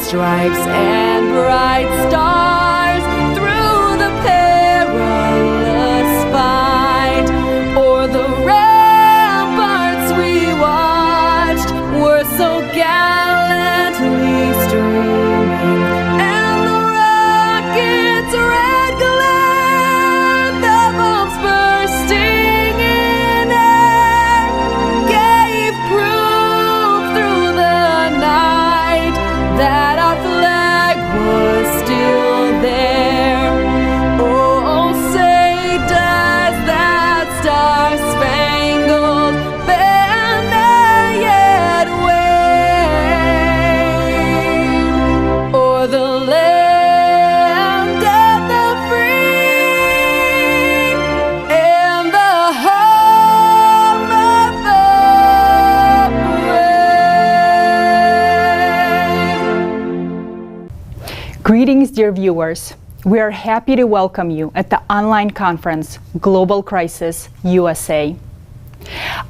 stripes and bright stars through the perilous fight, o'er the ramparts we watched were so gallantly streaming, and the rockets' red glare, the bombs bursting in air, gave proof through the night that our flag was still there. Oh, say does that star-spangled banner yet wave o'er the land of the free and the home of the brave. Greetings, dear viewers. We are happy to welcome you at the online conference, Global Crisis USA.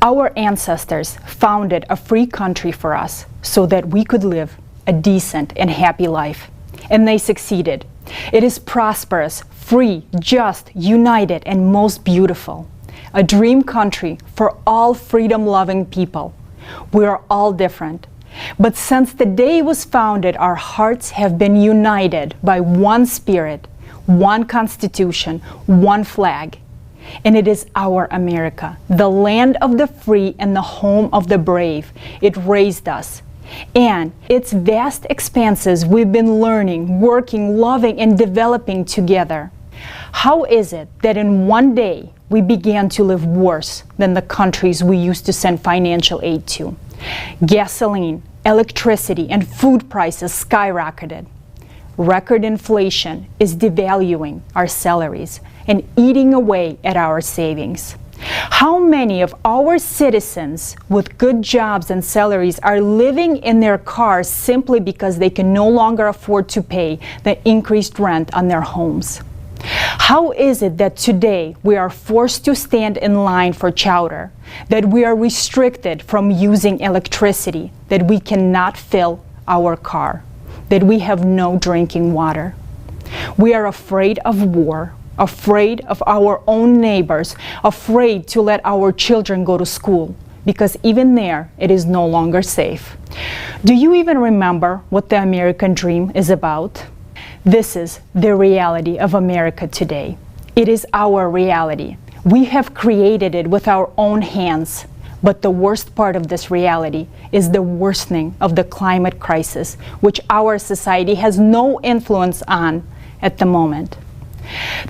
Our ancestors founded a free country for us so that we could live a decent and happy life. And they succeeded. It is prosperous, free, just, united, and most beautiful. A dream country for all freedom-loving people. We are all different. But since the day it was founded, our hearts have been united by one spirit, one constitution, one flag. And it is our America, the land of the free and the home of the brave. It raised us. And its vast expanses we've been learning, working, loving, and developing together. How is it that in one day we began to live worse than the countries we used to send financial aid to? Gasoline, electricity, and food prices skyrocketed. Record inflation is devaluing our salaries and eating away at our savings. How many of our citizens with good jobs and salaries are living in their cars simply because they can no longer afford to pay the increased rent on their homes? How is it that today we are forced to stand in line for chowder, that we are restricted from using electricity, that we cannot fill our car, that we have no drinking water? We are afraid of war, afraid of our own neighbors, afraid to let our children go to school, because even there it is no longer safe. Do you even remember what the American dream is about? This is the reality of America today. It is our reality. We have created it with our own hands. But the worst part of this reality is the worsening of the climate crisis, which our society has no influence on at the moment.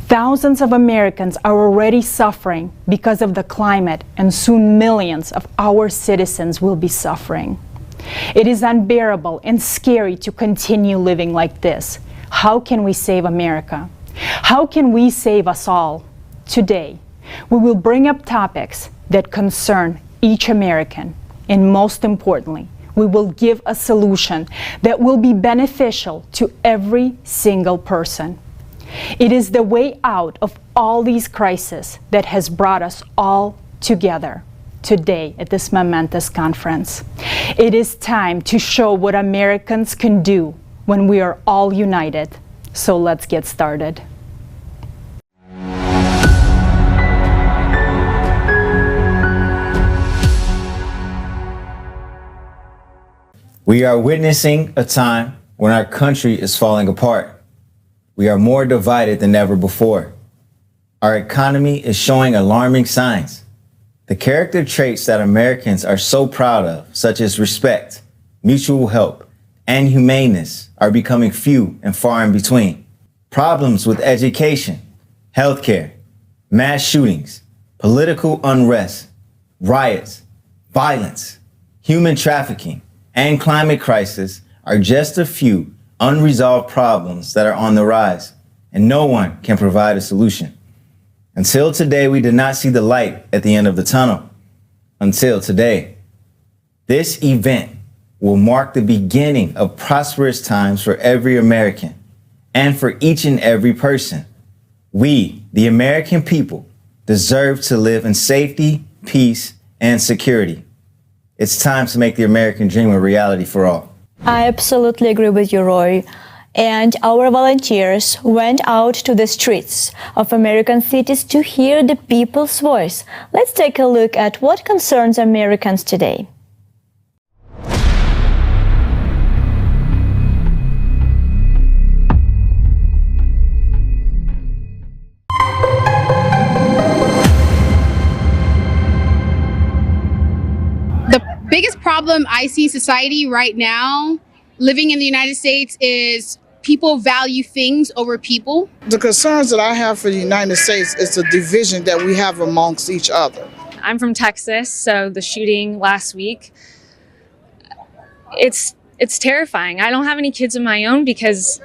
Thousands of Americans are already suffering because of the climate, and soon millions of our citizens will be suffering. It is unbearable and scary to continue living like this. How can we save America? How can we save us all? Today, we will bring up topics that concern each American, and most importantly, we will give a solution that will be beneficial to every single person. It is the way out of all these crises that has brought us all together today at this momentous conference. It is time to show what Americans can do when we are all united. So let's get started. We are witnessing a time when our country is falling apart. We are more divided than ever before. Our economy is showing alarming signs. The character traits that Americans are so proud of, such as respect, mutual help, and humaneness, are becoming few and far in between. Problems with education, healthcare, mass shootings, political unrest, riots, violence, human trafficking, and climate crisis are just a few unresolved problems that are on the rise, and no one can provide a solution. Until today, we did not see the light at the end of the tunnel. Until today. This event will mark the beginning of prosperous times for every American and for each and every person. We, the American people, deserve to live in safety, peace, and security. It's time to make the American dream a reality for all. I absolutely agree with you, Roy. And our volunteers went out to the streets of American cities to hear the people's voice. Let's take a look at what concerns Americans today. The biggest problem I see in society right now, living in the United States, is people value things over people. The concerns that I have for the United States is the division that we have amongst each other. I'm from Texas, so the shooting last week, it's terrifying. I don't have any kids of my own because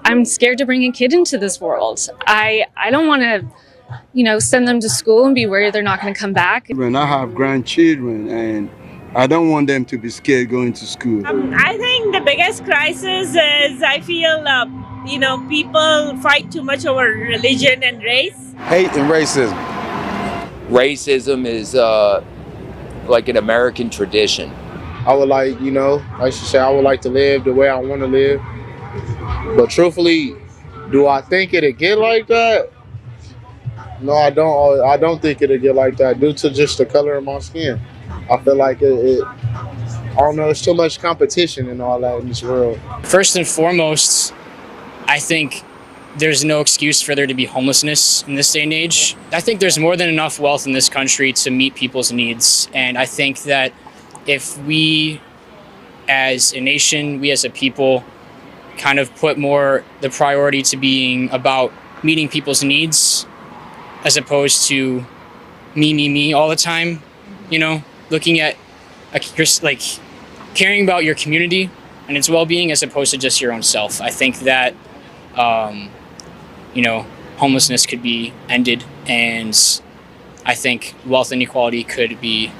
I'm scared to bring a kid into this world. I don't want to, send them to school and be worried they're not going to come back. When I have grandchildren, and I don't want them to be scared going to school. I think the biggest crisis is I feel, people fight too much over religion and race. Hate and racism. Racism is like an American tradition. I would like, I should say I would like to live the way I want to live. But truthfully, do I think it'll get like that? No, I don't. I don't think it'll get like that due to just the color of my skin. I feel like I don't know, there's too much competition and all that in this world. First and foremost, I think there's no excuse for there to be homelessness in this day and age. I think there's more than enough wealth in this country to meet people's needs. And I think that if we as a nation, we as a people, kind of put more the priority to being about meeting people's needs as opposed to me all the time, looking at just like caring about your community and its well-being as opposed to just your own self. I think that, homelessness could be ended, and I think wealth inequality could be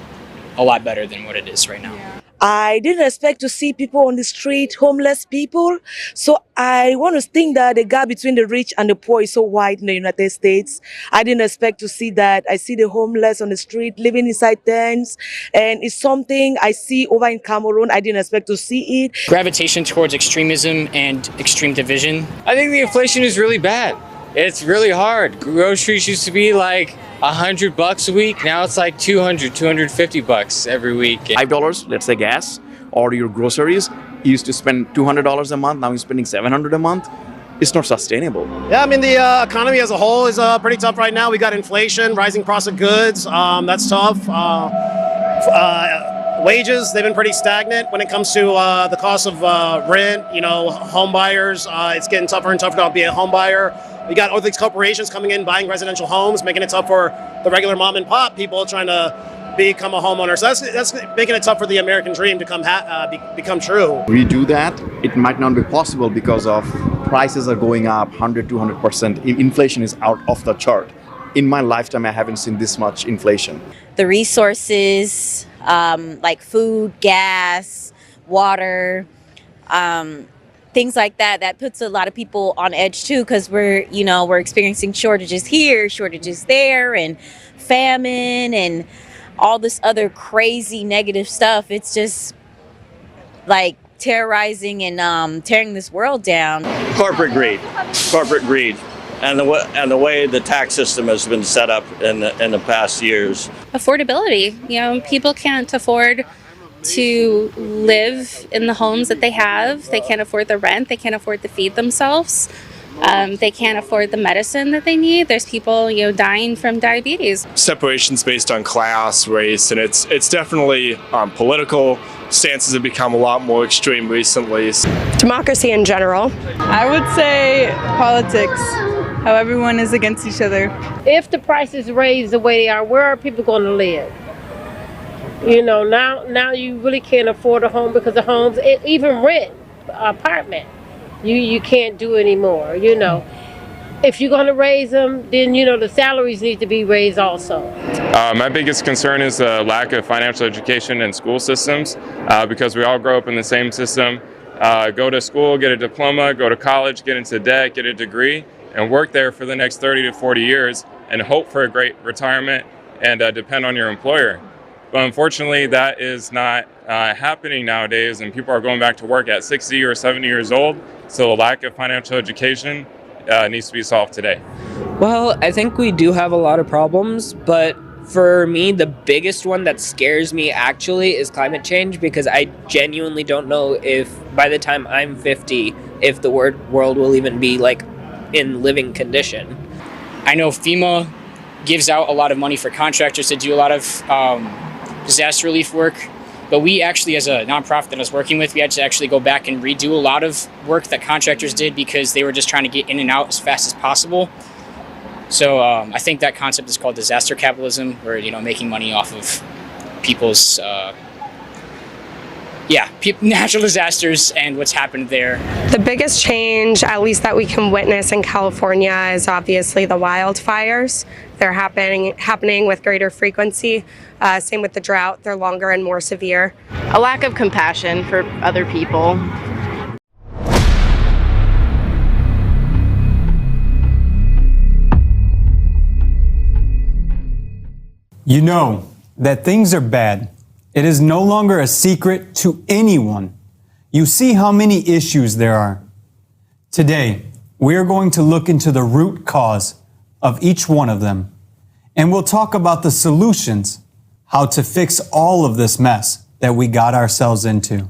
a lot better than what it is right now. I didn't expect to see people on the street, homeless people. So I want to think that the gap between the rich and the poor is so wide in the United States. I didn't expect to see that. I see the homeless on the street living inside tents, and it's something I see over in Cameroon. I didn't expect to see it. Gravitation towards extremism and extreme division. I think the inflation is really bad. It's really hard. Groceries used to be like $100 a week. Now it's like $250 every week. $5, let's say gas, or your groceries. You used to spend $200 a month. Now you're spending $700 a month. It's not sustainable. Yeah, I mean, the economy as a whole is pretty tough right now. We got inflation, rising cost of goods. That's tough. Wages, they've been pretty stagnant when it comes to the cost of rent. Home buyers, it's getting tougher and tougher to be a home buyer. We got all these corporations coming in, buying residential homes, making it tough for the regular mom and pop people trying to become a homeowner. So that's making it tough for the American dream to become true. We do that, it might not be possible because of prices are going up 100-200%. Inflation is out of the chart. In my lifetime, I haven't seen this much inflation. The resources, like food, gas, water, things like that puts a lot of people on edge too, because we're experiencing shortages here, shortages there, and famine and all this other crazy negative stuff. It's just like terrorizing and tearing this world down. Corporate greed, and the way the tax system has been set up in the past years. Affordability, people can't afford to live in the homes that they have. They can't afford the rent. They can't afford to feed themselves. They can't afford the medicine that they need. There's people, dying from diabetes. Separations based on class, race, and it's definitely political. Stances have become a lot more extreme recently. Democracy in general. I would say politics, how everyone is against each other. If the prices raise the way they are, where are people going to live? Now you really can't afford a home because the homes, even rent apartment, you can't do anymore. If you're going to raise them, then the salaries need to be raised also. My biggest concern is the lack of financial education in school systems, because we all grow up in the same system. Go to school, get a diploma, go to college, get into debt, get a degree, and work there for the next 30 to 40 years and hope for a great retirement and depend on your employer. But unfortunately, that is not happening nowadays, and people are going back to work at 60 or 70 years old. So the lack of financial education needs to be solved today. Well, I think we do have a lot of problems, but for me, the biggest one that scares me actually is climate change, because I genuinely don't know if by the time I'm 50, if the world will even be like in living condition. I know FEMA gives out a lot of money for contractors to do a lot of disaster relief work, but we actually, as a nonprofit that I was working with, we had to actually go back and redo a lot of work that contractors did because they were just trying to get in and out as fast as possible. So I think that concept is called disaster capitalism, where, you know, making money off of people's natural disasters and what's happened there. The biggest change, at least that we can witness in California, is obviously the wildfires. They're happening with greater frequency. Same with the drought. They're longer and more severe. A lack of compassion for other people. You know that things are bad. It is no longer a secret to anyone. You see how many issues there are. Today, we are going to look into the root cause of each one of them. And we'll talk about the solutions, how to fix all of this mess that we got ourselves into.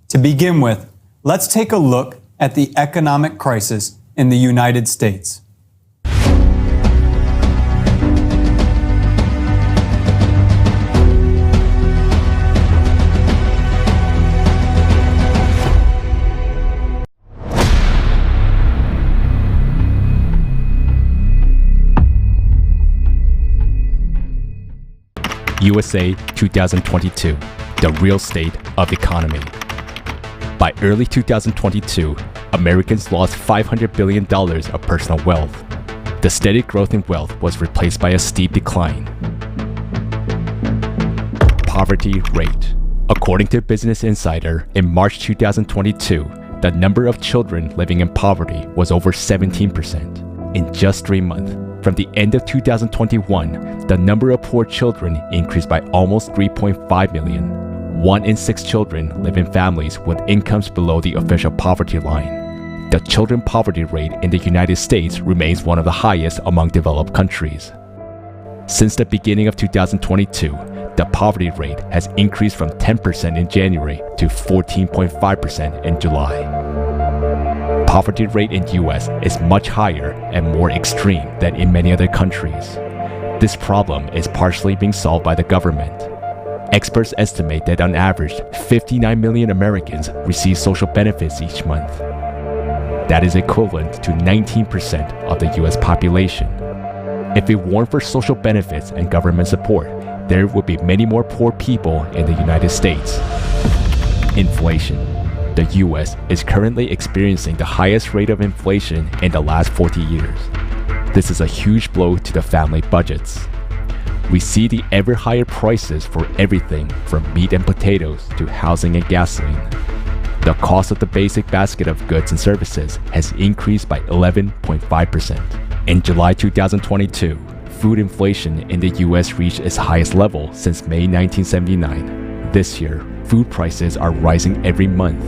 To begin with, let's take a look at the economic crisis in the United States. USA 2022, the real state of economy. By early 2022, Americans lost $500 billion of personal wealth. The steady growth in wealth was replaced by a steep decline. Poverty rate. According to Business Insider, in March 2022, the number of children living in poverty was over 17%. In just 3 months, from the end of 2021, the number of poor children increased by almost 3.5 million. 1 in 6 children live in families with incomes below the official poverty line. The children poverty rate in the United States remains one of the highest among developed countries. Since the beginning of 2022, the poverty rate has increased from 10% in January to 14.5% in July. Poverty rate in US is much higher and more extreme than in many other countries. This problem is partially being solved by the government. Experts estimate that on average, 59 million Americans receive social benefits each month. That is equivalent to 19% of the US population. If it weren't for social benefits and government support, there would be many more poor people in the United States. Inflation. The US is currently experiencing the highest rate of inflation in the last 40 years. This is a huge blow to the family budgets. We see the ever higher prices for everything from meat and potatoes to housing and gasoline. The cost of the basic basket of goods and services has increased by 11.5%. In July 2022, food inflation in the US reached its highest level since May 1979. This year, food prices are rising every month.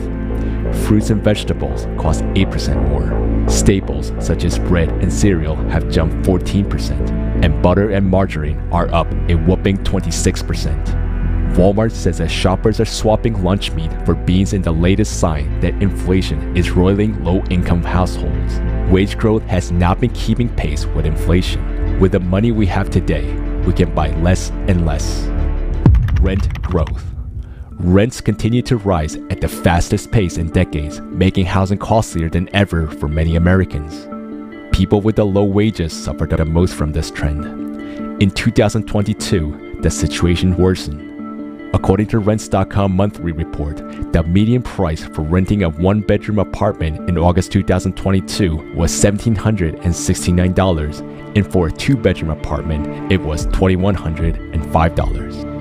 Fruits and vegetables cost 8% more. Staples such as bread and cereal have jumped 14%, and butter and margarine are up a whopping 26%. Walmart says that shoppers are swapping lunch meat for beans in the latest sign that inflation is roiling low-income households. Wage growth has not been keeping pace with inflation. With the money we have today, we can buy less and less. Rent growth. Rents continue to rise at the fastest pace in decades, making housing costlier than ever for many Americans. People with the low wages suffered the most from this trend. In 2022, the situation worsened. According to Rents.com monthly report, the median price for renting a one-bedroom apartment in August 2022 was $1,769, and for a two-bedroom apartment, it was $2,105.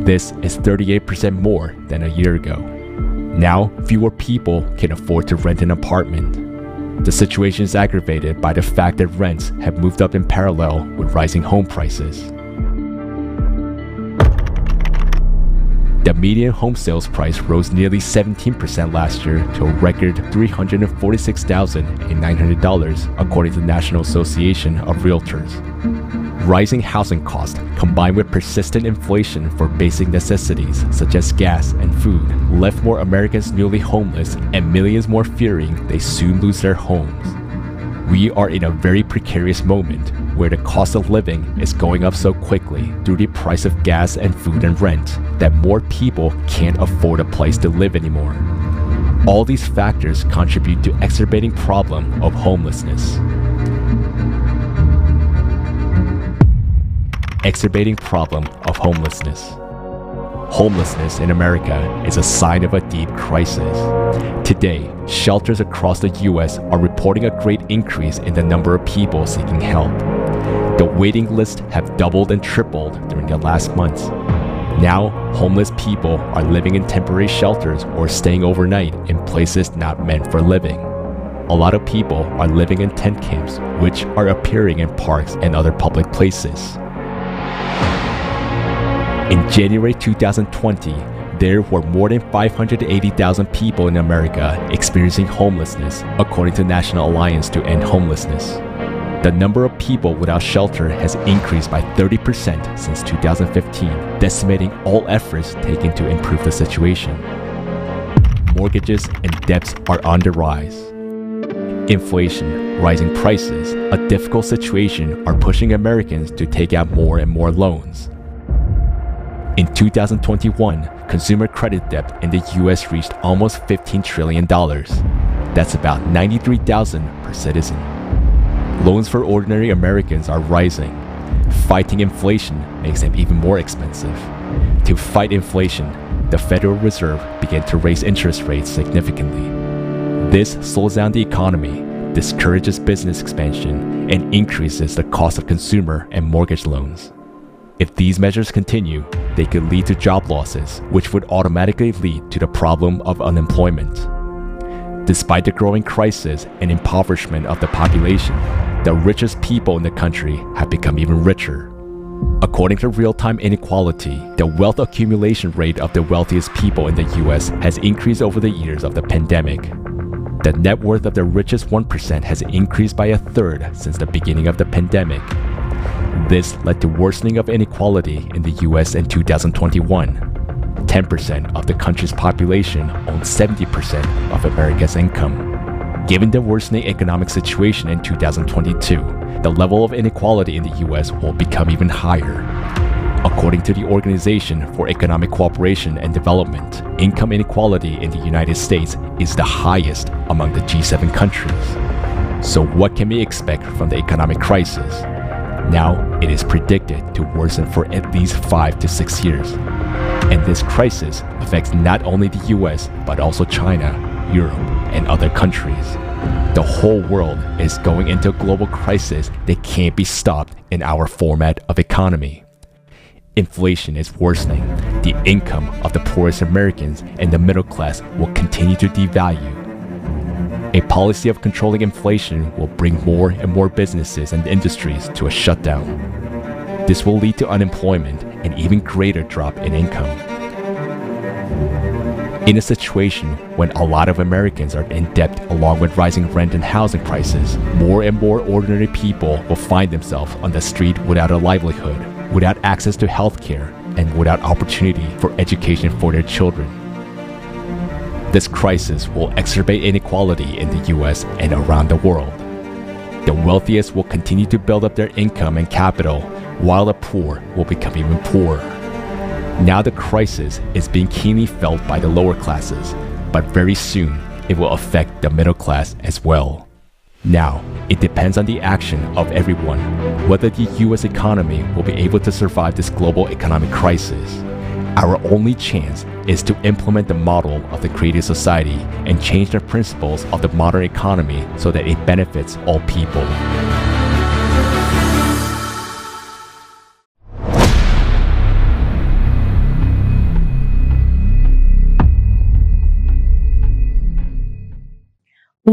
This is 38% more than a year ago. Now, fewer people can afford to rent an apartment. The situation is aggravated by the fact that rents have moved up in parallel with rising home prices. The median home sales price rose nearly 17% last year to a record $346,900, according to the National Association of Realtors. Rising housing costs, combined with persistent inflation for basic necessities such as gas and food, left more Americans newly homeless and millions more fearing they soon lose their homes. We are in a very precarious moment where the cost of living is going up so quickly through the price of gas and food and rent that more people can't afford a place to live anymore. All these factors contribute to exacerbating problem of homelessness. Exacerbating problem of homelessness. Homelessness in America is a sign of a deep crisis. Today, shelters across the U.S. are reporting a great increase in the number of people seeking help. The waiting lists have doubled and tripled during the last months. Now, homeless people are living in temporary shelters or staying overnight in places not meant for living. A lot of people are living in tent camps, which are appearing in parks and other public places. In January 2020, there were more than 580,000 people in America experiencing homelessness, according to National Alliance to End Homelessness. The number of people without shelter has increased by 30% since 2015, decimating all efforts taken to improve the situation. Mortgages and debts are on the rise. Inflation, rising prices, a difficult situation are pushing Americans to take out more and more loans. In 2021, consumer credit debt in the US reached almost $15 trillion. That's about $93,000 per citizen. Loans for ordinary Americans are rising. Fighting inflation makes them even more expensive. To fight inflation, the Federal Reserve began to raise interest rates significantly. This slows down the economy, discourages business expansion, and increases the cost of consumer and mortgage loans. If these measures continue, they could lead to job losses, which would automatically lead to the problem of unemployment. Despite the growing crisis and impoverishment of the population, the richest people in the country have become even richer. According to real-time inequality, the wealth accumulation rate of the wealthiest people in the US has increased over the years of the pandemic. The net worth of the richest 1% has increased by a third since the beginning of the pandemic. This led to worsening of inequality in the US in 2021. 10% of the country's population owns 70% of America's income. Given the worsening economic situation in 2022, the level of inequality in the US will become even higher. According to the Organization for Economic Cooperation and Development, income inequality in the United States is the highest among the G7 countries. So what can we expect from the economic crisis? Now, it is predicted to worsen for at least 5 to 6 years. And this crisis affects not only the US, but also China, Europe, and other countries. The whole world is going into a global crisis that can't be stopped in our format of economy. Inflation is worsening. The income of the poorest Americans and the middle class will continue to devalue. A policy of controlling inflation will bring more and more businesses and industries to a shutdown. This will lead to unemployment and even greater drop in income. In a situation when a lot of Americans are in debt along with rising rent and housing prices, more and more ordinary people will find themselves on the street without a livelihood, without access to health care, and without opportunity for education for their children. This crisis will exacerbate inequality in the US and around the world. The wealthiest will continue to build up their income and capital, while the poor will become even poorer. Now the crisis is being keenly felt by the lower classes, but very soon it will affect the middle class as well. Now, it depends on the action of everyone whether the US economy will be able to survive this global economic crisis. Our only chance is to implement the model of the creative society and change the principles of the modern economy so that it benefits all people.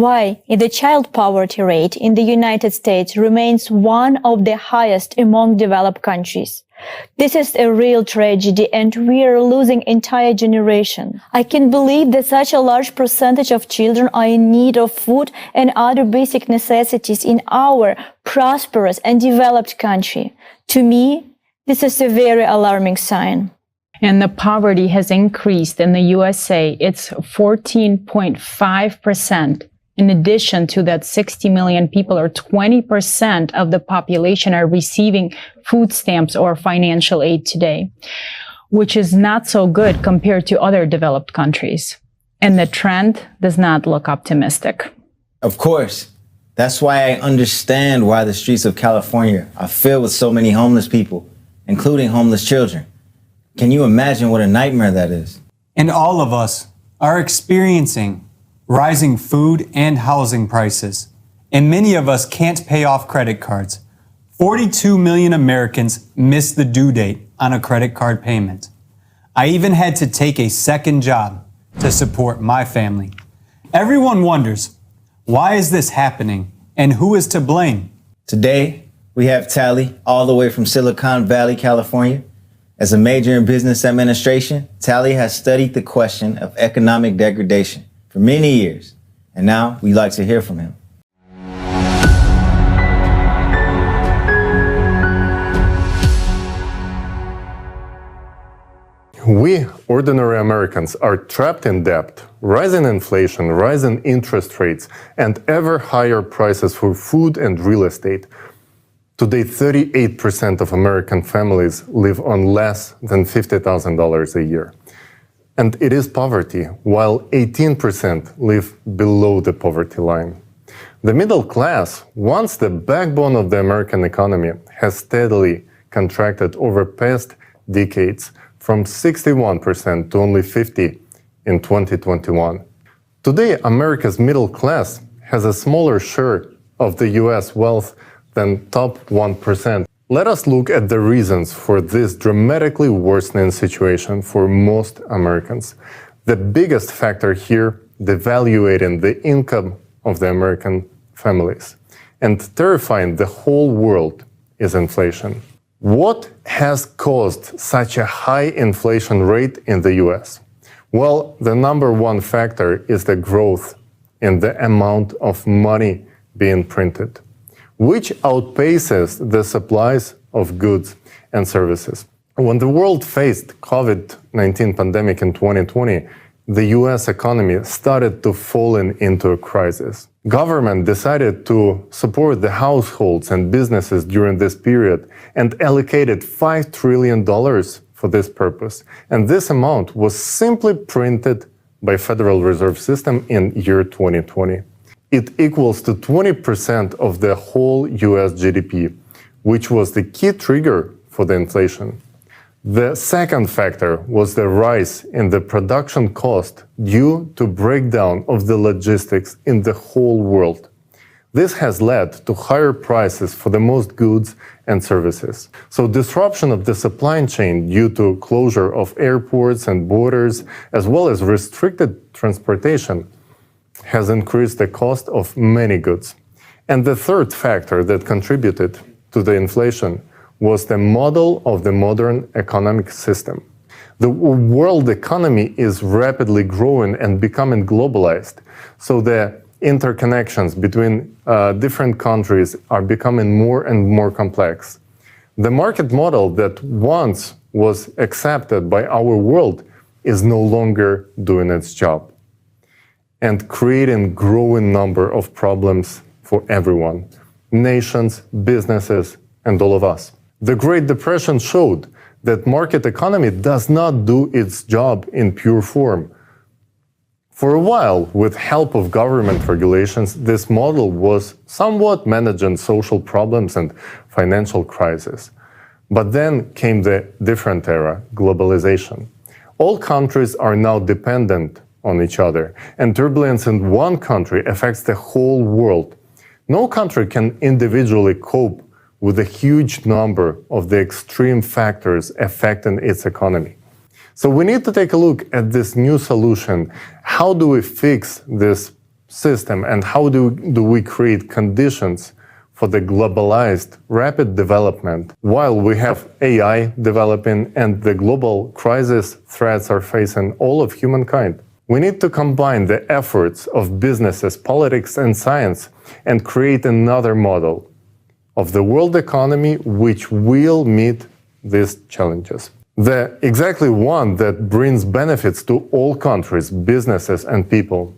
Why the child poverty rate in the United States remains one of the highest among developed countries. This is a real tragedy and we are losing entire generation. I can't believe that such a large percentage of children are in need of food and other basic necessities in our prosperous and developed country. To me, this is a very alarming sign. And the poverty has increased in the USA. It's 14.5%. In addition to that, 60 million people, or 20% of the population, are receiving food stamps or financial aid today, which is not so good compared to other developed countries. And the trend does not look optimistic. Of course. That's why I understand why the streets of California are filled with so many homeless people, including homeless children. Can you imagine what a nightmare that is? And all of us are experiencing rising food and housing prices. And many of us can't pay off credit cards. 42 million Americans miss the due date on a credit card payment. I even had to take a second job to support my family. Everyone wonders, why is this happening and who is to blame? Today, we have Tally all the way from Silicon Valley, California. As a major in business administration, Tally has studied the question of economic degradation for many years, and now we'd like to hear from him. We, ordinary Americans, are trapped in debt, rising inflation, rising interest rates, and ever higher prices for food and real estate. Today, 38% of American families live on less than $50,000 a year. And it is poverty, while 18% live below the poverty line. The middle class, once the backbone of the American economy, has steadily contracted over past decades from 61% to only 50% in 2021. Today, America's middle class has a smaller share of the US wealth than top 1%. Let us look at the reasons for this dramatically worsening situation for most Americans. The biggest factor here, devaluating the income of the American families and terrifying the whole world, is inflation. What has caused such a high inflation rate in the US? Well, the number one factor is the growth in the amount of money being printed, which outpaces the supplies of goods and services. When the world faced COVID-19 pandemic in 2020, the US economy started to fall into a crisis. Government decided to support the households and businesses during this period and allocated $5 trillion for this purpose. And this amount was simply printed by Federal Reserve System in year 2020. It equals to 20% of the whole US GDP, which was the key trigger for the inflation. The second factor was the rise in the production cost due to breakdown of the logistics in the whole world. This has led to higher prices for the most goods and services. So disruption of the supply chain due to closure of airports and borders, as well as restricted transportation, has increased the cost of many goods. And the third factor that contributed to the inflation was the model of the modern economic system. The world economy is rapidly growing and becoming globalized, so the interconnections between different countries are becoming more and more complex. The market model that once was accepted by our world is no longer doing its job and creating growing number of problems for everyone, nations, businesses, and all of us. The Great Depression showed that market economy does not do its job in pure form. For a while, with help of government regulations, this model was somewhat managing social problems and financial crisis. But then came the different era, globalization. All countries are now dependent on each other, and turbulence in one country affects the whole world. No country can individually cope with a huge number of the extreme factors affecting its economy. So we need to take a look at this new solution. How do we fix this system and how do we create conditions for the globalized rapid development while we have AI developing and the global crisis threats are facing all of humankind. We need to combine the efforts of businesses, politics, and science and create another model of the world economy which will meet these challenges. The exactly one that brings benefits to all countries, businesses, and people.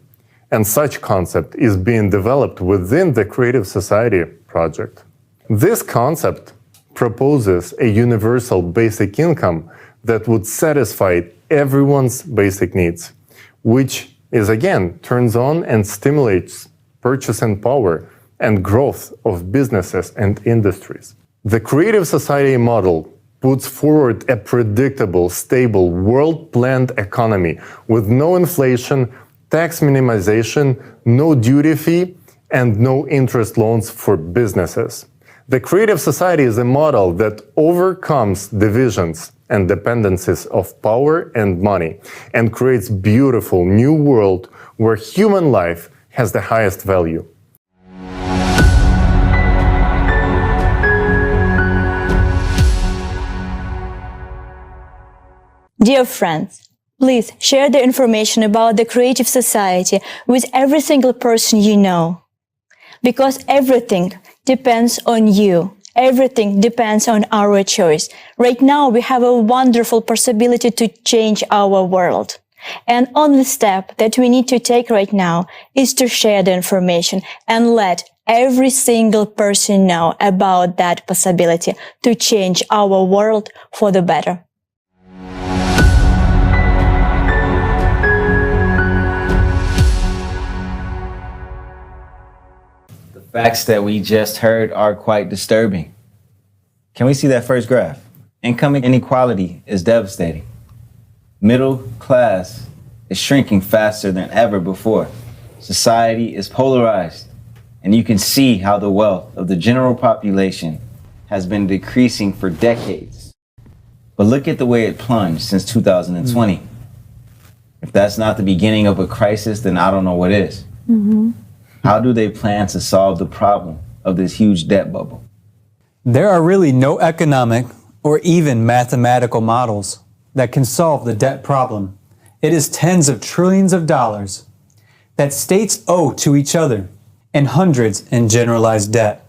And such concept is being developed within the Creative Society project. This concept proposes a universal basic income that would satisfy everyone's basic needs, which is again turns on and stimulates purchasing power and growth of businesses and industries. The Creative Society model puts forward a predictable, stable, world-planned economy with no inflation, tax minimization, no duty fee, and no interest loans for businesses. The Creative Society is a model that overcomes divisions and dependencies of power and money and creates a beautiful new world where human life has the highest value. Dear friends, please share the information about the Creative Society with every single person you know. Because everything depends on you. Everything depends on our choice. Right now, we have a wonderful possibility to change our world. And only step that we need to take right now is to share the information and let every single person know about that possibility to change our world for the better. Facts that we just heard are quite disturbing. Can we see that first graph? Income inequality is devastating. Middle class is shrinking faster than ever before. Society is polarized, and you can see how the wealth of the general population has been decreasing for decades. But look at the way it plunged since 2020. If that's not the beginning of a crisis, then I don't know what is. How do they plan to solve the problem of this huge debt bubble? There are really no economic or even mathematical models that can solve the debt problem. It is tens of trillions of dollars that states owe to each other and hundreds in generalized debt.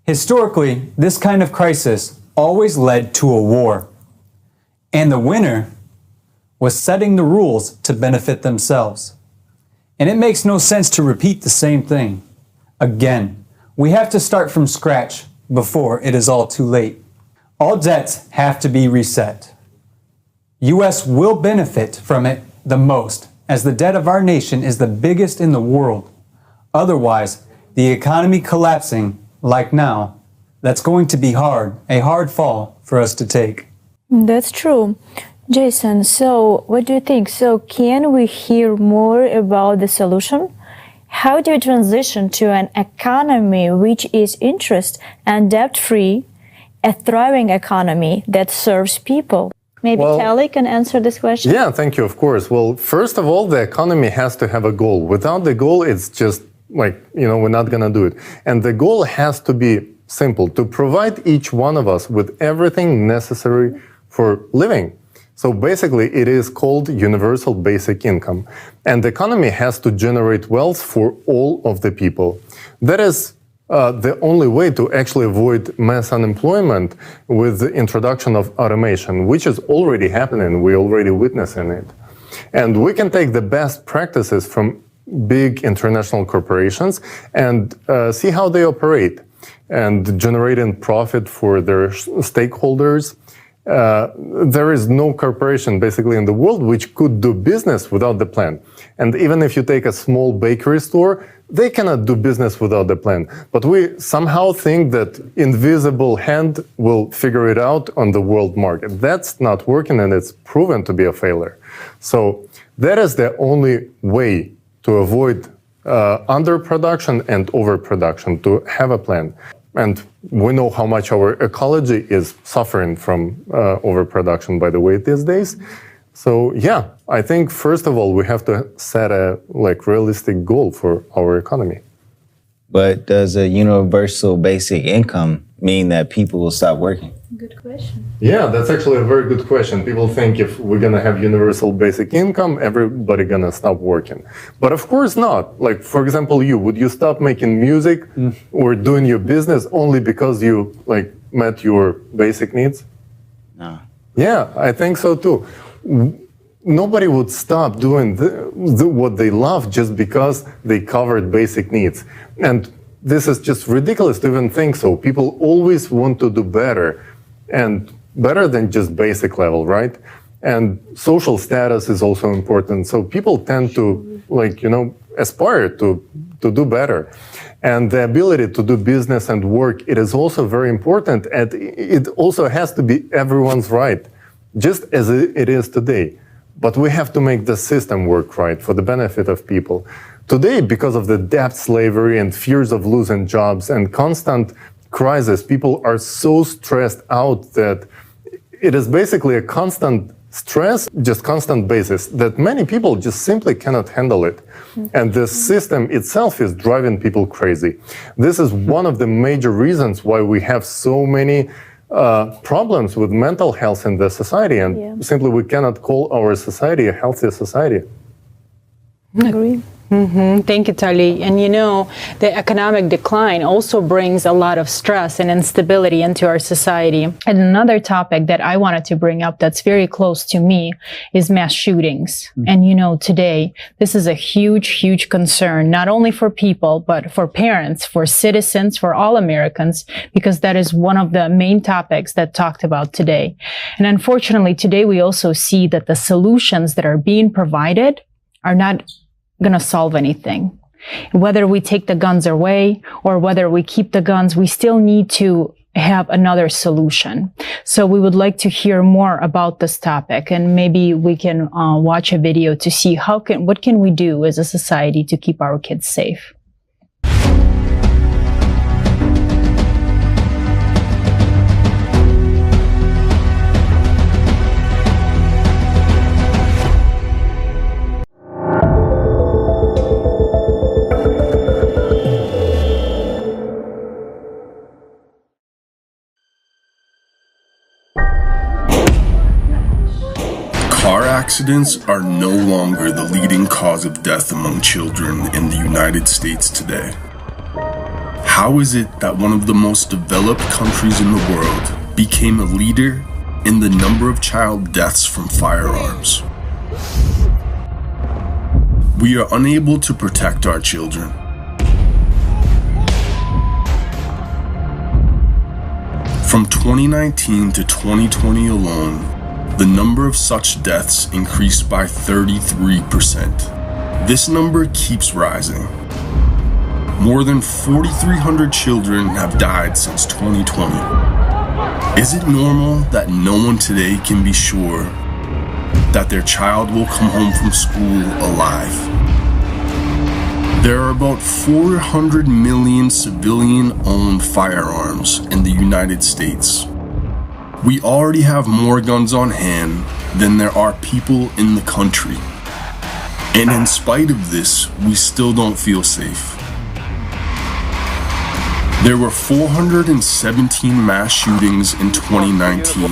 Historically, this kind of crisis always led to a war, and the winner was setting the rules to benefit themselves. And it makes no sense to repeat the same thing. Again, we have to start from scratch before it is all too late. All debts have to be reset. U.S. will benefit from it the most, as the debt of our nation is the biggest in the world. Otherwise, the economy collapsing like now, that's going to be a hard fall for us to take. That's true. Jason, so what do you think? So can we hear more about the solution? How do you transition to an economy which is interest and debt-free, a thriving economy that serves people? Maybe Kelly can answer this question. Yeah, thank you, of course. Well, first of all, the economy has to have a goal. Without the goal, it's just like, we're not going to do it. And the goal has to be simple, to provide each one of us with everything necessary for living. So basically, it is called universal basic income. And the economy has to generate wealth for all of the people. That is the only way to actually avoid mass unemployment with the introduction of automation, which is already happening. We're already witnessing it. And we can take the best practices from big international corporations and see how they operate and generating profit for their stakeholders. There is no corporation basically in the world which could do business without the plan. And even if you take a small bakery store, they cannot do business without the plan. But we somehow think that invisible hand will figure it out on the world market. That's not working, and it's proven to be a failure. So that is the only way to avoid underproduction and overproduction, to have a plan. And we know how much our ecology is suffering from overproduction, by the way, these days. So yeah, I think first of all, we have to set a realistic goal for our economy. But does a universal basic income mean that people will stop working? Good question. Yeah, that's actually a very good question. People think if we're gonna have universal basic income, everybody gonna stop working. But of course not. Like, for example, would you stop making music or doing your business only because you met your basic needs? No. Yeah, I think so too. Nobody would stop doing what they love just because they covered basic needs. And this is just ridiculous to even think so. People always want to do better, and better than just basic level, right? And social status is also important. So people tend to aspire to do better. And the ability to do business and work, it is also very important. And it also has to be everyone's right, just as it is today. But we have to make the system work right for the benefit of people. Today, because of the debt slavery and fears of losing jobs and constant crisis, people are so stressed out that it is basically a constant stress, just constant basis, that many people just simply cannot handle it. And the system itself is driving people crazy. This is one of the major reasons why we have so many problems with mental health in the society, and simply we cannot call our society a healthy society. Agree. Thank you, Tali. And the economic decline also brings a lot of stress and instability into our society. And another topic that I wanted to bring up that's very close to me is mass shootings. And today, this is a huge, huge concern, not only for people, but for parents, for citizens, for all Americans, because that is one of the main topics that talked about today. And unfortunately, today we also see that the solutions that are being provided are not going to solve anything. Whether we take the guns away or whether we keep the guns, we still need to have another solution. So we would like to hear more about this topic, and maybe we can watch a video to see what can we do as a society to keep our kids safe. Car accidents are no longer the leading cause of death among children in the United States today. How is it that one of the most developed countries in the world became a leader in the number of child deaths from firearms? We are unable to protect our children. From 2019 to 2020 alone, the number of such deaths increased by 33%. This number keeps rising. More than 4,300 children have died since 2020. Is it normal that no one today can be sure that their child will come home from school alive? There are about 400 million civilian-owned firearms in the United States. We already have more guns on hand than there are people in the country. And in spite of this, we still don't feel safe. There were 417 mass shootings in 2019,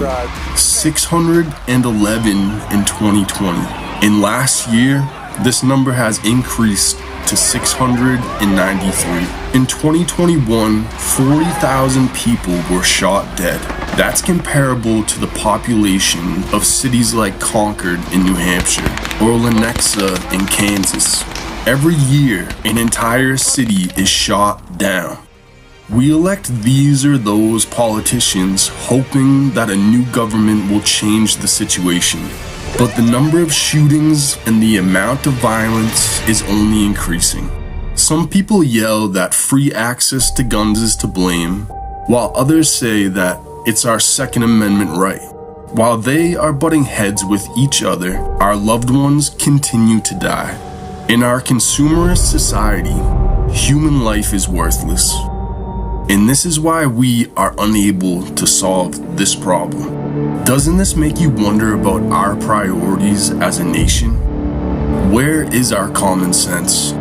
611 in 2020. And last year, this number has increased to 693. In 2021, 40,000 people were shot dead. That's comparable to the population of cities like Concord in New Hampshire or Lenexa in Kansas. Every year, an entire city is shot down. We elect these or those politicians hoping that a new government will change the situation. But the number of shootings and the amount of violence is only increasing. Some people yell that free access to guns is to blame, while others say that it's our Second Amendment right. While they are butting heads with each other, our loved ones continue to die. In our consumerist society, human life is worthless. And this is why we are unable to solve this problem. Doesn't this make you wonder about our priorities as a nation? Where is our common sense?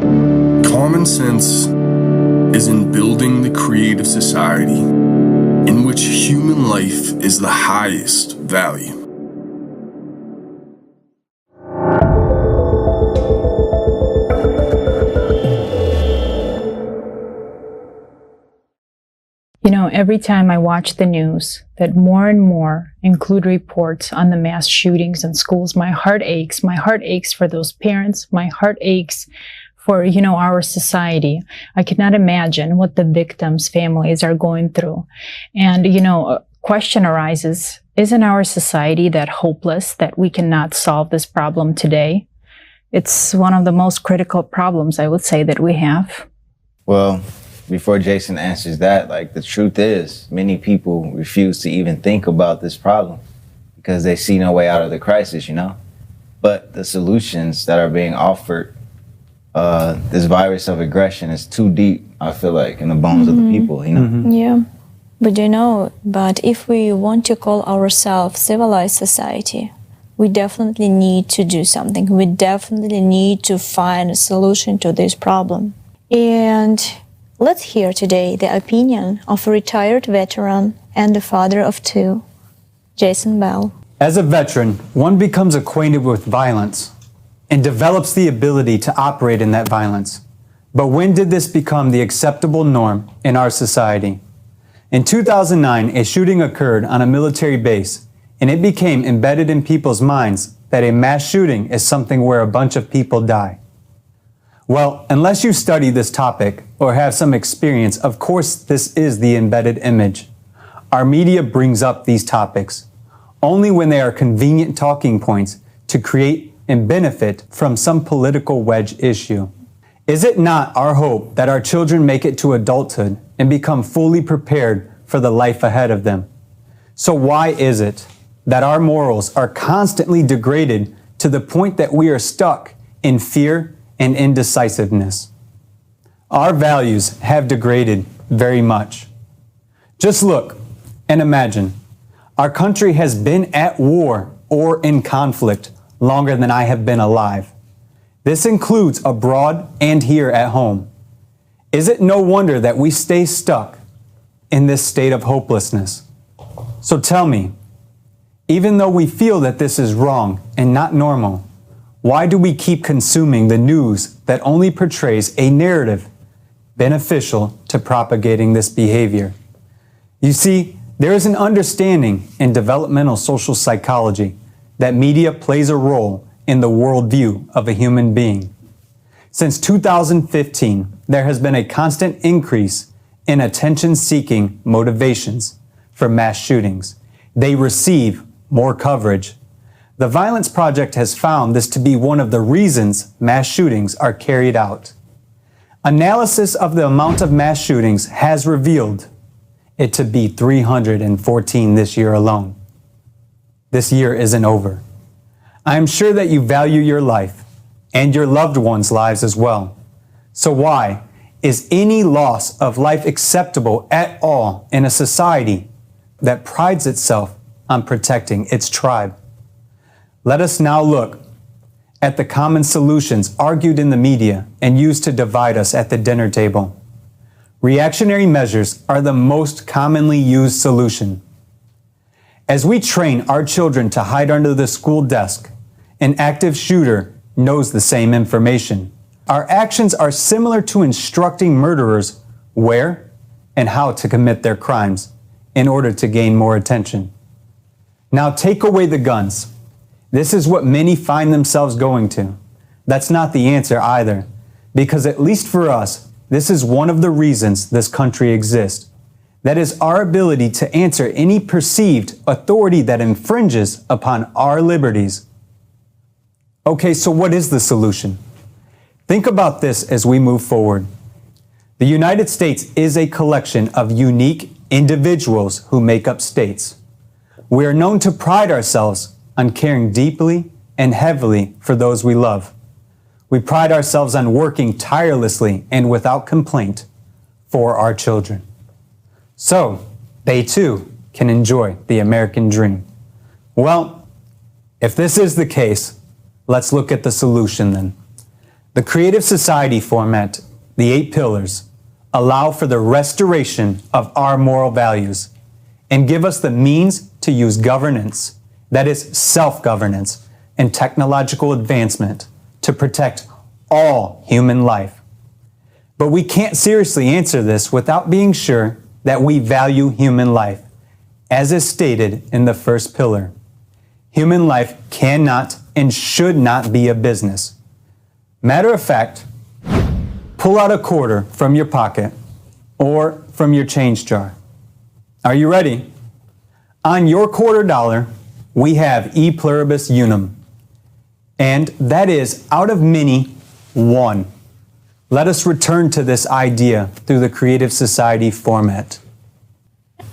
Common sense is in building the creative society in which human life is the highest value. You know, every time I watch the news that more and more include reports on the mass shootings in schools, my heart aches. My heart aches for those parents. My heart aches for, our society. I cannot imagine what the victims' families are going through. And, a question arises, isn't our society that hopeless that we cannot solve this problem today? It's one of the most critical problems, I would say, that we have. Well, before Jason answers that, the truth is, many people refuse to even think about this problem because they see no way out of the crisis, But the solutions that are being offered, this virus of aggression is too deep, I feel like, in the bones of the people, Yeah. But if we want to call ourselves civilized society, we definitely need to do something. We definitely need to find a solution to this problem. And let's hear today the opinion of a retired veteran and the father of two, Jason Bell. As a veteran, one becomes acquainted with violence and develops the ability to operate in that violence. But when did this become the acceptable norm in our society? In 2009, a shooting occurred on a military base, and it became embedded in people's minds that a mass shooting is something where a bunch of people die. Well, unless you study this topic or have some experience, of course this is the embedded image. Our media brings up these topics only when they are convenient talking points to create and benefit from some political wedge issue. Is it not our hope that our children make it to adulthood and become fully prepared for the life ahead of them? So why is it that our morals are constantly degraded to the point that we are stuck in fear and indecisiveness? Our values have degraded very much. Just look and imagine. Our country has been at war or in conflict longer than I have been alive. This includes abroad and here at home. Is it no wonder that we stay stuck in this state of hopelessness? So tell me, even though we feel that this is wrong and not normal, why do we keep consuming the news that only portrays a narrative beneficial to propagating this behavior? You see, there is an understanding in developmental social psychology that media plays a role in the worldview of a human being. Since 2015, there has been a constant increase in attention-seeking motivations for mass shootings. They receive more coverage. The Violence Project has found this to be one of the reasons mass shootings are carried out. Analysis of the amount of mass shootings has revealed it to be 314 this year alone. This year isn't over. I am sure that you value your life and your loved ones' lives as well. So why is any loss of life acceptable at all in a society that prides itself on protecting its tribe? Let us now look at the common solutions argued in the media and used to divide us at the dinner table. Reactionary measures are the most commonly used solution. As we train our children to hide under the school desk, an active shooter knows the same information. Our actions are similar to instructing murderers where and how to commit their crimes in order to gain more attention. Now take away the guns. This is what many find themselves going to. That's not the answer either, because at least for us, this is one of the reasons this country exists. That is our ability to answer any perceived authority that infringes upon our liberties. Okay, so what is the solution? Think about this as we move forward. The United States is a collection of unique individuals who make up states. We are known to pride ourselves on caring deeply and heavily for those we love. We pride ourselves on working tirelessly and without complaint for our children. so they too can enjoy the American dream. Well, if this is the case, let's look at the solution then. The Creative Society format, the 8 pillars, allow for the restoration of our moral values and give us the means to use governance, that is self-governance, and technological advancement to protect all human life. But we can't seriously answer this without being sure that we value human life, as is stated in the first pillar. Human life cannot and should not be a business. Matter of fact, pull out a quarter from your pocket or from your change jar. Are you ready? On your quarter dollar, we have E pluribus unum, and that is out of many, one. Let us return to this idea through the Creative Society format.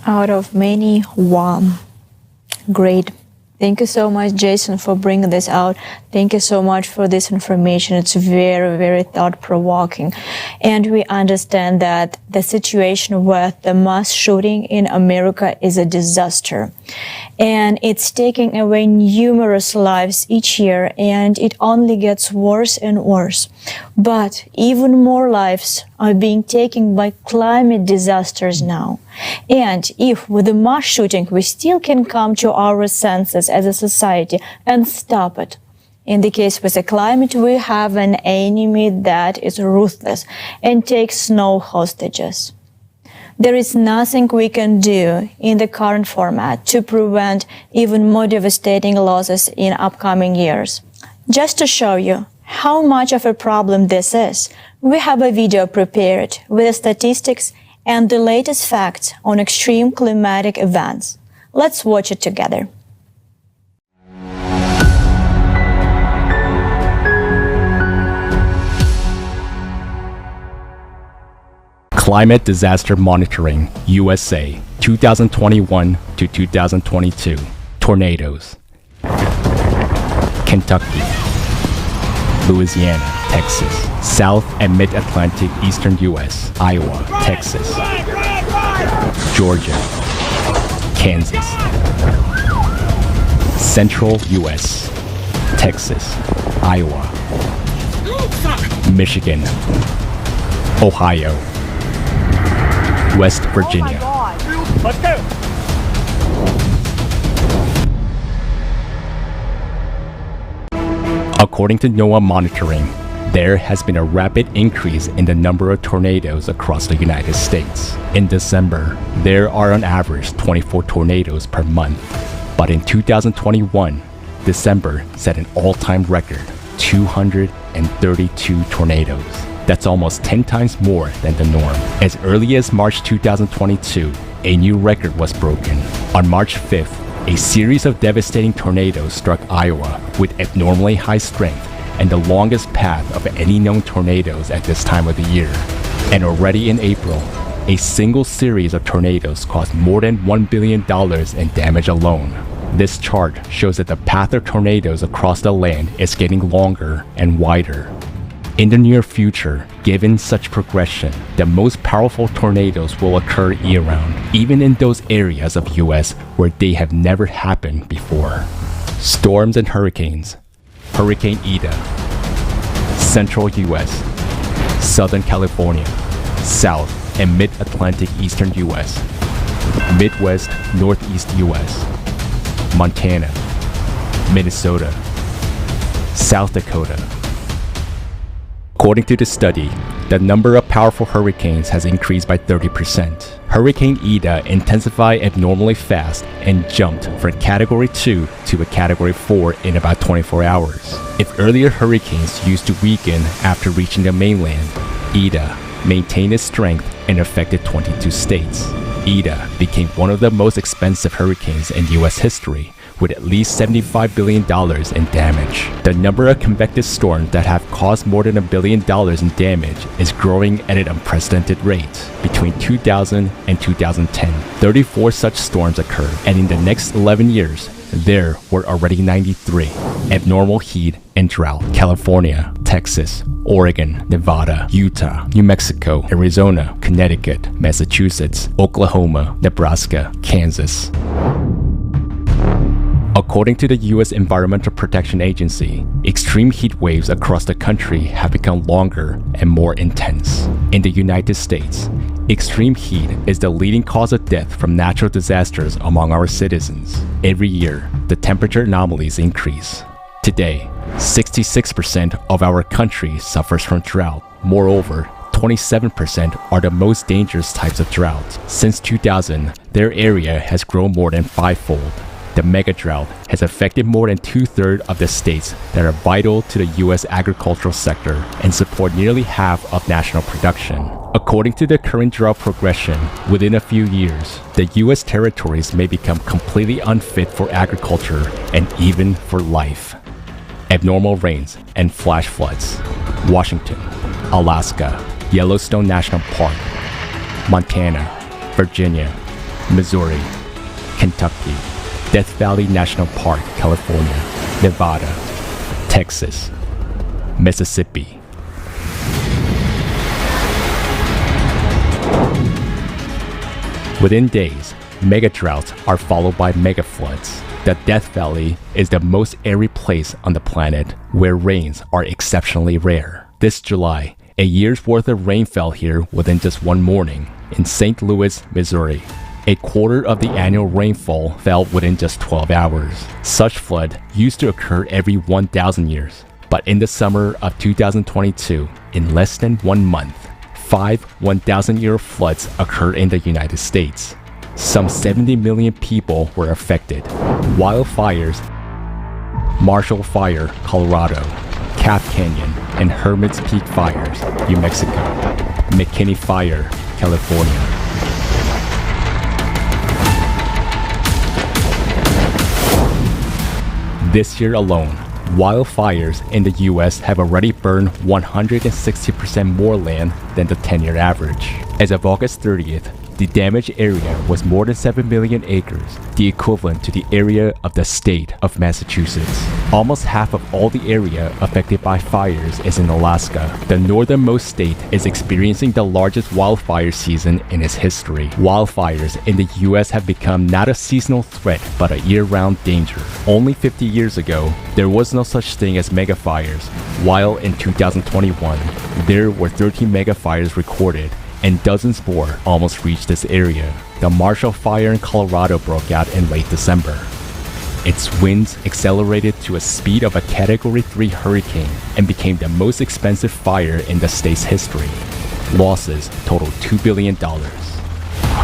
Out of many, one. Great. Thank you so much, Jason, for bringing this out. Thank you so much for this information. It's very, very thought-provoking. And we understand that the situation with the mass shooting in America is a disaster. And it's taking away numerous lives each year, and it only gets worse and worse. But even more lives are being taken by climate disasters now. And if with the mass shooting we still can come to our senses as a society and stop it, in the case with the climate, we have an enemy that is ruthless and takes no hostages. There is nothing we can do in the current format to prevent even more devastating losses in upcoming years. Just to show you how much of a problem this is, we have a video prepared with the statistics and the latest facts on extreme climatic events. Let's watch it together. Climate Disaster Monitoring, USA, 2021 to 2022. Tornadoes. Kentucky, Louisiana, Texas, South and Mid-Atlantic Eastern US, Iowa, Texas, Georgia, Kansas, Central US, Texas, Iowa, Michigan, Ohio, West Virginia. Let's go. According to NOAA monitoring, there has been a rapid increase in the number of tornadoes across the United States. In December, there are on average 24 tornadoes per month. But in 2021, December set an all-time record, 232 tornadoes. That's almost 10 times more than the norm. As early as March 2022, a new record was broken. On March 5th, a series of devastating tornadoes struck Iowa with abnormally high strength and the longest path of any known tornadoes at this time of the year. And already in April, a single series of tornadoes caused more than $1 billion in damage alone. This chart shows that the path of tornadoes across the land is getting longer and wider. In the near future, given such progression, the most powerful tornadoes will occur year-round, even in those areas of US where they have never happened before. Storms and hurricanes. Hurricane Ida. Central US, Southern California, South and Mid-Atlantic Eastern US, Midwest, Northeast US, Montana, Minnesota, South Dakota. According to the study, the number of powerful hurricanes has increased by 30%. Hurricane Ida intensified abnormally fast and jumped from Category 2 to a Category 4 in about 24 hours. If earlier hurricanes used to weaken after reaching the mainland, Ida maintained its strength and affected 22 states. Ida became one of the most expensive hurricanes in US history, with at least $75 billion in damage. The number of convective storms that have caused more than $1 billion in damage is growing at an unprecedented rate. Between 2000 and 2010, 34 such storms occurred, and in the next 11 years, there were already 93. Abnormal heat and drought. California, Texas, Oregon, Nevada, Utah, New Mexico, Arizona, Connecticut, Massachusetts, Oklahoma, Nebraska, Kansas. According to the U.S. Environmental Protection Agency, extreme heat waves across the country have become longer and more intense. In the United States, extreme heat is the leading cause of death from natural disasters among our citizens. Every year, the temperature anomalies increase. Today, 66% of our country suffers from drought. Moreover, 27% are the most dangerous types of drought. Since 2000, their area has grown more than fivefold. The mega drought has affected more than 2/3 of the states that are vital to the U.S. agricultural sector and support nearly half of national production. According to the current drought progression, within a few years, the U.S. territories may become completely unfit for agriculture and even for life. Abnormal rains and flash floods. Washington, Alaska, Yellowstone National Park, Montana, Virginia, Missouri, Kentucky, Death Valley National Park, California, Nevada, Texas, Mississippi. Within days, mega droughts are followed by mega floods. The Death Valley is the most airy place on the planet where rains are exceptionally rare. This July, a year's worth of rain fell here within just one morning in St. Louis, Missouri. A quarter of the annual rainfall fell within just 12 hours. Such flood used to occur every 1,000 years. But in the summer of 2022, in less than 1 month, 5 1,000-year floods occurred in the United States. Some 70 million people were affected. Wildfires, Marshall Fire, Colorado, Calf Canyon, and Hermit's Peak Fires, New Mexico, McKinney Fire, California. This year alone, wildfires in the US have already burned 160% more land than the 10-year average. As of August 30th, the damaged area was more than 7 million acres, the equivalent to the area of the state of Massachusetts. Almost half of all the area affected by fires is in Alaska. The northernmost state is experiencing the largest wildfire season in its history. Wildfires in the US have become not a seasonal threat, but a year-round danger. Only 50 years ago, there was no such thing as megafires, while in 2021, there were 13 megafires recorded, and dozens more almost reached this area. The Marshall Fire in Colorado broke out in late December. Its winds accelerated to a speed of a Category 3 hurricane and became the most expensive fire in the state's history. Losses totaled $2 billion.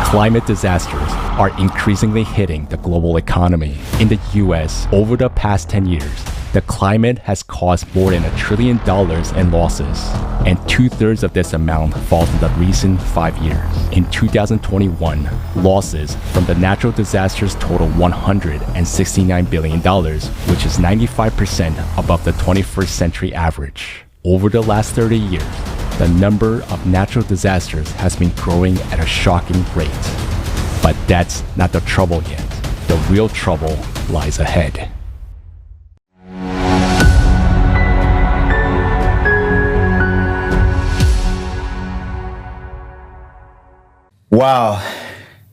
Climate disasters are increasingly hitting the global economy. In the US, over the past 10 years, the climate has caused more than $1 trillion in losses, and 2/3 of this amount falls in the recent 5 years. In 2021, losses from the natural disasters total $169 billion, which is 95% above the 21st century average. Over the last 30 years, the number of natural disasters has been growing at a shocking rate. But that's not the trouble yet. The real trouble lies ahead. Wow,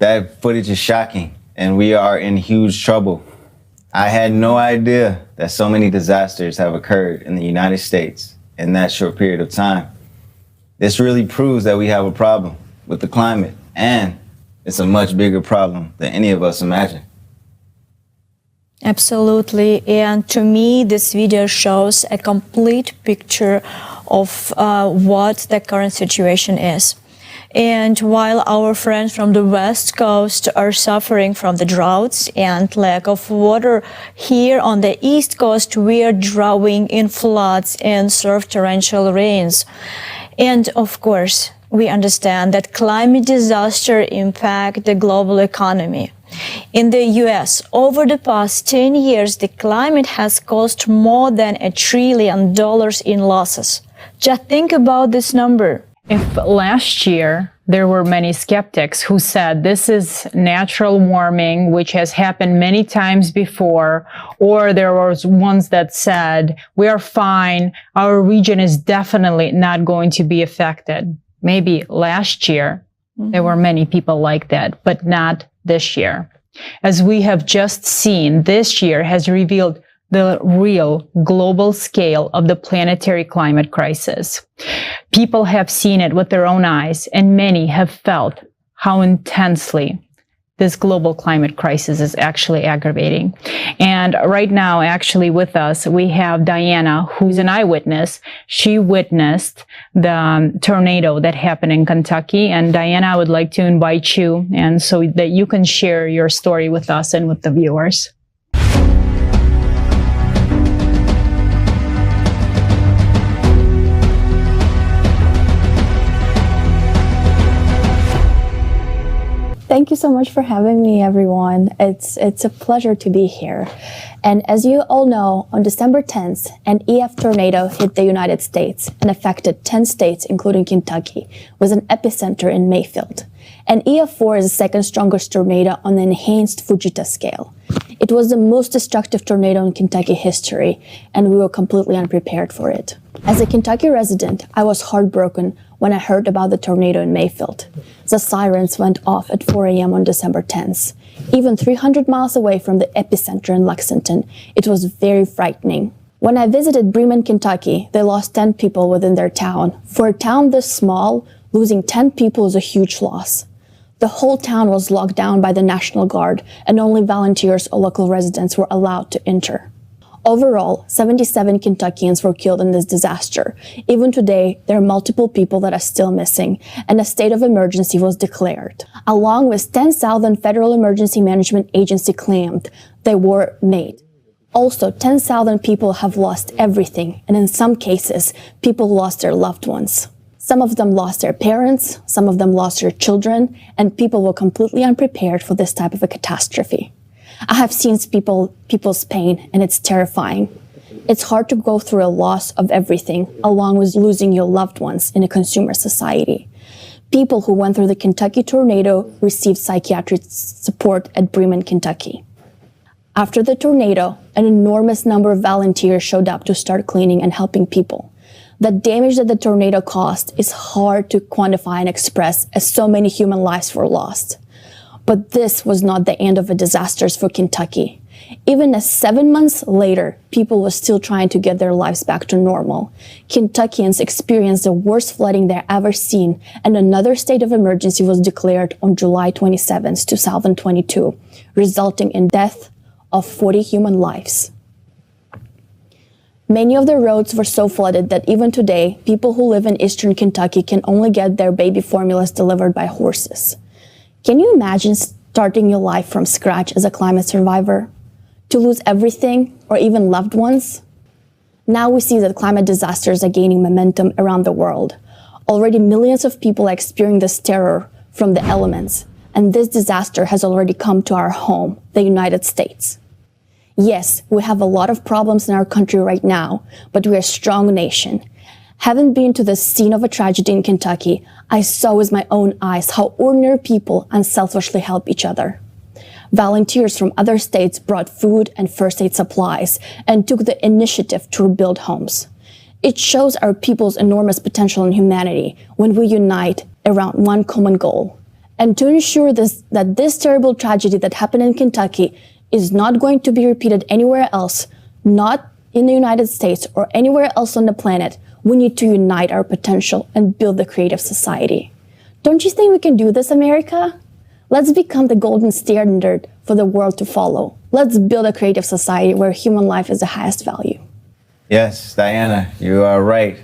that footage is shocking, and we are in huge trouble. I had no idea that so many disasters have occurred in the United States in that short period of time. This really proves that we have a problem with the climate, and it's a much bigger problem than any of us imagine. Absolutely. And to me, this video shows a complete picture of what the current situation is. And while our friends from the West Coast are suffering from the droughts and lack of water, here on the East Coast, we are drowning in floods and surf torrential rains. And of course, we understand that climate disaster impact the global economy. In the US, over the past 10 years, the climate has caused more than $1 trillion in losses. Just think about this number. If last year there were many skeptics who said this is natural warming, which has happened many times before, or there was ones that said, we are fine, our region is definitely not going to be affected. Maybe last year, there were many people like that, but not this year. As we have just seen, this year has revealed the real global scale of the planetary climate crisis. People have seen it with their own eyes, and many have felt how intensely this global climate crisis is actually aggravating. And right now, actually with us, we have Diana, who's an eyewitness. She witnessed the tornado that happened in Kentucky. And Diana, I would like to invite you, and so that you can share your story with us and with the viewers. Thank you so much for having me, everyone. It's a pleasure to be here. And as you all know, on December 10th, an EF tornado hit the United States and affected 10 states, including Kentucky, with an epicenter in Mayfield. And EF4 is the second strongest tornado on the enhanced Fujita scale. It was the most destructive tornado in Kentucky history, and we were completely unprepared for it. As a Kentucky resident, I was heartbroken when I heard about the tornado in Mayfield. The sirens went off at 4 a.m. on December 10th. Even 300 miles away from the epicenter in Lexington, it was very frightening. When I visited Bremen, Kentucky, they lost 10 people within their town. For a town this small, losing 10 people is a huge loss. The whole town was locked down by the National Guard, and only volunteers or local residents were allowed to enter. Overall, 77 Kentuckians were killed in this disaster. Even today, there are multiple people that are still missing, and a state of emergency was declared. Along with 10,000 Federal Emergency Management Agency claimed they were made. Also, 10,000 people have lost everything, and in some cases, people lost their loved ones. Some of them lost their parents, some of them lost their children, and people were completely unprepared for this type of a catastrophe. I have seen people's pain, and it's terrifying. It's hard to go through a loss of everything, along with losing your loved ones in a consumer society. People who went through the Kentucky tornado received psychiatric support at Bremen, Kentucky. After the tornado, an enormous number of volunteers showed up to start cleaning and helping people. The damage that the tornado caused is hard to quantify and express, as so many human lives were lost. But this was not the end of the disasters for Kentucky. Even as 7 months later, people were still trying to get their lives back to normal. Kentuckians experienced the worst flooding they've ever seen, and another state of emergency was declared on July 27, 2022, resulting in death of 40 human lives. Many of the roads were so flooded that even today, people who live in eastern Kentucky can only get their baby formulas delivered by horses. Can you imagine starting your life from scratch as a climate survivor? To lose everything, or even loved ones? Now we see that climate disasters are gaining momentum around the world. Already millions of people are experiencing this terror from the elements, and this disaster has already come to our home, the United States. Yes, we have a lot of problems in our country right now, but we're a strong nation. Having been to the scene of a tragedy in Kentucky, I saw with my own eyes how ordinary people unselfishly help each other. Volunteers from other states brought food and first aid supplies and took the initiative to rebuild homes. It shows our people's enormous potential in humanity when we unite around one common goal. And to ensure that this terrible tragedy that happened in Kentucky is not going to be repeated anywhere else, not in the United States or anywhere else on the planet, we need to unite our potential and build the creative society. Don't you think we can do this, America? Let's become the golden standard for the world to follow. Let's build a creative society where human life is the highest value. Yes, Diana, you are right.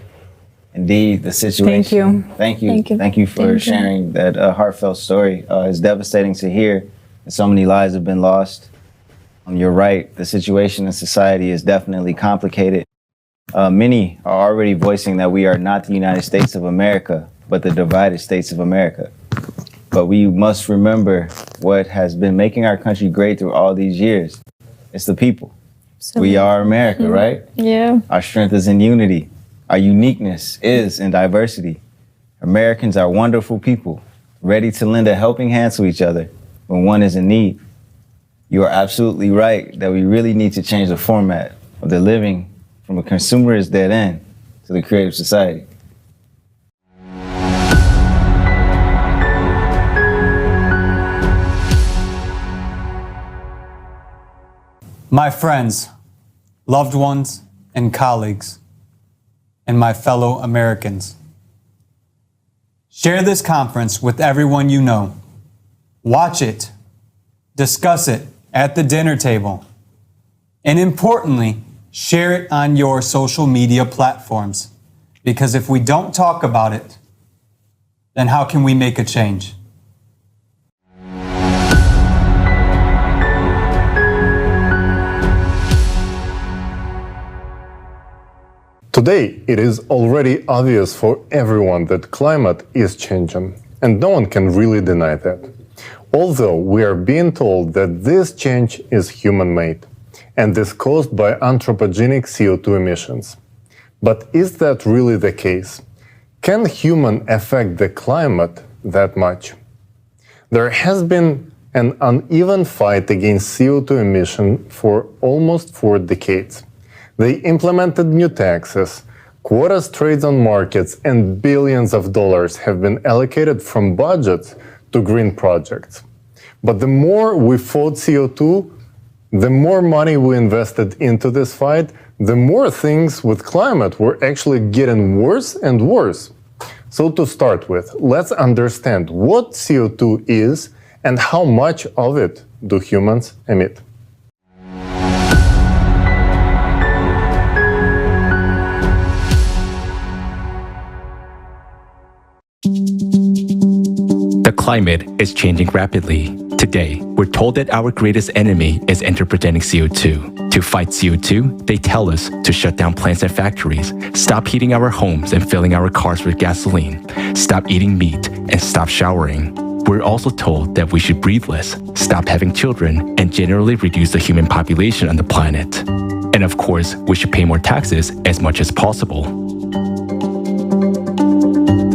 Indeed, the situation. Thank you. Thank you for sharing that heartfelt story. It's devastating to hear that so many lives have been lost. You're right. The situation in society is definitely complicated. Many are already voicing that we are not the United States of America, but the divided states of America. But we must remember what has been making our country great through all these years. It's the people. We are America, right? Yeah. Our strength is in unity. Our uniqueness is in diversity. Americans are wonderful people. ready to lend a helping hand to each other when one is in need. You are absolutely right that we really need to change the format of the living from a consumerist dead end to the creative society. My friends, loved ones, and colleagues, and my fellow Americans. Share this conference with everyone you know. Watch it, discuss it at the dinner table, and importantly, share it on your social media platforms. Because if we don't talk about it, then how can we make a change? Today, it is already obvious for everyone that climate is changing, and no one can really deny that. Although we are being told that this change is human-made and is caused by anthropogenic CO2 emissions. But is that really the case? Can humans affect the climate that much? There has been an uneven fight against CO2 emission for almost 4 decades. They implemented new taxes, quotas trades on markets, and billions of dollars have been allocated from budgets to green projects. But the more we fought CO2, the more money we invested into this fight, the more things with climate were actually getting worse and worse. So to start with, let's understand what CO2 is and how much of it do humans emit. The climate is changing rapidly. Today, we're told that our greatest enemy is anthropogenic CO2. To fight CO2, they tell us to shut down plants and factories, stop heating our homes and filling our cars with gasoline, stop eating meat, and stop showering. We're also told that we should breathe less, stop having children, and generally reduce the human population on the planet. And of course, we should pay more taxes as much as possible.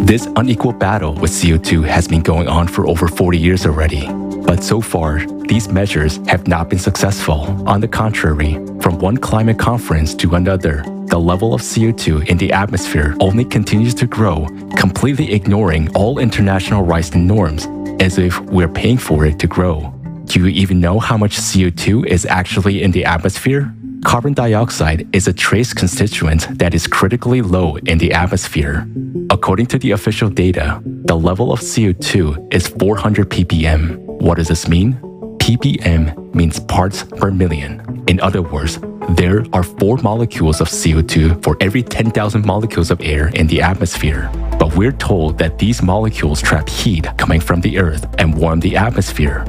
This unequal battle with CO2 has been going on for over 40 years already. But so far, these measures have not been successful. On the contrary, from one climate conference to another, the level of CO2 in the atmosphere only continues to grow, completely ignoring all international rights and norms, as if we're paying for it to grow. Do you even know how much CO2 is actually in the atmosphere? Carbon dioxide is a trace constituent that is critically low in the atmosphere. According to the official data, the level of CO2 is 400 ppm. What does this mean? ppm means parts per million. In other words, there are 4 molecules of CO2 for every 10,000 molecules of air in the atmosphere. But we're told that these molecules trap heat coming from the Earth and warm the atmosphere.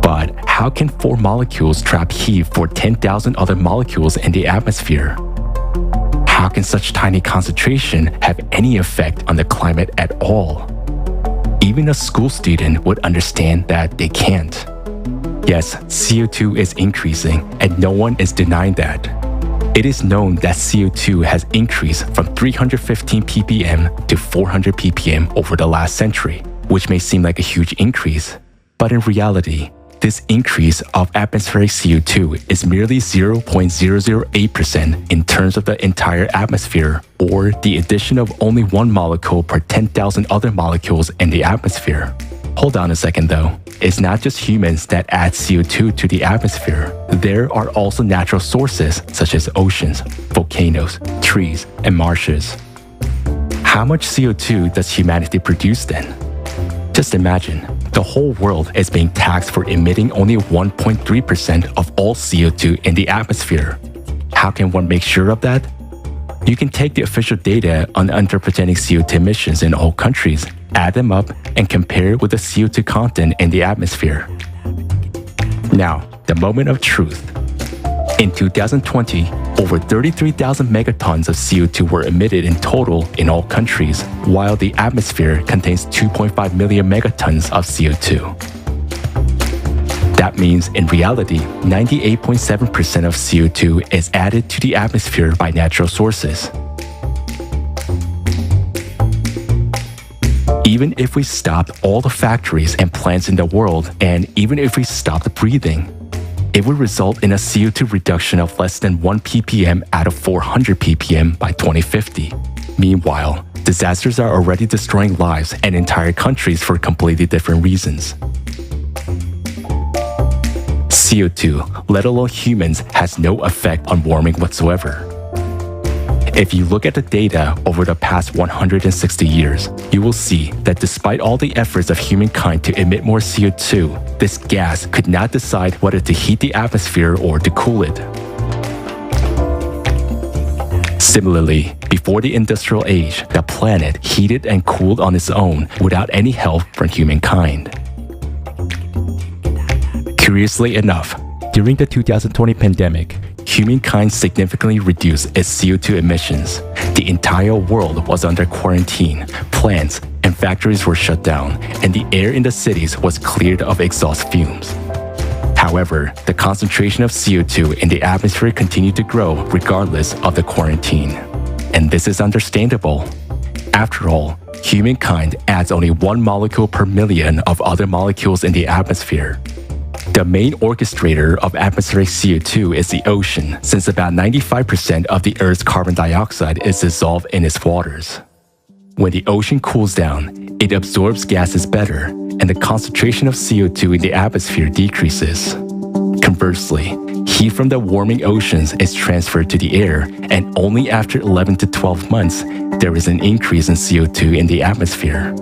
But how can 4 molecules trap heat for 10,000 other molecules in the atmosphere? How can such tiny concentration have any effect on the climate at all? Even a school student would understand that they can't. Yes, CO2 is increasing, and no one is denying that. It is known that CO2 has increased from 315 ppm to 400 ppm over the last century, which may seem like a huge increase. But in reality, this increase of atmospheric CO2 is merely 0.008% in terms of the entire atmosphere, or the addition of only 1 molecule per 10,000 other molecules in the atmosphere. Hold on a second though. It's not just humans that add CO2 to the atmosphere. There are also natural sources such as oceans, volcanoes, trees, and marshes. How much CO2 does humanity produce then? Just imagine, the whole world is being taxed for emitting only 1.3% of all CO2 in the atmosphere. How can one make sure of that? You can take the official data on anthropogenic CO2 emissions in all countries, add them up, and compare it with the CO2 content in the atmosphere. Now, the moment of truth. In 2020, over 33,000 megatons of CO2 were emitted in total in all countries, while the atmosphere contains 2.5 million megatons of CO2. That means, in reality, 98.7% of CO2 is added to the atmosphere by natural sources. Even if we stopped all the factories and plants in the world, and even if we stopped breathing, it would result in a CO2 reduction of less than 1 ppm out of 400 ppm by 2050. Meanwhile, disasters are already destroying lives and entire countries for completely different reasons. CO2, let alone humans, has no effect on warming whatsoever. If you look at the data over the past 160 years, you will see that despite all the efforts of humankind to emit more CO2, this gas could not decide whether to heat the atmosphere or to cool it. Similarly, before the industrial age, the planet heated and cooled on its own without any help from humankind. Curiously enough, during the 2020 pandemic, humankind significantly reduced its CO2 emissions. The entire world was under quarantine, plants and factories were shut down, and the air in the cities was cleared of exhaust fumes. However, the concentration of CO2 in the atmosphere continued to grow regardless of the quarantine. And this is understandable. After all, humankind adds only 1 molecule per million of other molecules in the atmosphere. The main orchestrator of atmospheric CO2 is the ocean, since about 95% of the Earth's carbon dioxide is dissolved in its waters. When the ocean cools down, it absorbs gases better, and the concentration of CO2 in the atmosphere decreases. Conversely, heat from the warming oceans is transferred to the air, and only after 11 to 12 months, there is an increase in CO2 in the atmosphere.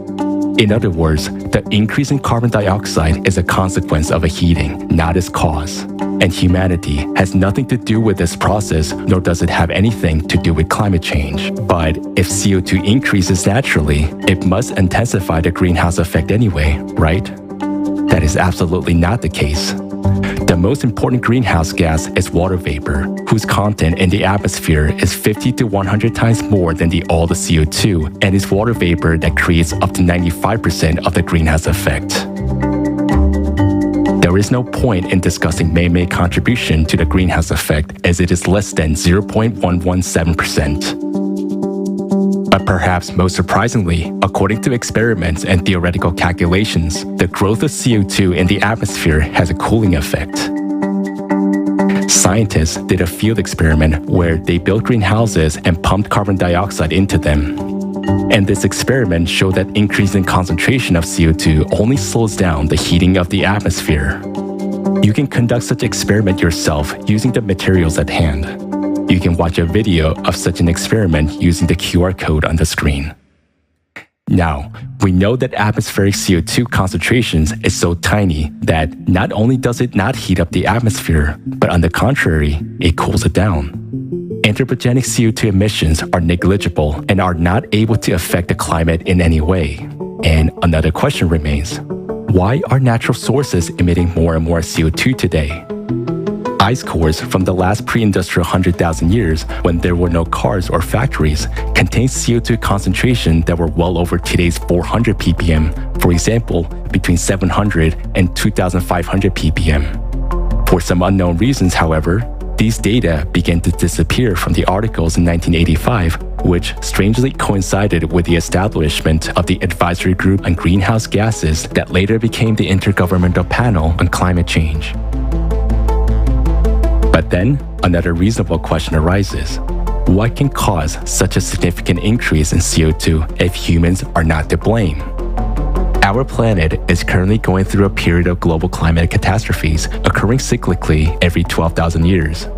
In other words, the increase in carbon dioxide is a consequence of a heating, not its cause. And humanity has nothing to do with this process, nor does it have anything to do with climate change. But if CO2 increases naturally, it must intensify the greenhouse effect anyway, right? That is absolutely not the case. The most important greenhouse gas is water vapor, whose content in the atmosphere is 50 to 100 times more than all the CO2, and is water vapor that creates up to 95% of the greenhouse effect. There is no point in discussing man-made contribution to the greenhouse effect, as it is less than 0.117%. But perhaps most surprisingly, according to experiments and theoretical calculations, the growth of CO2 in the atmosphere has a cooling effect. Scientists did a field experiment where they built greenhouses and pumped carbon dioxide into them. And this experiment showed that increasing concentration of CO2 only slows down the heating of the atmosphere. You can conduct such experiment yourself using the materials at hand. You can watch a video of such an experiment using the QR code on the screen. Now, we know that atmospheric CO2 concentrations is so tiny that not only does it not heat up the atmosphere, but on the contrary, it cools it down. Anthropogenic CO2 emissions are negligible and are not able to affect the climate in any way. And another question remains: why are natural sources emitting more and more CO2 today? Ice cores from the last pre-industrial 100,000 years, when there were no cars or factories, contained CO2 concentration that were well over today's 400 ppm, for example, between 700 and 2,500 ppm. For some unknown reasons, however, these data began to disappear from the articles in 1985, which strangely coincided with the establishment of the Advisory Group on Greenhouse Gases that later became the Intergovernmental Panel on Climate Change. But then, another reasonable question arises. What can cause such a significant increase in CO2 if humans are not to blame? Our planet is currently going through a period of global climate catastrophes occurring cyclically every 12,000 years.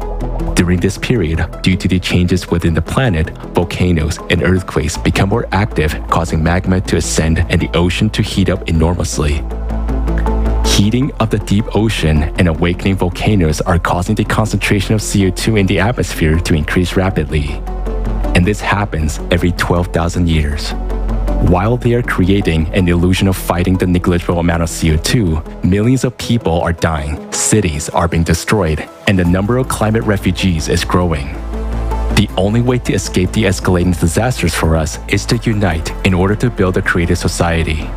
During this period, due to the changes within the planet, volcanoes and earthquakes become more active, causing magma to ascend and the ocean to heat up enormously. Heating of the deep ocean and awakening volcanoes are causing the concentration of CO2 in the atmosphere to increase rapidly. And this happens every 12,000 years. While they are creating an illusion of fighting the negligible amount of CO2, millions of people are dying, cities are being destroyed, and the number of climate refugees is growing. The only way to escape the escalating disasters for us is to unite in order to build a creative society.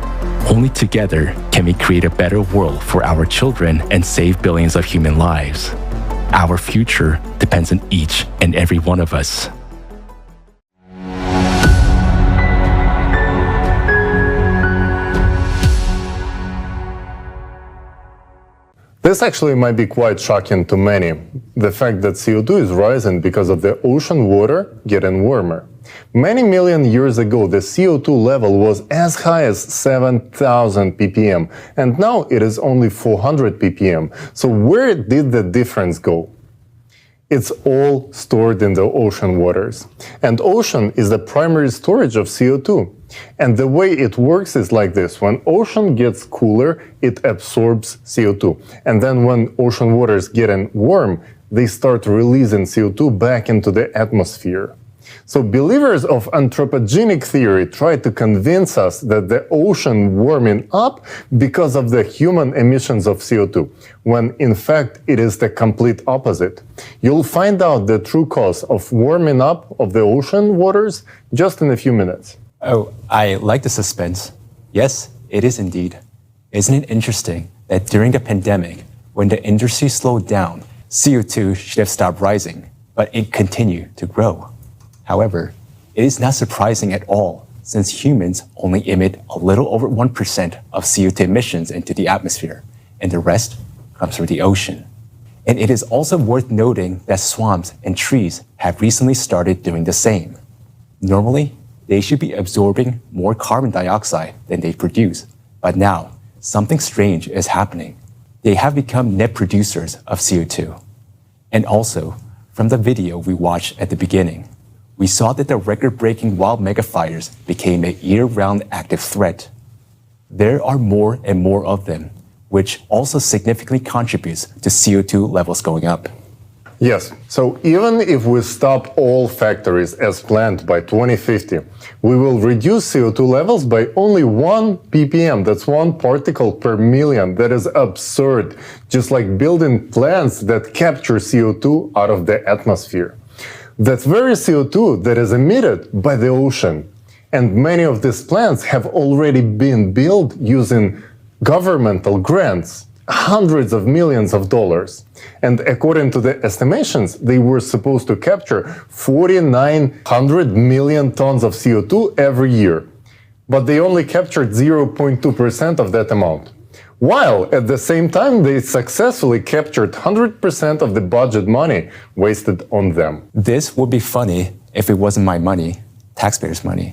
Only together can we create a better world for our children and save billions of human lives. Our future depends on each and every one of us. This actually might be quite shocking to many, the fact that CO2 is rising because of the ocean water getting warmer. Many million years ago, the CO2 level was as high as 7,000 ppm, and now it is only 400 ppm. So where did the difference go? It's all stored in the ocean waters. And ocean is the primary storage of CO2. And the way it works is like this. When ocean gets cooler, it absorbs CO2. And then when ocean waters get warm, they start releasing CO2 back into the atmosphere. So believers of anthropogenic theory try to convince us that the ocean warming up because of the human emissions of CO2, when in fact it is the complete opposite. You'll find out the true cause of warming up of the ocean waters just in a few minutes. Oh, I like the suspense. Yes, it is indeed. Isn't it interesting that during the pandemic, when the industry slowed down, CO2 should have stopped rising, but it continued to grow? However, it is not surprising at all, since humans only emit a little over 1% of CO2 emissions into the atmosphere, and the rest comes from the ocean. And it is also worth noting that swamps and trees have recently started doing the same. Normally, they should be absorbing more carbon dioxide than they produce, but now something strange is happening. They have become net producers of CO2. And also, from the video we watched at the beginning, we saw that the record-breaking wild megafires became a year-round active threat. There are more and more of them, which also significantly contributes to CO2 levels going up. Yes, so even if we stop all factories as planned by 2050, we will reduce CO2 levels by only 1 ppm, that's 1 particle per million. That is absurd, just like building plants that capture CO2 out of the atmosphere. That's very CO2 that is emitted by the ocean. And many of these plants have already been built using governmental grants, hundreds of millions of dollars. And according to the estimations, they were supposed to capture 4,900 million tons of CO2 every year. But they only captured 0.2% of that amount. While at the same time, they successfully captured 100% of the budget money wasted on them. This would be funny if it wasn't my money, taxpayers' money.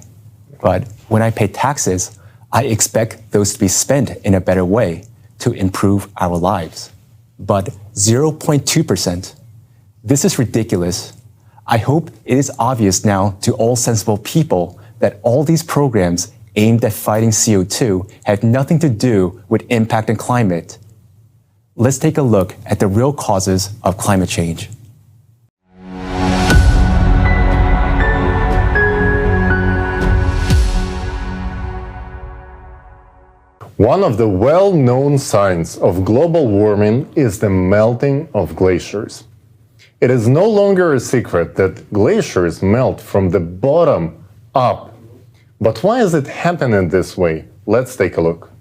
But when I pay taxes, I expect those to be spent in a better way to improve our lives. But 0.2%, this is ridiculous. I hope it is obvious now to all sensible people that all these programs aimed at fighting CO2 had nothing to do with impact on climate. Let's take a look at the real causes of climate change. One of the well-known signs of global warming is the melting of glaciers. It is no longer a secret that glaciers melt from the bottom up. But why is it happening this way? Let's take a look.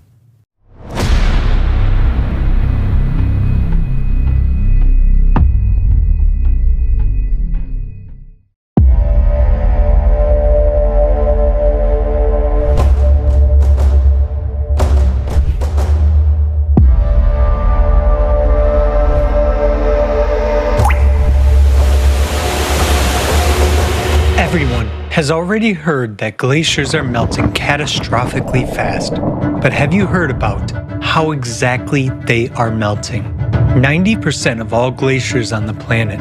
Everyone has already heard that glaciers are melting catastrophically fast. But have you heard about how exactly they are melting? 90% of all glaciers on the planet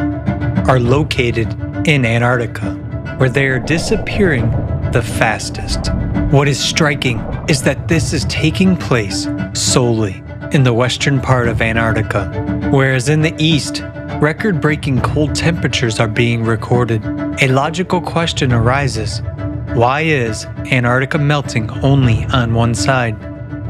are located in Antarctica, where they are disappearing the fastest. What is striking is that this is taking place solely in the western part of Antarctica, whereas in the east, record-breaking cold temperatures are being recorded. A logical question arises: why is Antarctica melting only on one side?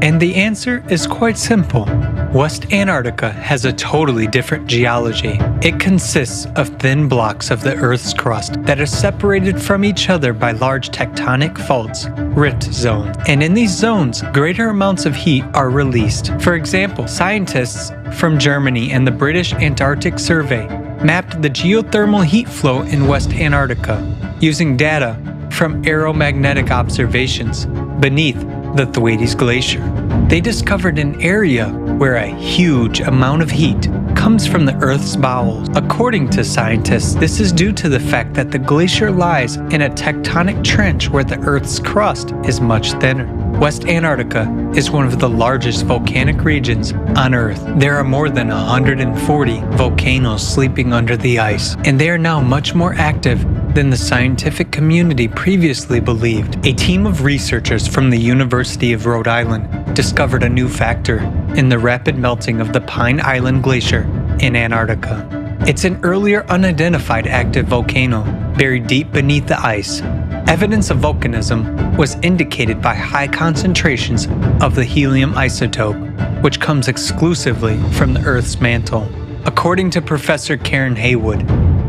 And the answer is quite simple. West Antarctica has a totally different geology. It consists of thin blocks of the Earth's crust that are separated from each other by large tectonic faults, rift zones. And in these zones, greater amounts of heat are released. For example, scientists from Germany and the British Antarctic Survey mapped the geothermal heat flow in West Antarctica using data from aeromagnetic observations beneath the Thwaites Glacier. they discovered an area where a huge amount of heat comes from the Earth's bowels. According to scientists, this is due to the fact that the glacier lies in a tectonic trench where the Earth's crust is much thinner. West Antarctica is one of the largest volcanic regions on Earth. There are more than 140 volcanoes sleeping under the ice, and they are now much more active than the scientific community previously believed. A team of researchers from the University of Rhode Island discovered a new factor in the rapid melting of the Pine Island Glacier in Antarctica. It's an earlier unidentified active volcano buried deep beneath the ice. Evidence of volcanism was indicated by high concentrations of the helium isotope, which comes exclusively from the Earth's mantle. According to Professor Karen Haywood,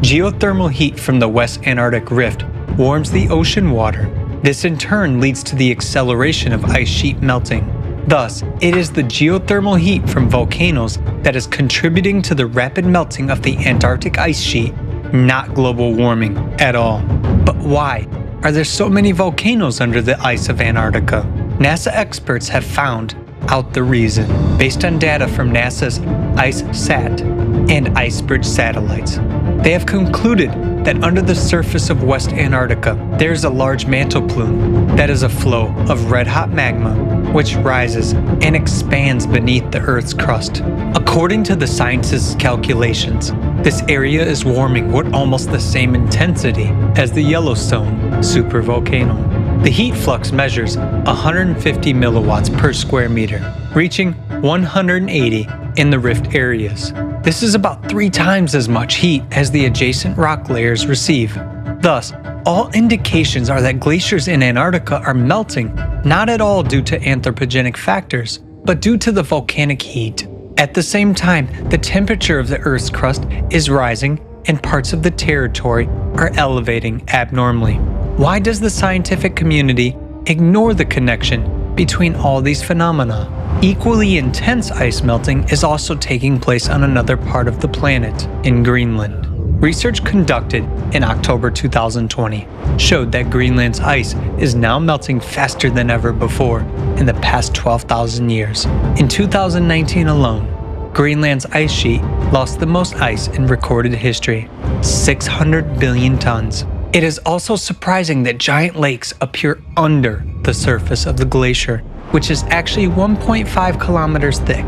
geothermal heat from the West Antarctic Rift warms the ocean water. This in turn leads to the acceleration of ice sheet melting. Thus, it is the geothermal heat from volcanoes that is contributing to the rapid melting of the Antarctic ice sheet, not global warming at all. But why are there so many volcanoes under the ice of Antarctica? NASA experts have found out the reason based on data from NASA's IceSat and IceBridge satellites. They have concluded that under the surface of West Antarctica, there is a large mantle plume that is a flow of red-hot magma which rises and expands beneath the Earth's crust. According to the scientists' calculations, this area is warming with almost the same intensity as the Yellowstone supervolcano. The heat flux measures 150 milliwatts per square meter, reaching 180 in the rift areas. This is about 3 times as much heat as the adjacent rock layers receive. Thus, all indications are that glaciers in Antarctica are melting, not at all due to anthropogenic factors, but due to the volcanic heat. At the same time, the temperature of the Earth's crust is rising and parts of the territory are elevating abnormally. Why does the scientific community ignore the connection between all these phenomena? Equally intense ice melting is also taking place on another part of the planet, in Greenland. Research conducted in October 2020 showed that Greenland's ice is now melting faster than ever before in the past 12,000 years. In 2019 alone, Greenland's ice sheet lost the most ice in recorded history, 600 billion tons. It is also surprising that giant lakes appear under the surface of the glacier, which is actually 1.5 kilometers thick.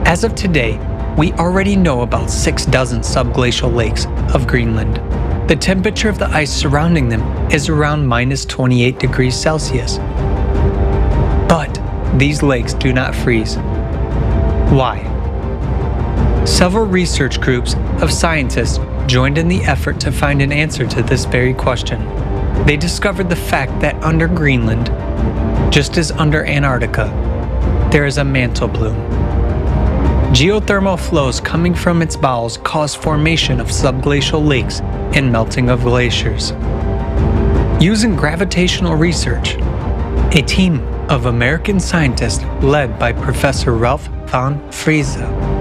As of today, we already know about 6 dozen subglacial lakes of Greenland. The temperature of the ice surrounding them is around minus 28 degrees Celsius. But these lakes do not freeze. Why? Several research groups of scientists joined in the effort to find an answer to this very question. They discovered the fact that under Greenland, just as under Antarctica, there is a mantle plume. Geothermal flows coming from its bowels cause formation of subglacial lakes and melting of glaciers. Using gravitational research, a team of American scientists led by Professor Ralph von Friese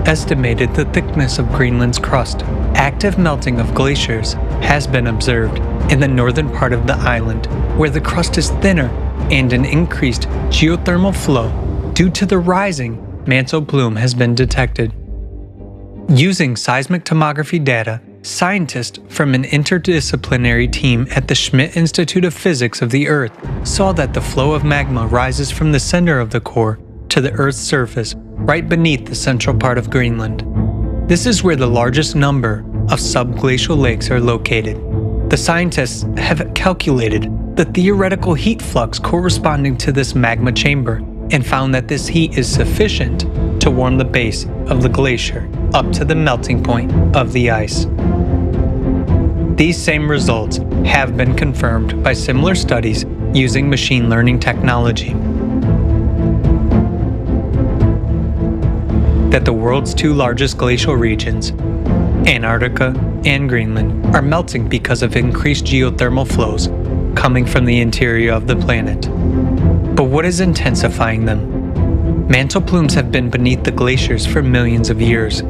estimated the thickness of Greenland's crust. Active melting of glaciers has been observed in the northern part of the island, where the crust is thinner and an increased geothermal flow due to the rising mantle plume has been detected. Using seismic tomography data, scientists from an interdisciplinary team at the Schmidt Institute of Physics of the Earth saw that the flow of magma rises from the center of the core to the Earth's surface, right beneath the central part of Greenland. This is where the largest number of subglacial lakes are located. The scientists have calculated the theoretical heat flux corresponding to this magma chamber and found that this heat is sufficient to warm the base of the glacier up to the melting point of the ice. These same results have been confirmed by similar studies using machine learning technology. That the world's 2 largest glacial regions, Antarctica and Greenland, are melting because of increased geothermal flows coming from the interior of the planet. But what is intensifying them? Mantle plumes have been beneath the glaciers for millions of years,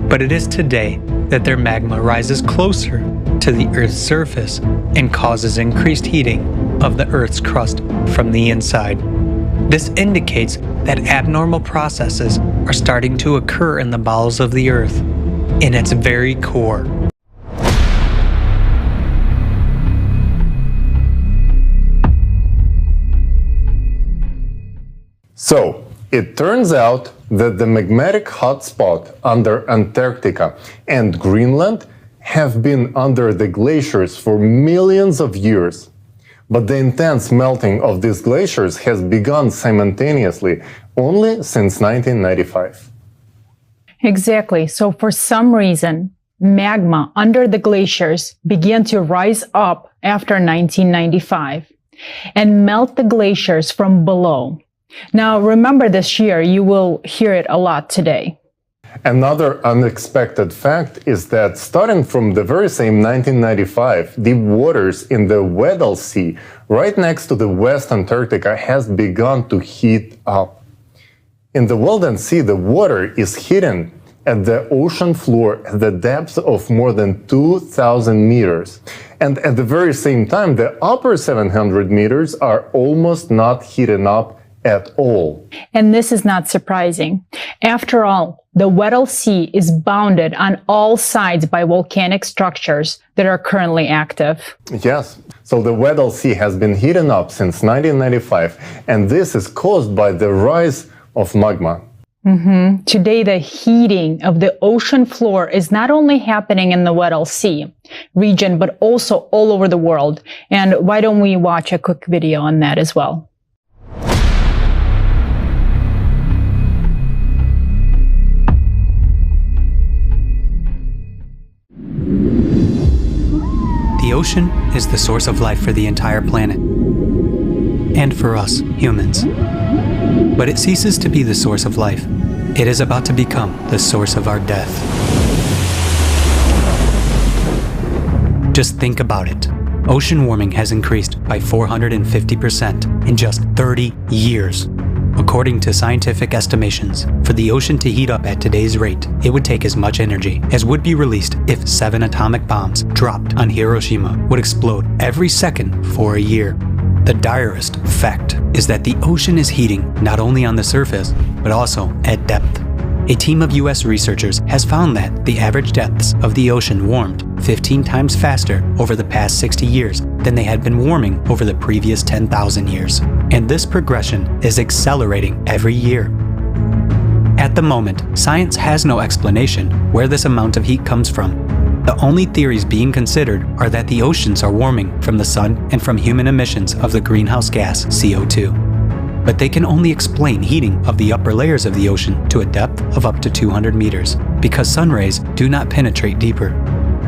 but it is today that their magma rises closer to the Earth's surface and causes increased heating of the Earth's crust from the inside. This indicates that abnormal processes are starting to occur in the bowels of the Earth, in its very core. So, it turns out that the magmatic hotspot under Antarctica and Greenland have been under the glaciers for millions of years. But the intense melting of these glaciers has begun simultaneously only since 1995. Exactly. So for some reason, magma under the glaciers began to rise up after 1995 and melt the glaciers from below. Now, remember this year, you will hear it a lot today. Another unexpected fact is that starting from the very same 1995, the waters in the Weddell Sea, right next to the West Antarctica, has begun to heat up. In the Weddell Sea, the water is hidden at the ocean floor at the depth of more than 2,000 meters. And at the very same time, the upper 700 meters are almost not heating up at all. And this is not surprising. After all, the Weddell Sea is bounded on all sides by volcanic structures that are currently active. Yes, so the Weddell Sea has been heating up since 1995, and this is caused by the rise of magma. Today, the heating of the ocean floor is not only happening in the Weddell Sea region, but also all over the world. And why don't we watch a quick video on that as well? The ocean is the source of life for the entire planet, and for us, humans. But it ceases to be the source of life. It is about to become the source of our death. Just think about it. Ocean warming has increased by 450% in just 30 years. According to scientific estimations, for the ocean to heat up at today's rate, it would take as much energy as would be released if 7 atomic bombs dropped on Hiroshima would explode every second for a year. The direst fact is that the ocean is heating not only on the surface, but also at depth. A team of US researchers has found that the average depths of the ocean warmed 15 times faster over the past 60 years than they had been warming over the previous 10,000 years. And this progression is accelerating every year. At the moment, science has no explanation where this amount of heat comes from. The only theories being considered are that the oceans are warming from the sun and from human emissions of the greenhouse gas CO2. But they can only explain heating of the upper layers of the ocean to a depth of up to 200 meters, because sun rays do not penetrate deeper.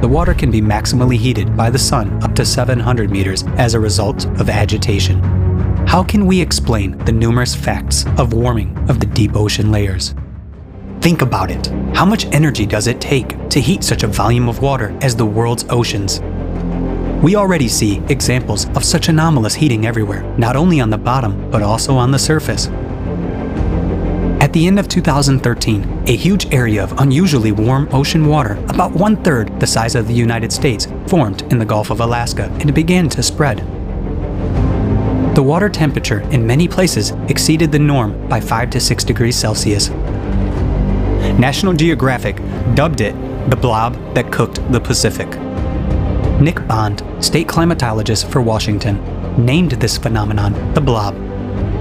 The water can be maximally heated by the sun up to 700 meters as a result of agitation. How can we explain the numerous facts of warming of the deep ocean layers? Think about it. How much energy does it take to heat such a volume of water as the world's oceans? We already see examples of such anomalous heating everywhere, not only on the bottom, but also on the surface. At the end of 2013, a huge area of unusually warm ocean water, about 1/3 the size of the United States, formed in the Gulf of Alaska, and it began to spread. The water temperature in many places exceeded the norm by 5 to 6 degrees Celsius. National Geographic dubbed it the blob that cooked the Pacific. Nick Bond, state climatologist for Washington, named this phenomenon the blob.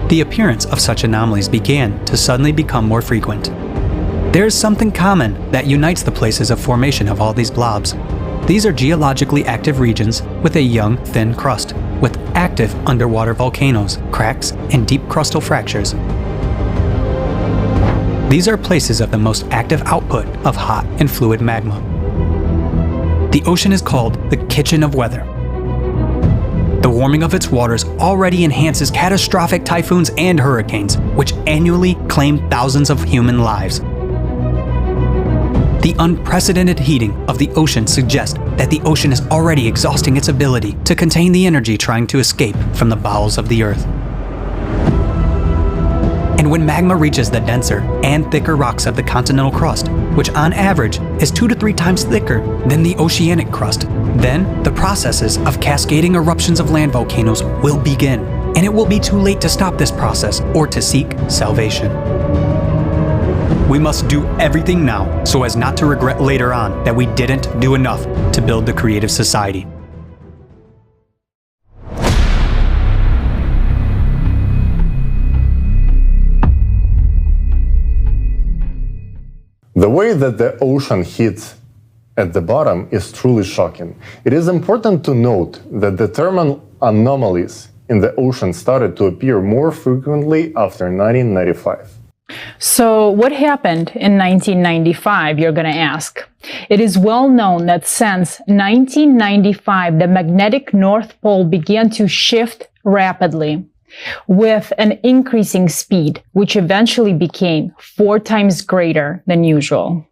The appearance of such anomalies began to suddenly become more frequent. There is something common that unites the places of formation of all these blobs. These are geologically active regions with a young, thin crust, with active underwater volcanoes, cracks, and deep crustal fractures. These are places of the most active output of hot and fluid magma. The ocean is called the kitchen of weather. The warming of its waters already enhances catastrophic typhoons and hurricanes, which annually claim thousands of human lives. The unprecedented heating of the ocean suggests that the ocean is already exhausting its ability to contain the energy trying to escape from the bowels of the earth. And when magma reaches the denser and thicker rocks of the continental crust, which on average is 2 to 3 times thicker than the oceanic crust, then the processes of cascading eruptions of land volcanoes will begin. and it will be too late to stop this process or to seek salvation. We must do everything now so as not to regret later on that we didn't do enough to build the creative society. The way that the ocean heats at the bottom is truly shocking. It is important to note that the thermal anomalies in the ocean started to appear more frequently after 1995. So what happened in 1995, you're going to ask? It is well known that since 1995, the magnetic North Pole began to shift rapidly with an increasing speed, which eventually became 4 times greater than usual.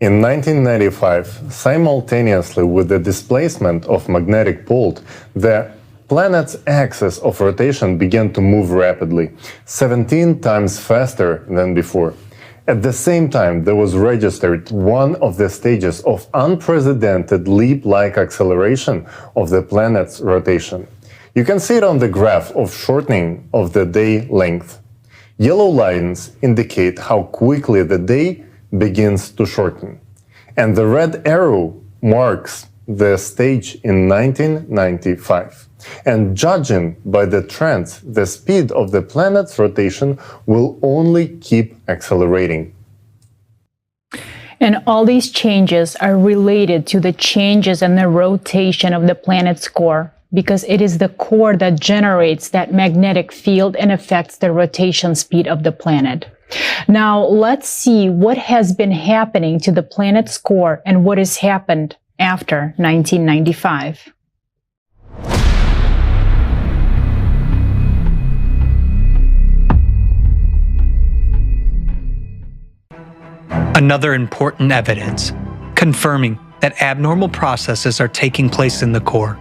In 1995, simultaneously with the displacement of magnetic pole, the planet's axis of rotation began to move rapidly, 17 times faster than before. At the same time, there was registered one of the stages of unprecedented leap-like acceleration of the planet's rotation. You can see it on the graph of shortening of the day length. Yellow lines indicate how quickly the day begins to shorten, and the red arrow marks the stage in 1995. And judging by the trends, the speed of the planet's rotation will only keep accelerating. And all these changes are related to the changes in the rotation of the planet's core, because it is the core that generates that magnetic field and affects the rotation speed of the planet. Now, let's see what has been happening to the planet's core and what has happened after 1995. Another important evidence confirming that abnormal processes are taking place in the core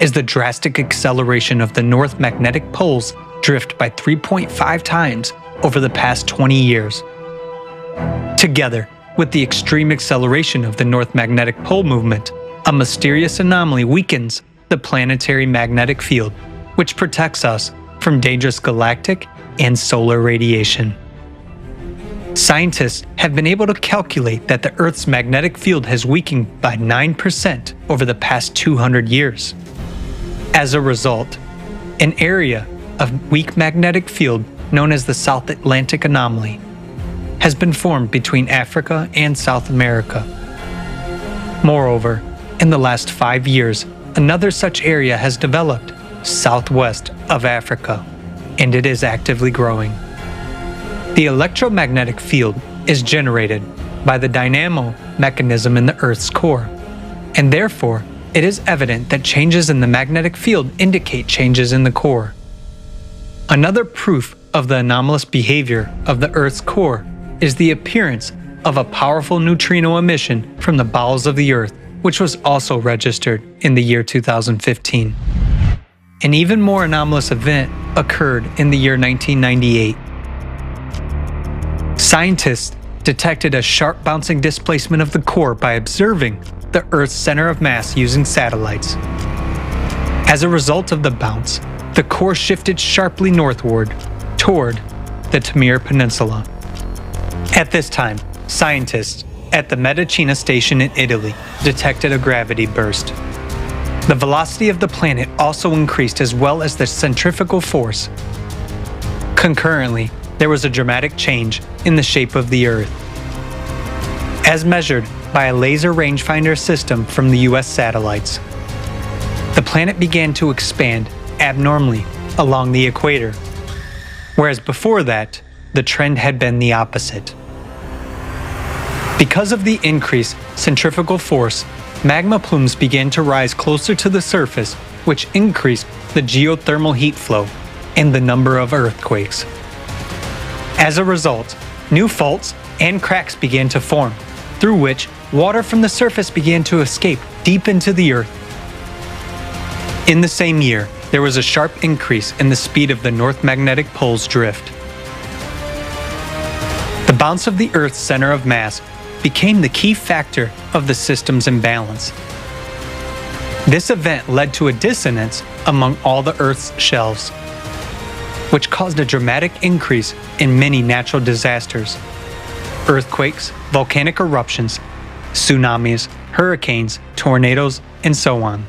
is the drastic acceleration of the North magnetic pole's drift by 3.5 times over the past 20 years. Together with the extreme acceleration of the North magnetic pole movement, a mysterious anomaly weakens the planetary magnetic field, which protects us from dangerous galactic and solar radiation. Scientists have been able to calculate that the Earth's magnetic field has weakened by 9% over the past 200 years. As a result, an area of weak magnetic field known as the South Atlantic Anomaly has been formed between Africa and South America. Moreover, in the last 5 years, another such area has developed southwest of Africa, and it is actively growing. The electromagnetic field is generated by the dynamo mechanism in the Earth's core, and therefore it is evident that changes in the magnetic field indicate changes in the core. Another proof of the anomalous behavior of the Earth's core is the appearance of a powerful neutrino emission from the bowels of the Earth, which was also registered in the year 2015. An even more anomalous event occurred in the year 1998. Scientists detected a sharp bouncing displacement of the core by observing the Earth's center of mass using satellites. As a result of the bounce, the core shifted sharply northward toward the Tamir Peninsula. At this time, scientists at the Medicina station in Italy detected a gravity burst. The velocity of the planet also increased, as well as the centrifugal force. Concurrently, there was a dramatic change in the shape of the Earth. As measured by a laser rangefinder system from the US satellites, the planet began to expand abnormally along the equator, whereas before that, the trend had been the opposite. Because of the increased centrifugal force, magma plumes began to rise closer to the surface, which increased the geothermal heat flow and the number of earthquakes. As a result, new faults and cracks began to form, through which water from the surface began to escape deep into the Earth. In the same year, there was a sharp increase in the speed of the North magnetic pole's drift. The bounce of the Earth's center of mass became the key factor of the system's imbalance. This event led to a dissonance among all the Earth's shelves. which caused a dramatic increase in many natural disasters: earthquakes, volcanic eruptions, tsunamis, hurricanes, tornadoes, and so on.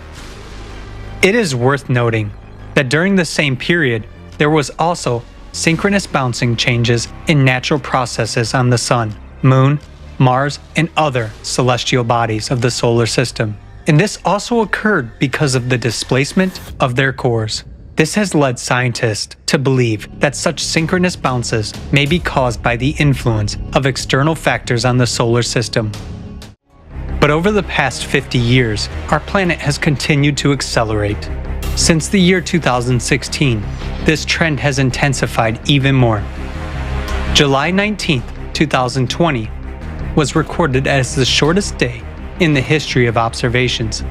It is worth noting that during the same period, there was also synchronous bouncing changes in natural processes on the Sun, Moon, Mars, and other celestial bodies of the solar system. And this also occurred because of the displacement of their cores. This has led scientists to believe that such synchronous bounces may be caused by the influence of external factors on the solar system. But over the past 50 years, our planet has continued to accelerate. Since the year 2016, this trend has intensified even more. July 19, 2020, was recorded as the shortest day in the history of observations.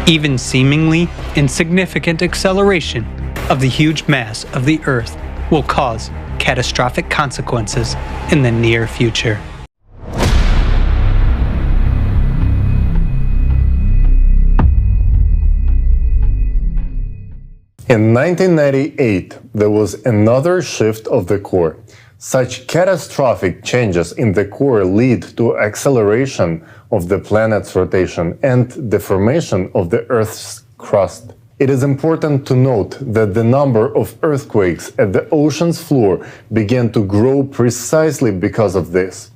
Even seemingly insignificant acceleration of the huge mass of the Earth will cause catastrophic consequences in the near future. In 1998, there was another shift of the core. Such catastrophic changes in the core lead to acceleration of the planet's rotation and deformation of the Earth's crust. It is important to note that the number of earthquakes at the ocean's floor began to grow precisely because of this.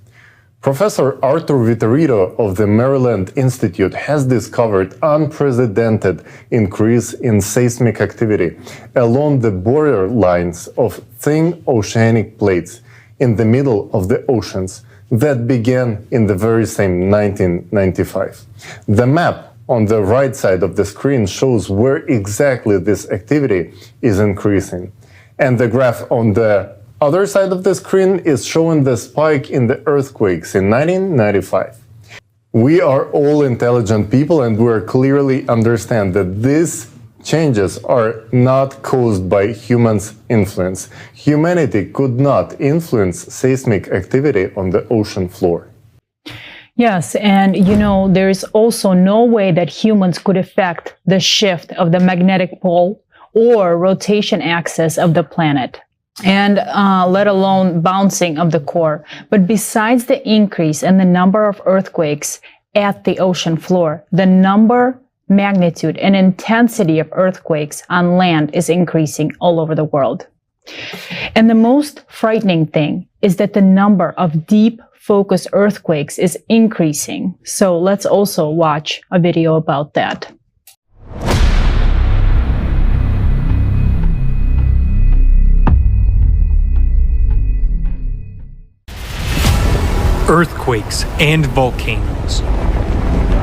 Professor Arthur Vitorino of the Maryland Institute has discovered unprecedented increase in seismic activity along the border lines of thin oceanic plates in the middle of the oceans that began in the very same 1995. The map on the right side of the screen shows where exactly this activity is increasing. And the graph on the other side of the screen is showing the spike in the earthquakes in 1995. We are all intelligent people and we clearly understand that these changes are not caused by humans' influence. Humanity could not influence seismic activity on the ocean floor. Yes, and there is also no way that humans could affect the shift of the magnetic pole or rotation axis of the planet, and let alone bouncing of the core. But besides the increase in the number of earthquakes at the ocean floor, the number, magnitude, and intensity of earthquakes on land is increasing all over the world. And the most frightening thing is that the number of deep focused earthquakes is increasing. So let's also watch a video about that. Earthquakes and volcanoes.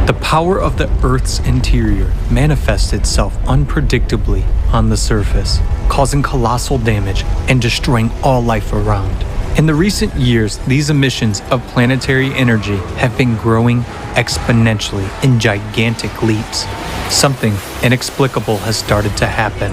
The power of the Earth's interior manifests itself unpredictably on the surface, causing colossal damage and destroying all life around. In the recent years, these emissions of planetary energy have been growing exponentially in gigantic leaps. Something inexplicable has started to happen.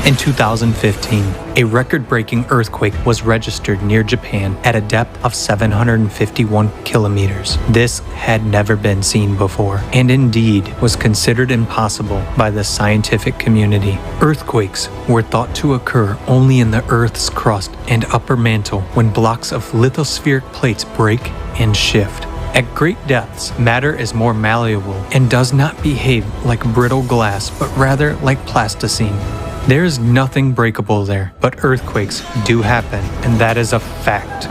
In 2015, a record-breaking earthquake was registered near Japan at a depth of 751 kilometers. This had never been seen before, and indeed was considered impossible by the scientific community. Earthquakes were thought to occur only in the Earth's crust and upper mantle when blocks of lithospheric plates break and shift. At great depths, matter is more malleable and does not behave like brittle glass, but rather like plasticine. There is nothing breakable there, but earthquakes do happen, and that is a fact.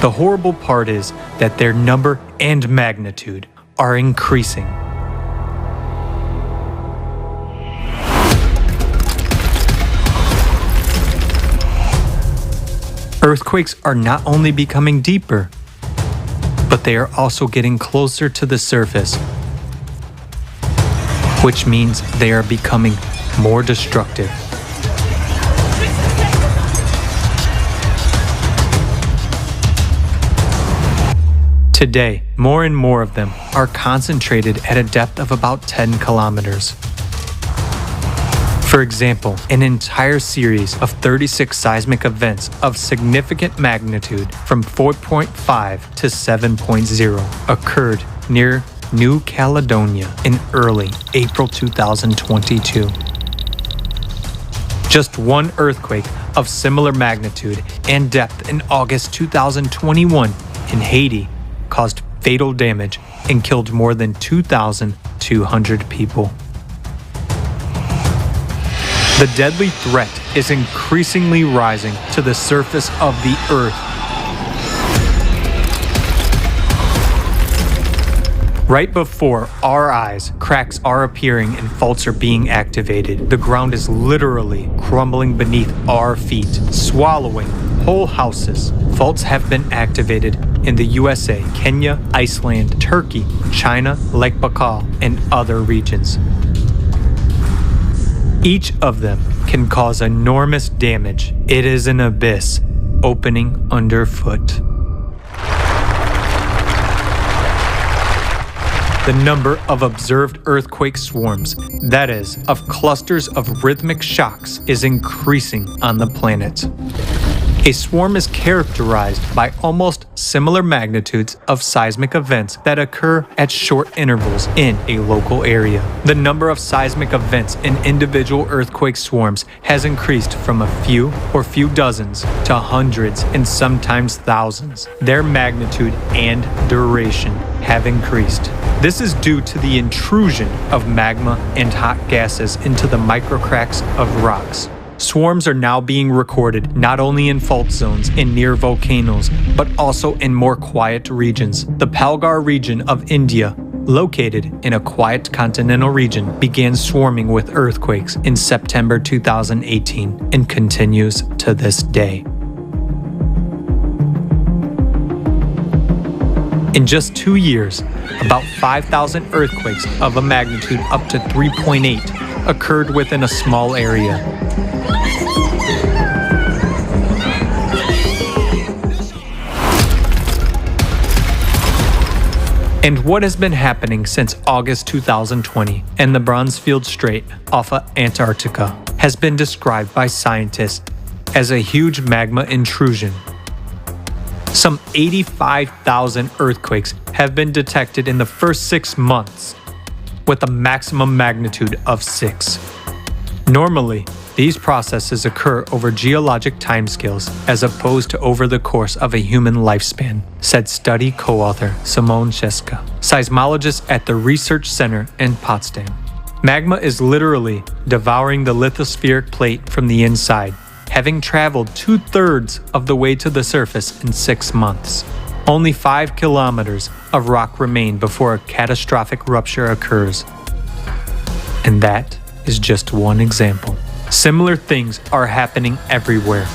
The horrible part is that their number and magnitude are increasing. Earthquakes are not only becoming deeper, but they are also getting closer to the surface, which means they are becoming more destructive. Today, more and more of them are concentrated at a depth of about 10 kilometers. For example, an entire series of 36 seismic events of significant magnitude from 4.5 to 7.0 occurred near New Caledonia in early April 2022. Just one earthquake of similar magnitude and depth in August 2021 in Haiti caused fatal damage and killed more than 2,200 people. The deadly threat is increasingly rising to the surface of the Earth. Right before our eyes, cracks are appearing and faults are being activated. The ground is literally crumbling beneath our feet, swallowing whole houses. Faults have been activated in the USA, Kenya, Iceland, Turkey, China, Lake Baikal, and other regions. Each of them can cause enormous damage. It is an abyss opening underfoot. The number of observed earthquake swarms, that is, of clusters of rhythmic shocks, is increasing on the planet. A swarm is characterized by almost similar magnitudes of seismic events that occur at short intervals in a local area. The number of seismic events in individual earthquake swarms has increased from a few or few dozens to hundreds and sometimes thousands. Their magnitude and duration have increased. This is due to the intrusion of magma and hot gases into the microcracks of rocks. Swarms are now being recorded not only in fault zones and near volcanoes, but also in more quiet regions. The Palghar region of India, located in a quiet continental region, began swarming with earthquakes in September 2018 and continues to this day. In just 2 years, about 5,000 earthquakes of a magnitude up to 3.8 occurred within a small area. And what has been happening since August 2020 and the Bronzefield Strait off of Antarctica has been described by scientists as a huge magma intrusion. Some 85,000 earthquakes have been detected in the first 6 months, with a maximum magnitude of 6. Normally, these processes occur over geologic timescales as opposed to over the course of a human lifespan, said study co-author Simon Czeska, seismologist at the Research Center in Potsdam. Magma is literally devouring the lithospheric plate from the inside, having traveled 2/3 of the way to the surface in 6 months. Only 5 kilometers of rock remain before a catastrophic rupture occurs. And that is just one example. Similar things are happening everywhere.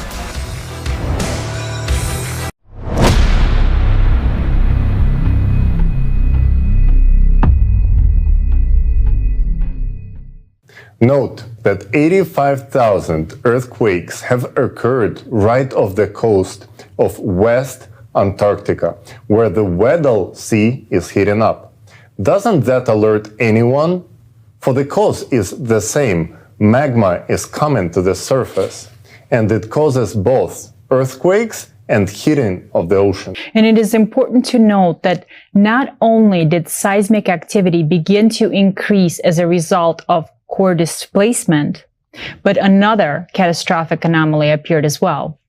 Note that 85,000 earthquakes have occurred right off the coast of West Antarctica, where the Weddell Sea is heating up. Doesn't that alert anyone? For the cause is the same. Magma is coming to the surface, and it causes both earthquakes and heating of the ocean. And it is important to note that not only did seismic activity begin to increase as a result of core displacement, but another catastrophic anomaly appeared as well.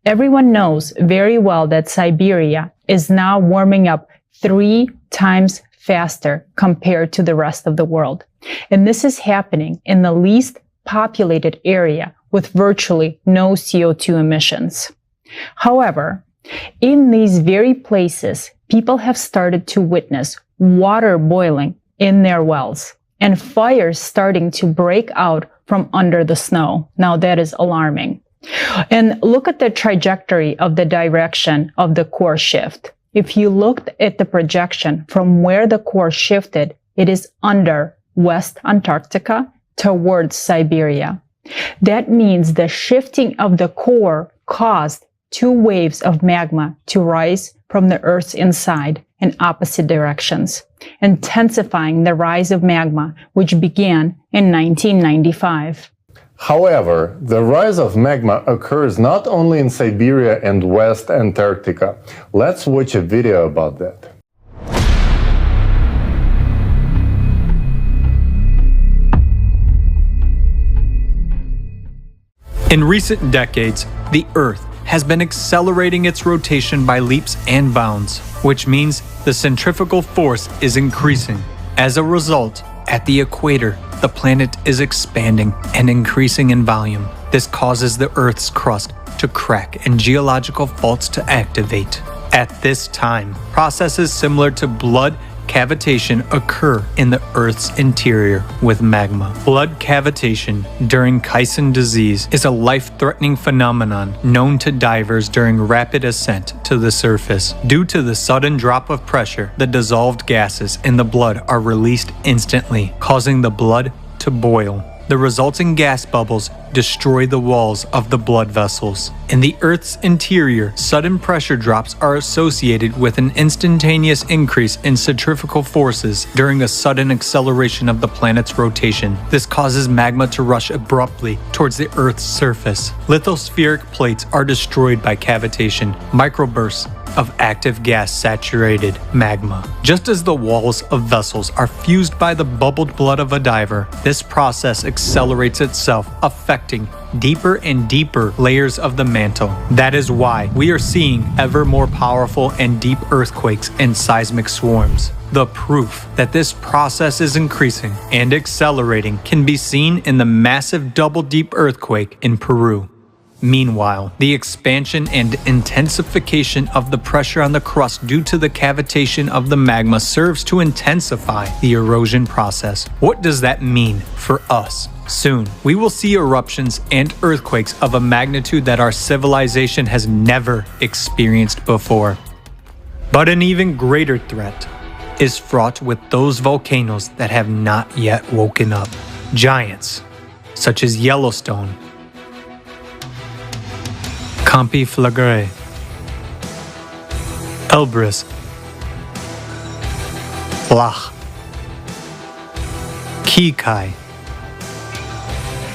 Everyone knows very well that Siberia is now warming up 3 times faster compared to the rest of the world. And this is happening in the least populated area with virtually no CO2 emissions. However, in these very places, people have started to witness water boiling in their wells and fires starting to break out from under the snow. Now that is alarming. And look at the trajectory of the direction of the core shift. If you looked at the projection from where the core shifted, it is under West Antarctica towards Siberia. That means the shifting of the core caused 2 waves of magma to rise from the Earth's inside in opposite directions, intensifying the rise of magma, which began in 1995. However, the rise of magma occurs not only in Siberia and West Antarctica. Let's watch a video about that. In recent decades, the Earth has been accelerating its rotation by leaps and bounds, which means the centrifugal force is increasing. As a result, at the equator, the planet is expanding and increasing in volume. This causes the Earth's crust to crack and geological faults to activate. At this time, processes similar to blood cavitation occur in the Earth's interior with magma. Blood cavitation during Kyson disease is a life-threatening phenomenon known to divers during rapid ascent to the surface. Due to the sudden drop of pressure, the dissolved gases in the blood are released instantly, causing the blood to boil. The resulting gas bubbles destroy the walls of the blood vessels. In the Earth's interior, sudden pressure drops are associated with an instantaneous increase in centrifugal forces during a sudden acceleration of the planet's rotation. This causes magma to rush abruptly towards the Earth's surface. Lithospheric plates are destroyed by cavitation, microbursts of active gas-saturated magma. Just as the walls of vessels are fused by the bubbled blood of a diver, this process accelerates itself, affecting deeper and deeper layers of the mantle. That is why we are seeing ever more powerful and deep earthquakes and seismic swarms. The proof that this process is increasing and accelerating can be seen in the massive double-deep earthquake in Peru. Meanwhile, the expansion and intensification of the pressure on the crust due to the cavitation of the magma serves to intensify the erosion process. What does that mean for us? Soon, we will see eruptions and earthquakes of a magnitude that our civilization has never experienced before. But an even greater threat is fraught with those volcanoes that have not yet woken up. Giants, such as Yellowstone, Campi Flagre, Elbrus, Flach, Kikai,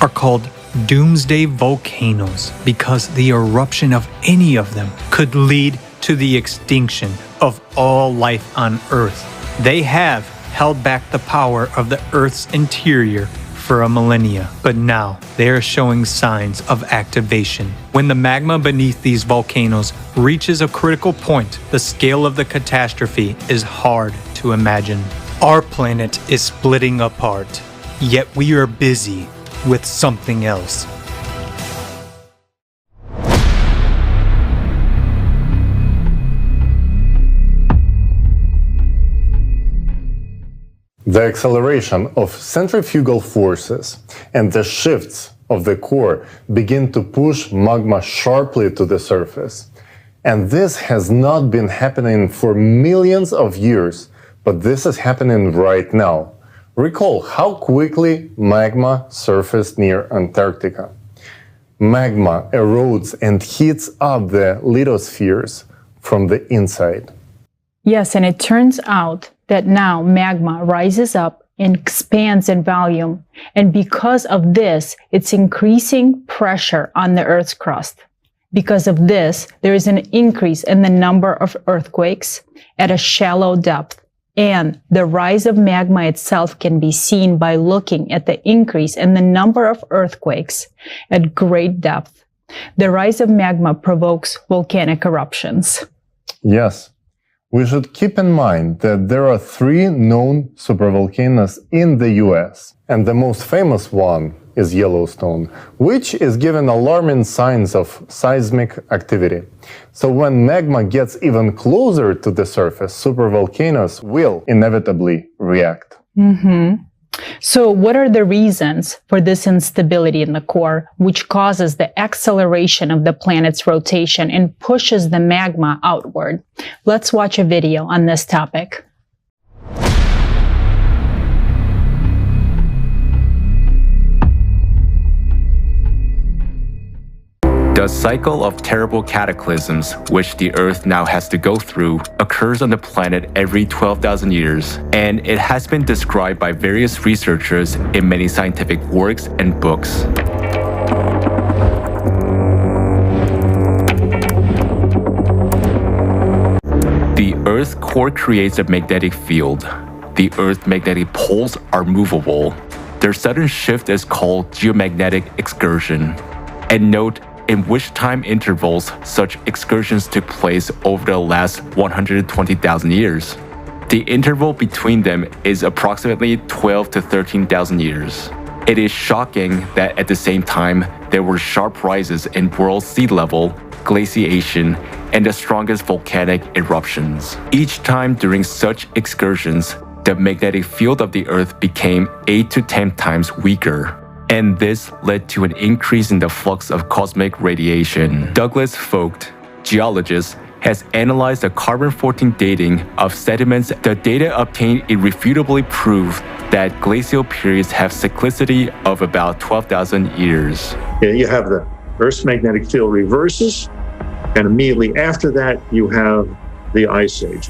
are called doomsday volcanoes because the eruption of any of them could lead to the extinction of all life on Earth. They have held back the power of the Earth's interior for a millennia, but now they are showing signs of activation. When the magma beneath these volcanoes reaches a critical point, the scale of the catastrophe is hard to imagine. Our planet is splitting apart, yet we are busy with something else. The acceleration of centrifugal forces and the shifts of the core begin to push magma sharply to the surface. And this has not been happening for millions of years, but this is happening right now. Recall how quickly magma surfaced near Antarctica. Magma erodes and heats up the lithospheres from the inside. Yes, and it turns out that now magma rises up and expands in volume. And because of this, it's increasing pressure on the Earth's crust. Because of this, there is an increase in the number of earthquakes at a shallow depth. And the rise of magma itself can be seen by looking at the increase in the number of earthquakes at great depth. The rise of magma provokes volcanic eruptions. Yes. We should keep in mind that there are 3 known supervolcanoes in the US, and the most famous one is Yellowstone, which is giving alarming signs of seismic activity. So when magma gets even closer to the surface, supervolcanoes will inevitably react. So what are the reasons for this instability in the core, which causes the acceleration of the planet's rotation and pushes the magma outward? Let's watch a video on this topic. The cycle of terrible cataclysms, which the Earth now has to go through, occurs on the planet every 12,000 years, and it has been described by various researchers in many scientific works and books. The Earth's core creates a magnetic field. The Earth's magnetic poles are movable. Their sudden shift is called geomagnetic excursion. and note in which time intervals such excursions took place over the last 120,000 years. The interval between them is approximately 12 to 13,000 years. It is shocking that at the same time, there were sharp rises in world sea level, glaciation, and the strongest volcanic eruptions. Each time during such excursions, the magnetic field of the Earth became 8 to 10 times weaker. And this led to an increase in the flux of cosmic radiation. Douglas Vogt, geologist, has analyzed the carbon-14 dating of sediments. The data obtained irrefutably prove that glacial periods have cyclicity of about 12,000 years. You have the Earth's magnetic field reverses, and immediately after that, you have the Ice Age.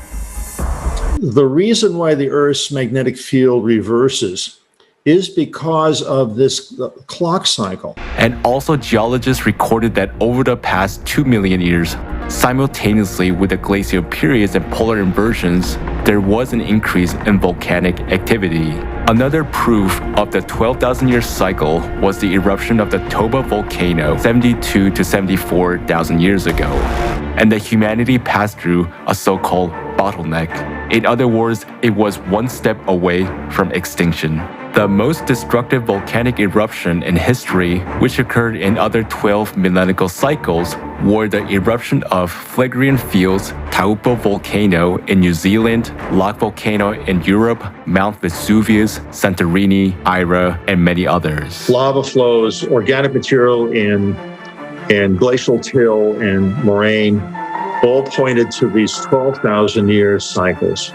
The reason why the Earth's magnetic field reverses is because of this clock cycle. And also geologists recorded that over the past 2 million years, simultaneously with the glacial periods and polar inversions, there was an increase in volcanic activity. Another proof of the 12,000-year cycle was the eruption of the Toba volcano 72 to 74,000 years ago, and that humanity passed through a so-called bottleneck. In other words, it was one step away from extinction. The most destructive volcanic eruption in history, which occurred in other 12 millennial cycles, were the eruption of Phlegraean Fields, Taupo volcano in New Zealand, Lake volcano in Europe, Mount Vesuvius, Santorini, Ira, and many others. Lava flows, organic material in glacial till and moraine, all pointed to these 12,000-year cycles.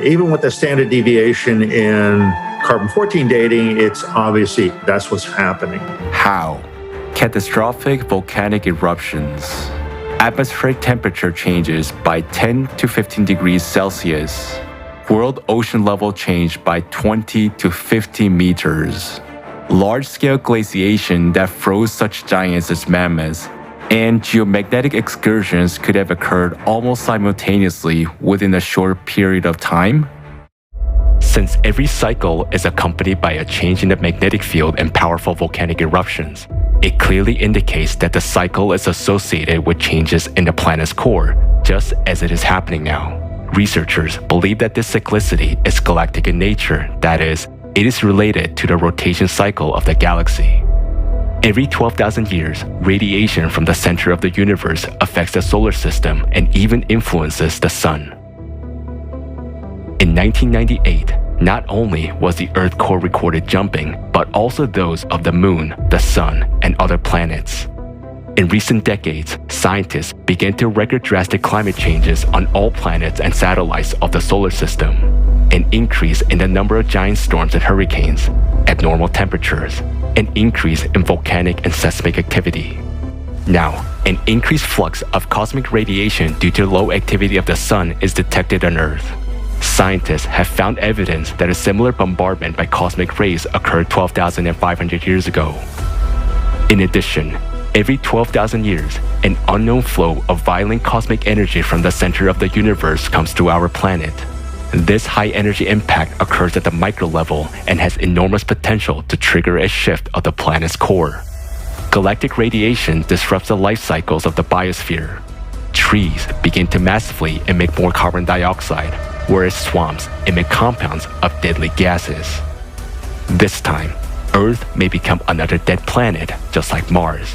Even with the standard deviation in carbon-14 dating, it's obviously that's what's happening. How? Catastrophic volcanic eruptions. Atmospheric temperature changes by 10 to 15 degrees Celsius. World ocean level changed by 20 to 50 meters. Large-scale glaciation that froze such giants as mammoths, and geomagnetic excursions could have occurred almost simultaneously within a short period of time. Since every cycle is accompanied by a change in the magnetic field and powerful volcanic eruptions, it clearly indicates that the cycle is associated with changes in the planet's core, just as it is happening now. Researchers believe that this cyclicity is galactic in nature, that is, it is related to the rotation cycle of the galaxy. Every 12,000 years, radiation from the center of the universe affects the solar system and even influences the sun. In 1998, not only was the Earth core recorded jumping, but also those of the Moon, the Sun, and other planets. In recent decades, scientists began to record drastic climate changes on all planets and satellites of the solar system, an increase in the number of giant storms and hurricanes, abnormal temperatures, an increase in volcanic and seismic activity. Now, an increased flux of cosmic radiation due to low activity of the sun is detected on Earth. Scientists have found evidence that a similar bombardment by cosmic rays occurred 12,500 years ago. In addition, every 12,000 years, an unknown flow of violent cosmic energy from the center of the universe comes to our planet. This high-energy impact occurs at the micro level and has enormous potential to trigger a shift of the planet's core. Galactic radiation disrupts the life cycles of the biosphere. Trees begin to massively emit more carbon dioxide, whereas swamps emit compounds of deadly gases. This time, Earth may become another dead planet, just like Mars.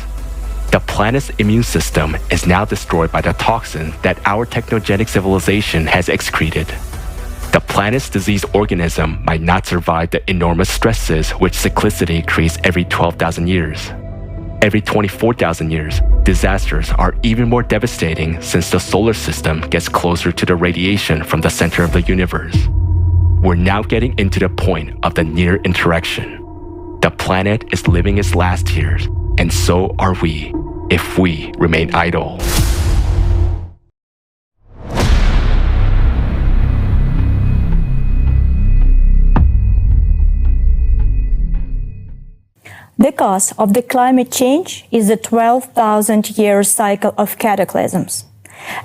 The planet's immune system is now destroyed by the toxins that our technogenic civilization has excreted. The planet's diseased organism might not survive the enormous stresses which cyclicity creates every 12,000 years. Every 24,000 years, disasters are even more devastating since the solar system gets closer to the radiation from the center of the universe. We're now getting into the point of the near interaction. The planet is living its last years, and so are we, if we remain idle. The cause of the climate change is the 12,000-year cycle of cataclysms.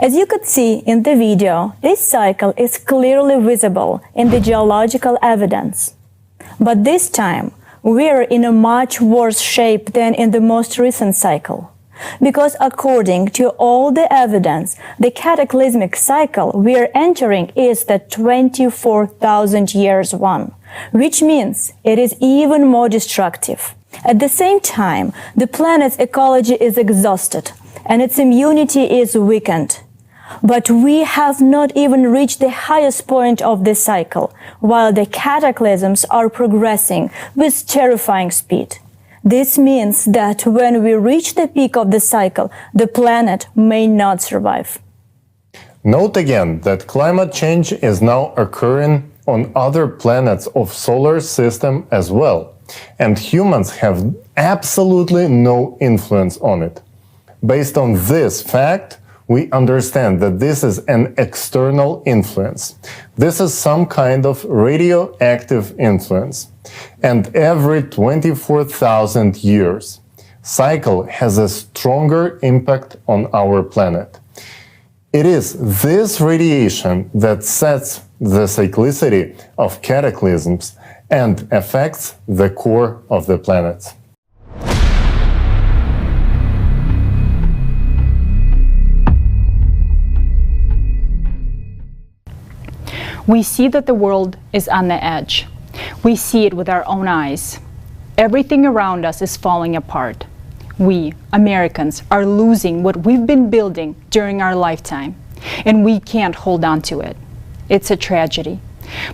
As you could see in the video, this cycle is clearly visible in the geological evidence. But this time, we're in a much worse shape than in the most recent cycle. Because according to all the evidence, the cataclysmic cycle we're entering is the 24,000 years one, which means it is even more destructive. At the same time, the planet's ecology is exhausted and its immunity is weakened. But we have not even reached the highest point of this cycle, while the cataclysms are progressing with terrifying speed. This means that when we reach the peak of the cycle, the planet may not survive. Note again that climate change is now occurring on other planets of solar system as well, and humans have absolutely no influence on it. Based on this fact, we understand that this is an external influence. This is some kind of radioactive influence. And every 24,000 years, cycle has a stronger impact on our planet. It is this radiation that sets the cyclicity of cataclysms and affects the core of the planet. We see that the world is on the edge. We see it with our own eyes. Everything around us is falling apart. We, Americans, are losing what we've been building during our lifetime, and we can't hold on to it. It's a tragedy.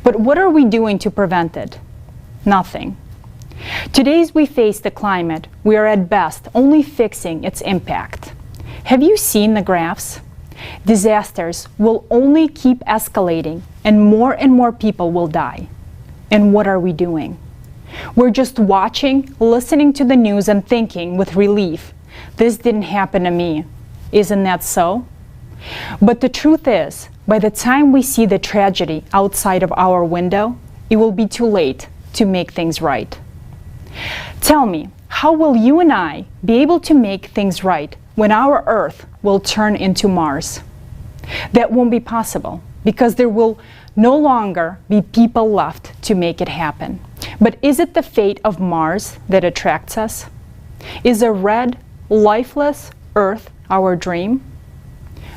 But what are we doing to prevent it? Nothing. Today, as we face the climate, we are at best only fixing its impact. Have you seen the graphs? Disasters will only keep escalating, and more people will die. And what are we doing? We're just watching, listening to the news and thinking with relief, this didn't happen to me. Isn't that so? But the truth is, by the time we see the tragedy outside of our window, it will be too late to make things right. Tell me, how will you and I be able to make things right when our Earth will turn into Mars? That won't be possible because there will no longer be people left to make it happen. But is it the fate of Mars that attracts us? Is a red, lifeless Earth our dream?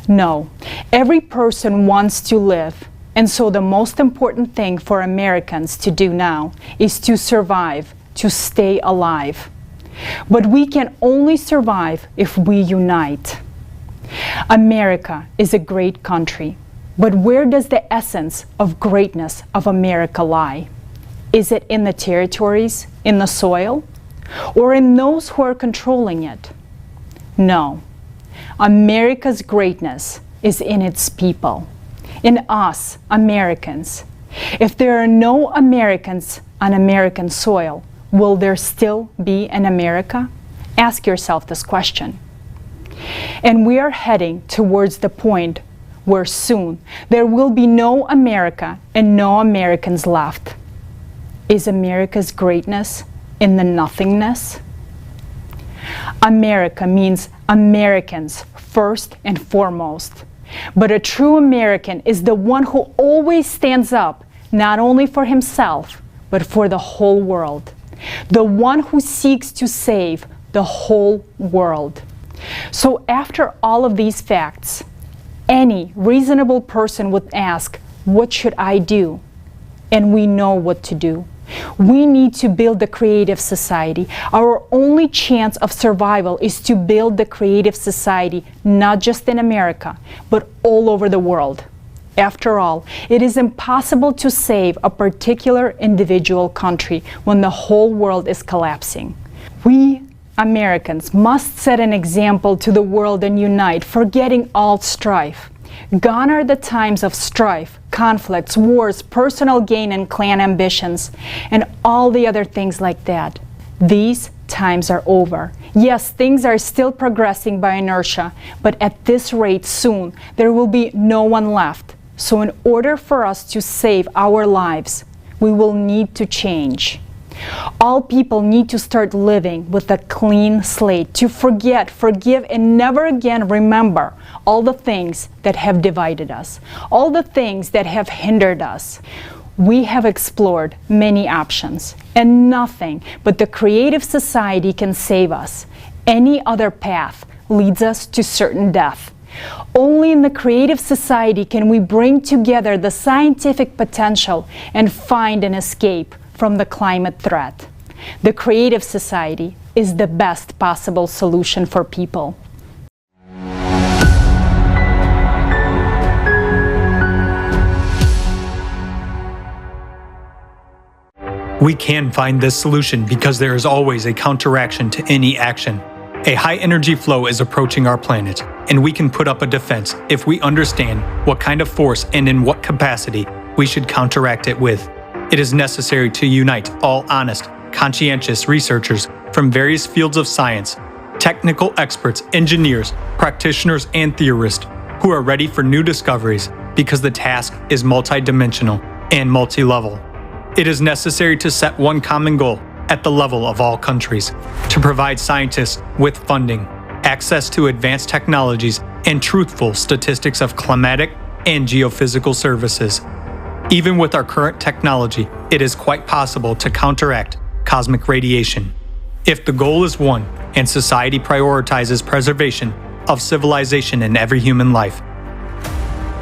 No. Every person wants to live, and so the most important thing for Americans to do now is to survive, to stay alive. But we can only survive if we unite. America is a great country, but where does the essence of greatness of America lie? Is it in the territories, in the soil, or in those who are controlling it? No. America's greatness is in its people, in us, Americans. If there are no Americans on American soil, will there still be an America? Ask yourself this question. And we are heading towards the point where soon there will be no America and no Americans left. Is America's greatness in the nothingness? America means Americans first and foremost. But a true American is the one who always stands up, not only for himself, but for the whole world. The one who seeks to save the whole world. So after all of these facts, any reasonable person would ask, what should I do? And we know what to do. We need to build the creative society. Our only chance of survival is to build the creative society, not just in America, but all over the world. After all, it is impossible to save a particular individual country when the whole world is collapsing. We Americans must set an example to the world and unite, forgetting all strife. Gone are the times of strife, conflicts, wars, personal gain and clan ambitions, and all the other things like that. These times are over. Yes, things are still progressing by inertia, but at this rate soon there will be no one left. So in order for us to save our lives, we will need to change. All people need to start living with a clean slate, to forget, forgive, and never again remember all the things that have divided us, all the things that have hindered us. We have explored many options, and nothing but the creative society can save us. Any other path leads us to certain death. Only in the creative society can we bring together the scientific potential and find an escape from the climate threat. The creative society is the best possible solution for people. We can find this solution because there is always a counteraction to any action. A high-energy flow is approaching our planet, and we can put up a defense if we understand what kind of force and in what capacity we should counteract it with. It is necessary to unite all honest, conscientious researchers from various fields of science, technical experts, engineers, practitioners, and theorists who are ready for new discoveries because the task is multidimensional and multi-level. It is necessary to set one common goal at the level of all countries, to provide scientists with funding, access to advanced technologies, and truthful statistics of climatic and geophysical services. Even with our current technology, it is quite possible to counteract cosmic radiation. If the goal is one and society prioritizes preservation of civilization in every human life,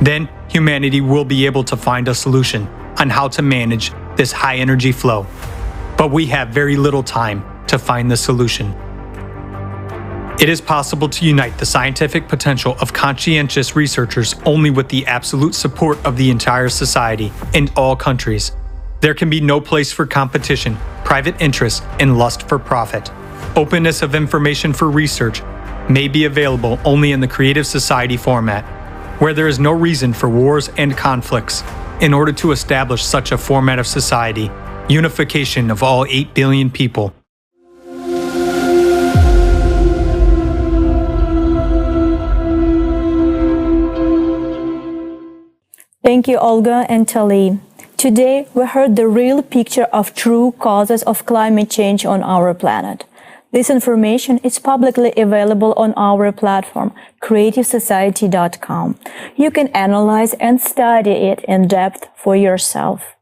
then humanity will be able to find a solution on how to manage this high-energy flow. But we have very little time to find the solution. It is possible to unite the scientific potential of conscientious researchers only with the absolute support of the entire society and all countries. There can be no place for competition, private interest, and lust for profit. Openness of information for research may be available only in the creative society format, where there is no reason for wars and conflicts. In order to establish such a format of society, unification of all 8 billion people. Thank you, Olga and Tali. Today, we heard the real picture of true causes of climate change on our planet. This information is publicly available on our platform, creativesociety.com. You can analyze and study it in depth for yourself.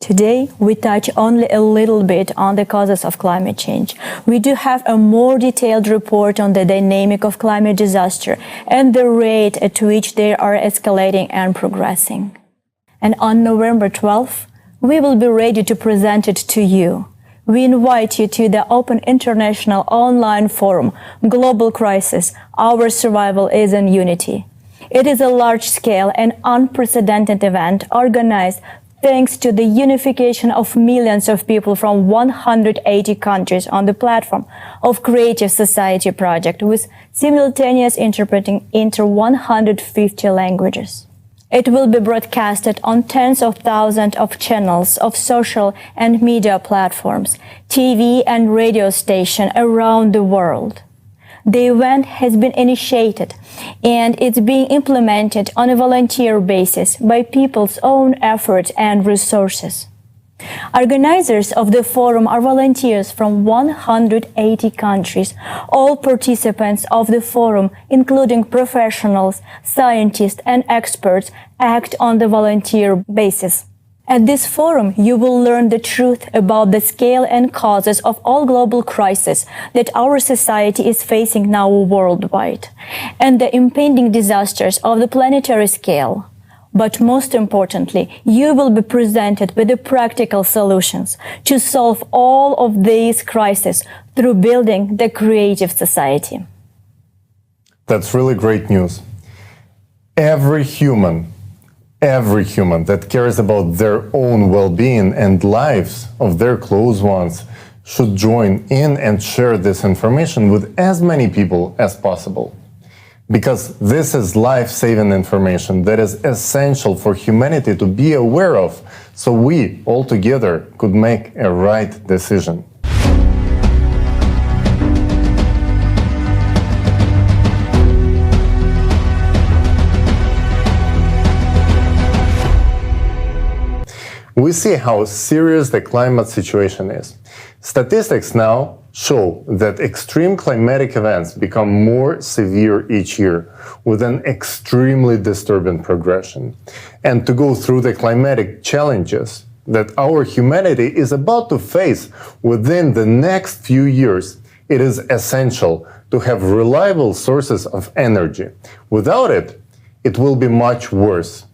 Today, we touch only a little bit on the causes of climate change. We do have a more detailed report on the dynamic of climate disaster and the rate at which they are escalating and progressing. And on November 12th, we will be ready to present it to you. We invite you to the Open International Online Forum, Global Crisis, Our Survival is in Unity. It is a large-scale and unprecedented event organized thanks to the unification of millions of people from 180 countries on the platform of Creative Society Project with simultaneous interpreting into 150 languages. It will be broadcasted on tens of thousands of channels of social and media platforms, TV and radio stations around the world. The event has been initiated and it's being implemented on a volunteer basis by people's own efforts and resources. Organizers of the forum are volunteers from 180 countries. All participants of the forum, including professionals, scientists, and experts, act on the volunteer basis. At this forum, you will learn the truth about the scale and causes of all global crises that our society is facing now worldwide, and the impending disasters of the planetary scale. But most importantly, you will be presented with the practical solutions to solve all of these crises through building the creative society. That's really great news. Every human that cares about their own well-being and lives of their close ones should join in and share this information with as many people as possible. Because this is life-saving information that is essential for humanity to be aware of, so we all together could make a right decision. we see how serious the climate situation is. Statistics now show that extreme climatic events become more severe each year with an extremely disturbing progression. And to go through the climatic challenges that our humanity is about to face within the next few years, it is essential to have reliable sources of energy. Without it, it will be much worse.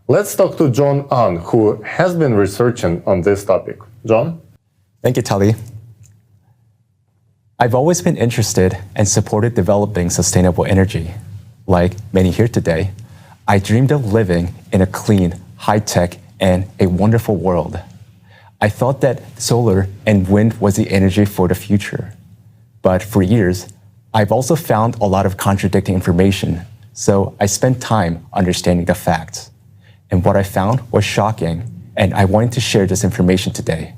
Let's talk to John Ahn, who has been researching on this topic. John? Thank you, Tali. I've always been interested and supported developing sustainable energy. Like many here today, I dreamed of living in a clean, high-tech, and a wonderful world. I thought that solar and wind was the energy for the future. But for years, I've also found a lot of contradicting information, so I spent time understanding the facts. And what I found was shocking, and I wanted to share this information today.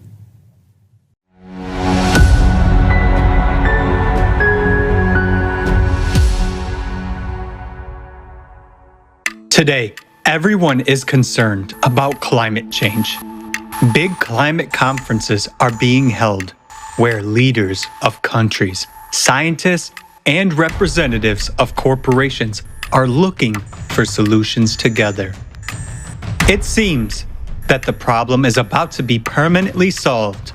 Today, everyone is concerned about climate change. Big climate conferences are being held where leaders of countries, scientists, and representatives of corporations are looking for solutions together. It seems that the problem is about to be permanently solved.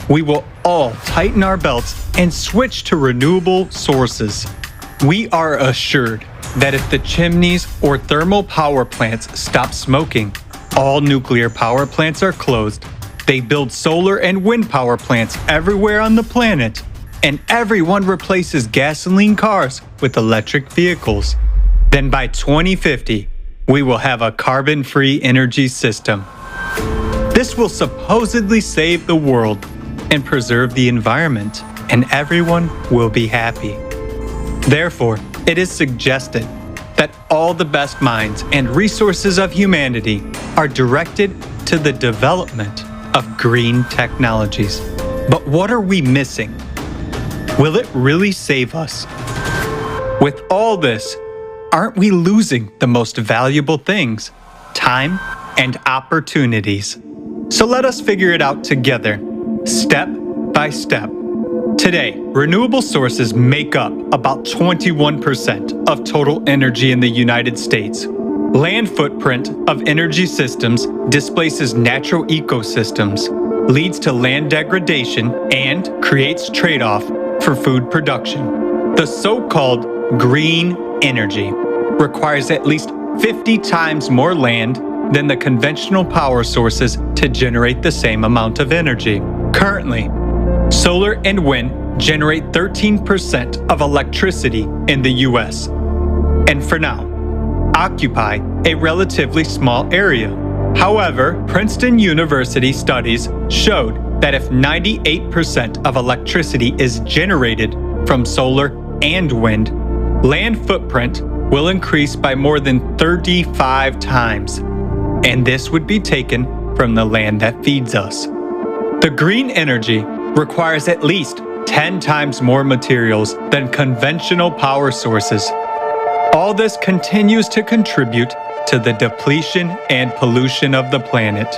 We will all tighten our belts and switch to renewable sources. We are assured that if the chimneys or thermal power plants stop smoking, all nuclear power plants are closed, they build solar and wind power plants everywhere on the planet, and everyone replaces gasoline cars with electric vehicles, then by 2050, we will have a carbon-free energy system. This will supposedly save the world and preserve the environment, and everyone will be happy. Therefore, it is suggested that all the best minds and resources of humanity are directed to the development of green technologies. But what are we missing? Will it really save us? With all this, aren't we losing the most valuable things? Time and opportunities. So let us figure it out together, step by step. Today, renewable sources make up about 21% of total energy in the United States. Land footprint of energy systems displaces natural ecosystems, leads to land degradation, and creates trade-off for food production. The so-called green energy requires at least 50 times more land than the conventional power sources to generate the same amount of energy. Currently, solar and wind generate 13% of electricity in the US, and for now, occupy a relatively small area. However, Princeton University studies showed that if 98% of electricity is generated from solar and wind, land footprint will increase by more than 35 times, and this would be taken from the land that feeds us. The green energy requires at least 10 times more materials than conventional power sources. All this continues to contribute to the depletion and pollution of the planet.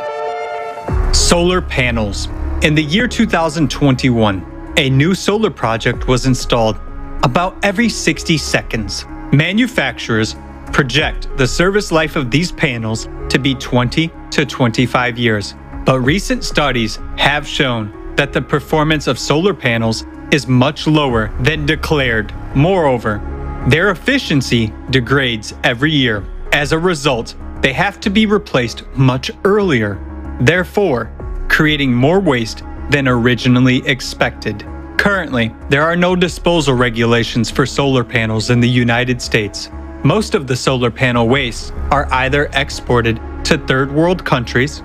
Solar panels. In the year 2021, a new solar project was installed about every 60 seconds. Manufacturers project the service life of these panels to be 20 to 25 years. But recent studies have shown that the performance of solar panels is much lower than declared. Moreover, their efficiency degrades every year. As a result, they have to be replaced much earlier, therefore creating more waste than originally expected. Currently, there are no disposal regulations for solar panels in the United States. Most of the solar panel wastes are either exported to third world countries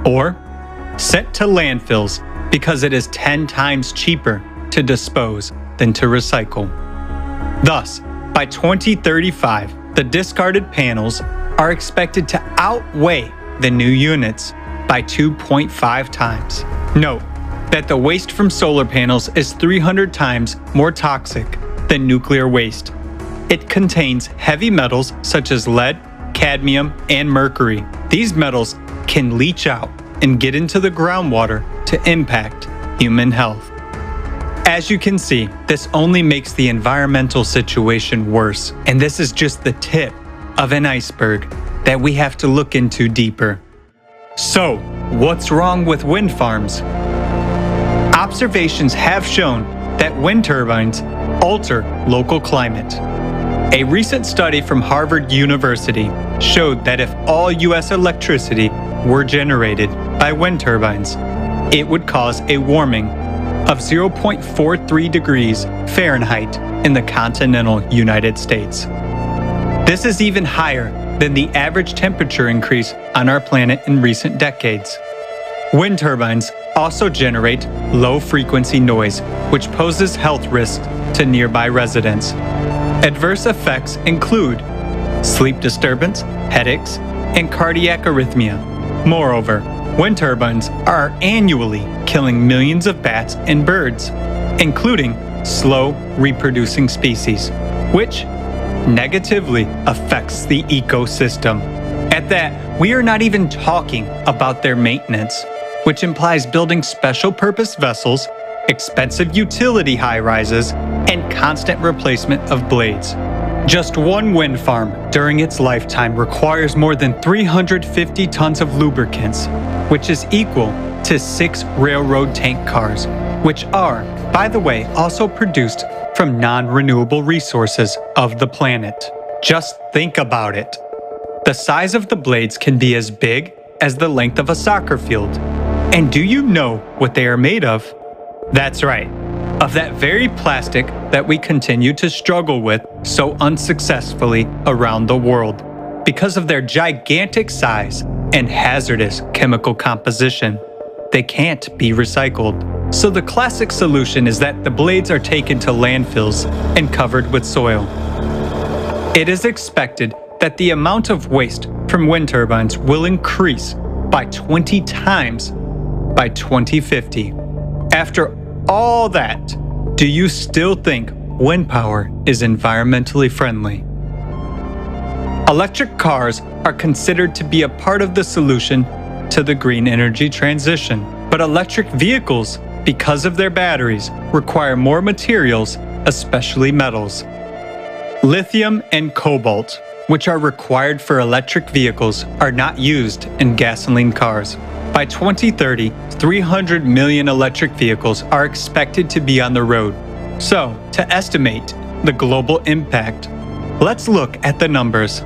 or sent to landfills because it is 10 times cheaper to dispose than to recycle. Thus, by 2035, the discarded panels are expected to outweigh the new units by 2.5 times. Note that the waste from solar panels is 300 times more toxic than nuclear waste. It contains heavy metals such as lead, cadmium, and mercury. These metals can leach out and get into the groundwater to impact human health. As you can see, this only makes the environmental situation worse, and this is just the tip of an iceberg that we have to look into deeper. So, what's wrong with wind farms? Observations have shown that wind turbines alter local climate. A recent study from Harvard University showed that if all U.S. electricity were generated by wind turbines, it would cause a warming of 0.43 degrees Fahrenheit in the continental United States. This is even higher than the average temperature increase on our planet in recent decades. Wind turbines also generate low-frequency noise, which poses health risks to nearby residents. Adverse effects include sleep disturbance, headaches, and cardiac arrhythmia. Moreover, wind turbines are annually killing millions of bats and birds, including slow reproducing species, which negatively affects the ecosystem. At that, we are not even talking about their maintenance, which implies building special purpose vessels, expensive utility high-rises, and constant replacement of blades. Just one wind farm during its lifetime requires more than 350 tons of lubricants, which is equal to 6 railroad tank cars, which are, by the way, also produced from non-renewable resources of the planet. Just think about it. The size of the blades can be as big as the length of a soccer field. And do you know what they are made of? That's right, of that very plastic that we continue to struggle with so unsuccessfully around the world because of their gigantic size and hazardous chemical composition. They can't be recycled. So the classic solution is that the blades are taken to landfills and covered with soil. It is expected that the amount of waste from wind turbines will increase by 20 times by 2050. After all that, do you still think wind power is environmentally friendly? Electric cars are considered to be a part of the solution to the green energy transition, but electric vehicles, because of their batteries, require more materials, especially metals. Lithium and cobalt, which are required for electric vehicles, are not used in gasoline cars. By 2030, 300 million electric vehicles are expected to be on the road. So, to estimate the global impact, let's look at the numbers.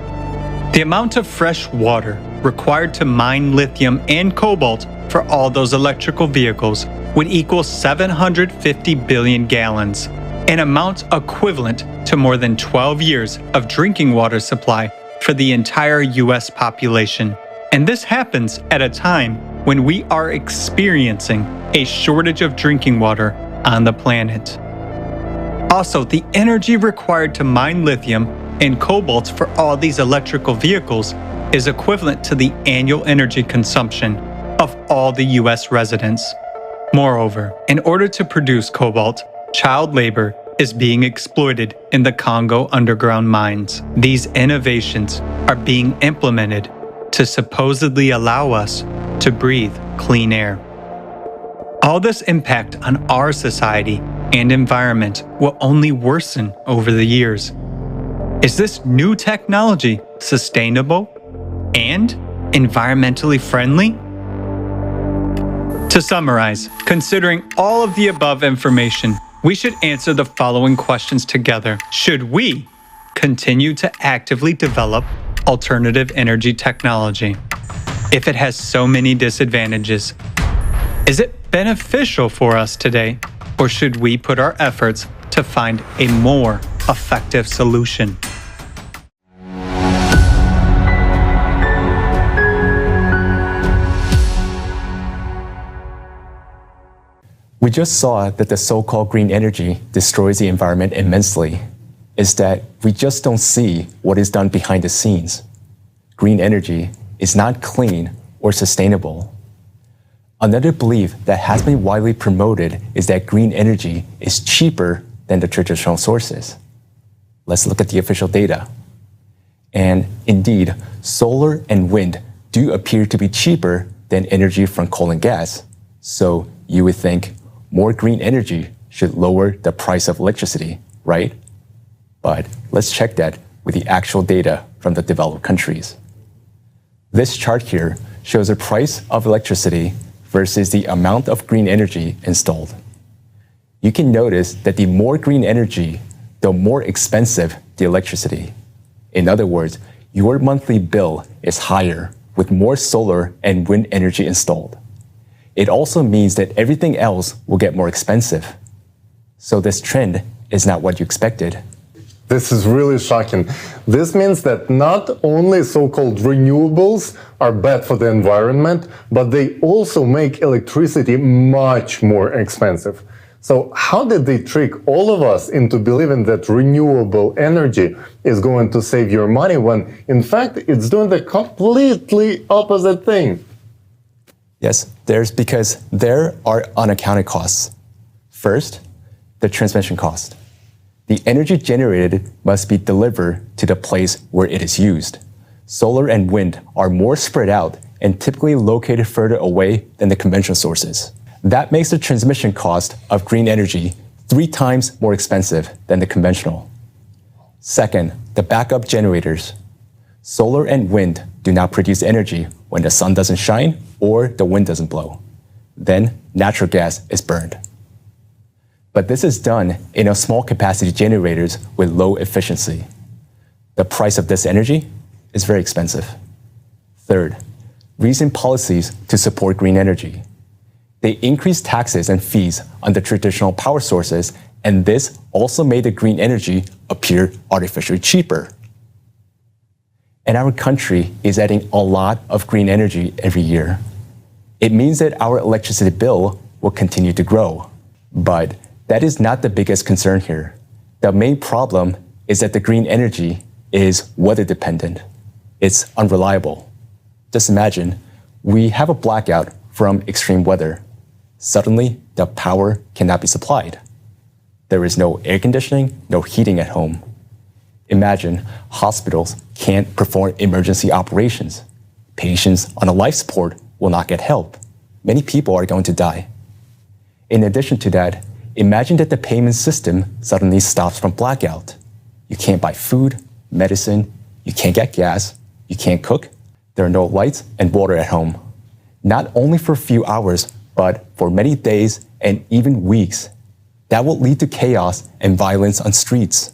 The amount of fresh water required to mine lithium and cobalt for all those electrical vehicles would equal 750 billion gallons, an amount equivalent to more than 12 years of drinking water supply for the entire US population. And this happens at a time when we are experiencing a shortage of drinking water on the planet. Also, the energy required to mine lithium and cobalt for all these electrical vehicles is equivalent to the annual energy consumption of all the US residents. Moreover, in order to produce cobalt, child labor is being exploited in the Congo underground mines. These innovations are being implemented to supposedly allow us to breathe clean air. All this impact on our society and environment will only worsen over the years. Is this new technology sustainable and environmentally friendly? To summarize, considering all of the above information, we should answer the following questions together. Should we continue to actively develop alternative energy technology if it has so many disadvantages? Is it beneficial for us today, or should we put our efforts to find a more effective solution? We just saw that the so-called green energy destroys the environment immensely. Is that we just don't see what is done behind the scenes. Green energy is not clean or sustainable. Another belief that has been widely promoted is that green energy is cheaper than the traditional sources. Let's look at the official data. And indeed, solar and wind do appear to be cheaper than energy from coal and gas. So you would think more green energy should lower the price of electricity, right? But let's check that with the actual data from the developed countries. This chart here shows the price of electricity versus the amount of green energy installed. You can notice that the more green energy, the more expensive the electricity. In other words, your monthly bill is higher with more solar and wind energy installed. It also means that everything else will get more expensive. So this trend is not what you expected. This is really shocking. This means that not only so-called renewables are bad for the environment, but they also make electricity much more expensive. So how did they trick all of us into believing that renewable energy is going to save your money when, in fact, it's doing the completely opposite thing? Yes, because there are unaccounted costs. First, the transmission cost. The energy generated must be delivered to the place where it is used. Solar and wind are more spread out and typically located further away than the conventional sources. That makes the transmission cost of green energy 3 times more expensive than the conventional. Second, the backup generators. Solar and wind do not produce energy when the sun doesn't shine or the wind doesn't blow. Then natural gas is burned. But this is done in a small capacity generators with low efficiency. The price of this energy is very expensive. Third, recent policies to support green energy. They increased taxes and fees on the traditional power sources, and this also made the green energy appear artificially cheaper. And our country is adding a lot of green energy every year. It means that our electricity bill will continue to grow. But that is not the biggest concern here. The main problem is that the green energy is weather dependent. It's unreliable. Just imagine, we have a blackout from extreme weather. Suddenly, the power cannot be supplied. There is no air conditioning, no heating at home. Imagine hospitals can't perform emergency operations. Patients on a life support will not get help. Many people are going to die. In addition to that, imagine that the payment system suddenly stops from blackout. You can't buy food, medicine, you can't get gas, you can't cook. There are no lights and water at home. Not only for a few hours, but for many days and even weeks. That will lead to chaos and violence on streets.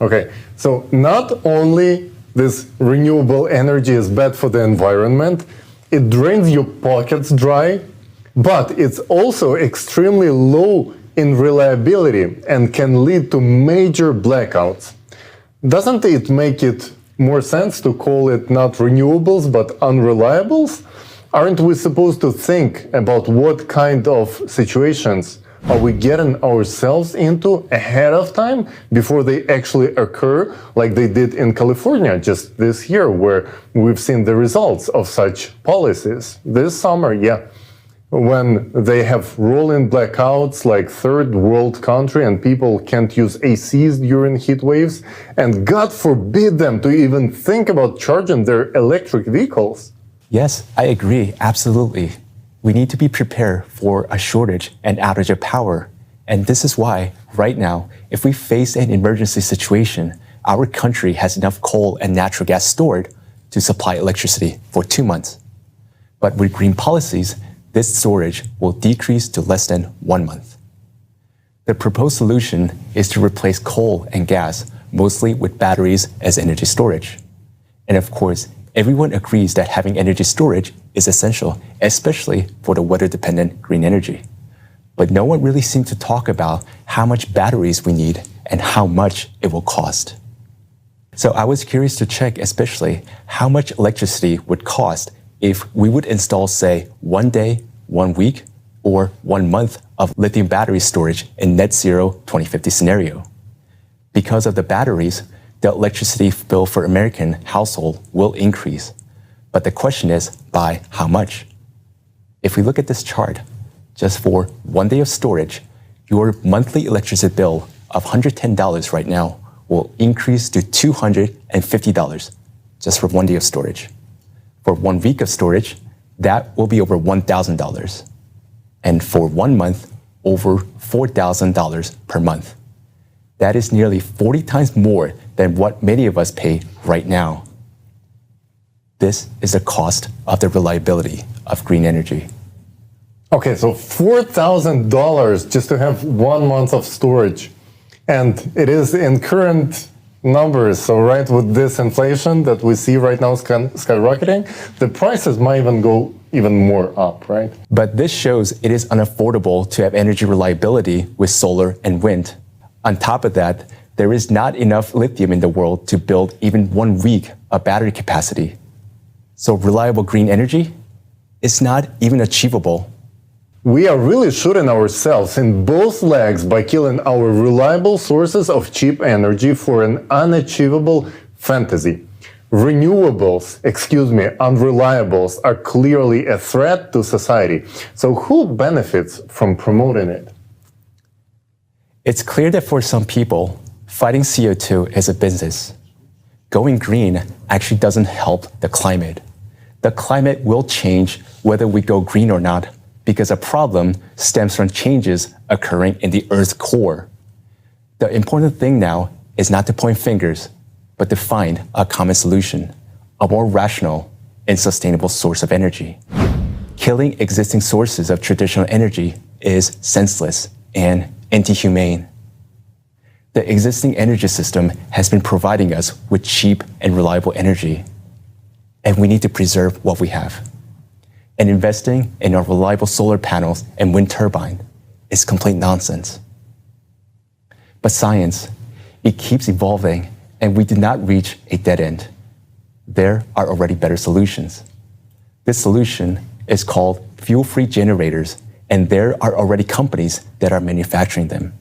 Okay, so not only this renewable energy is bad for the environment, it drains your pockets dry, but it's also extremely low in reliability and can lead to major blackouts. Doesn't it make it more sense to call it not renewables but unreliables? Aren't we supposed to think about what kind of situations are we getting ourselves into ahead of time before they actually occur, like they did in California just this year, where we've seen the results of such policies this summer, when they have rolling blackouts like third world country and people can't use ACs during heat waves, and God forbid them to even think about charging their electric vehicles. Yes, I agree, absolutely. We need to be prepared for a shortage and outage of power. And this is why, right now, if we face an emergency situation, our country has enough coal and natural gas stored to supply electricity for 2 months. But with green policies, this storage will decrease to less than 1 month. The proposed solution is to replace coal and gas mostly with batteries as energy storage. And of course, everyone agrees that having energy storage is essential, especially for the weather-dependent green energy. But no one really seems to talk about how much batteries we need and how much it will cost. So I was curious to check especially how much electricity would cost if we would install, say, 1 day, 1 week, or 1 month of lithium battery storage in net zero 2050 scenario. Because of the batteries, the electricity bill for American household will increase. But the question is, by how much? If we look at this chart, just for 1 day of storage, your monthly electricity bill of $110 right now will increase to $250 just for 1 day of storage. For 1 week of storage, that will be over $1,000. And for 1 month, over $4,000 per month. That is nearly 40 times more than what many of us pay right now. This is the cost of the reliability of green energy. Okay, so $4,000 just to have 1 month of storage. And it is in current numbers. So right, with this inflation that we see right now skyrocketing, the prices might even go even more up, right? But this shows it is unaffordable to have energy reliability with solar and wind. On top of that, there is not enough lithium in the world to build even 1 week of battery capacity. So reliable green energy is not even achievable. We are really shooting ourselves in both legs by killing our reliable sources of cheap energy for an unachievable fantasy. Unreliables are clearly a threat to society. So who benefits from promoting it? It's clear that for some people, fighting CO2 is a business. Going green actually doesn't help the climate. The climate will change whether we go green or not, because a problem stems from changes occurring in the Earth's core. The important thing now is not to point fingers, but to find a common solution, a more rational and sustainable source of energy. Killing existing sources of traditional energy is senseless and anti-humane. The existing energy system has been providing us with cheap and reliable energy, and we need to preserve what we have. And investing in our reliable solar panels and wind turbine is complete nonsense. But science, it keeps evolving, and we did not reach a dead end. There are already better solutions. This solution is called fuel-free generators, and there are already companies that are manufacturing them.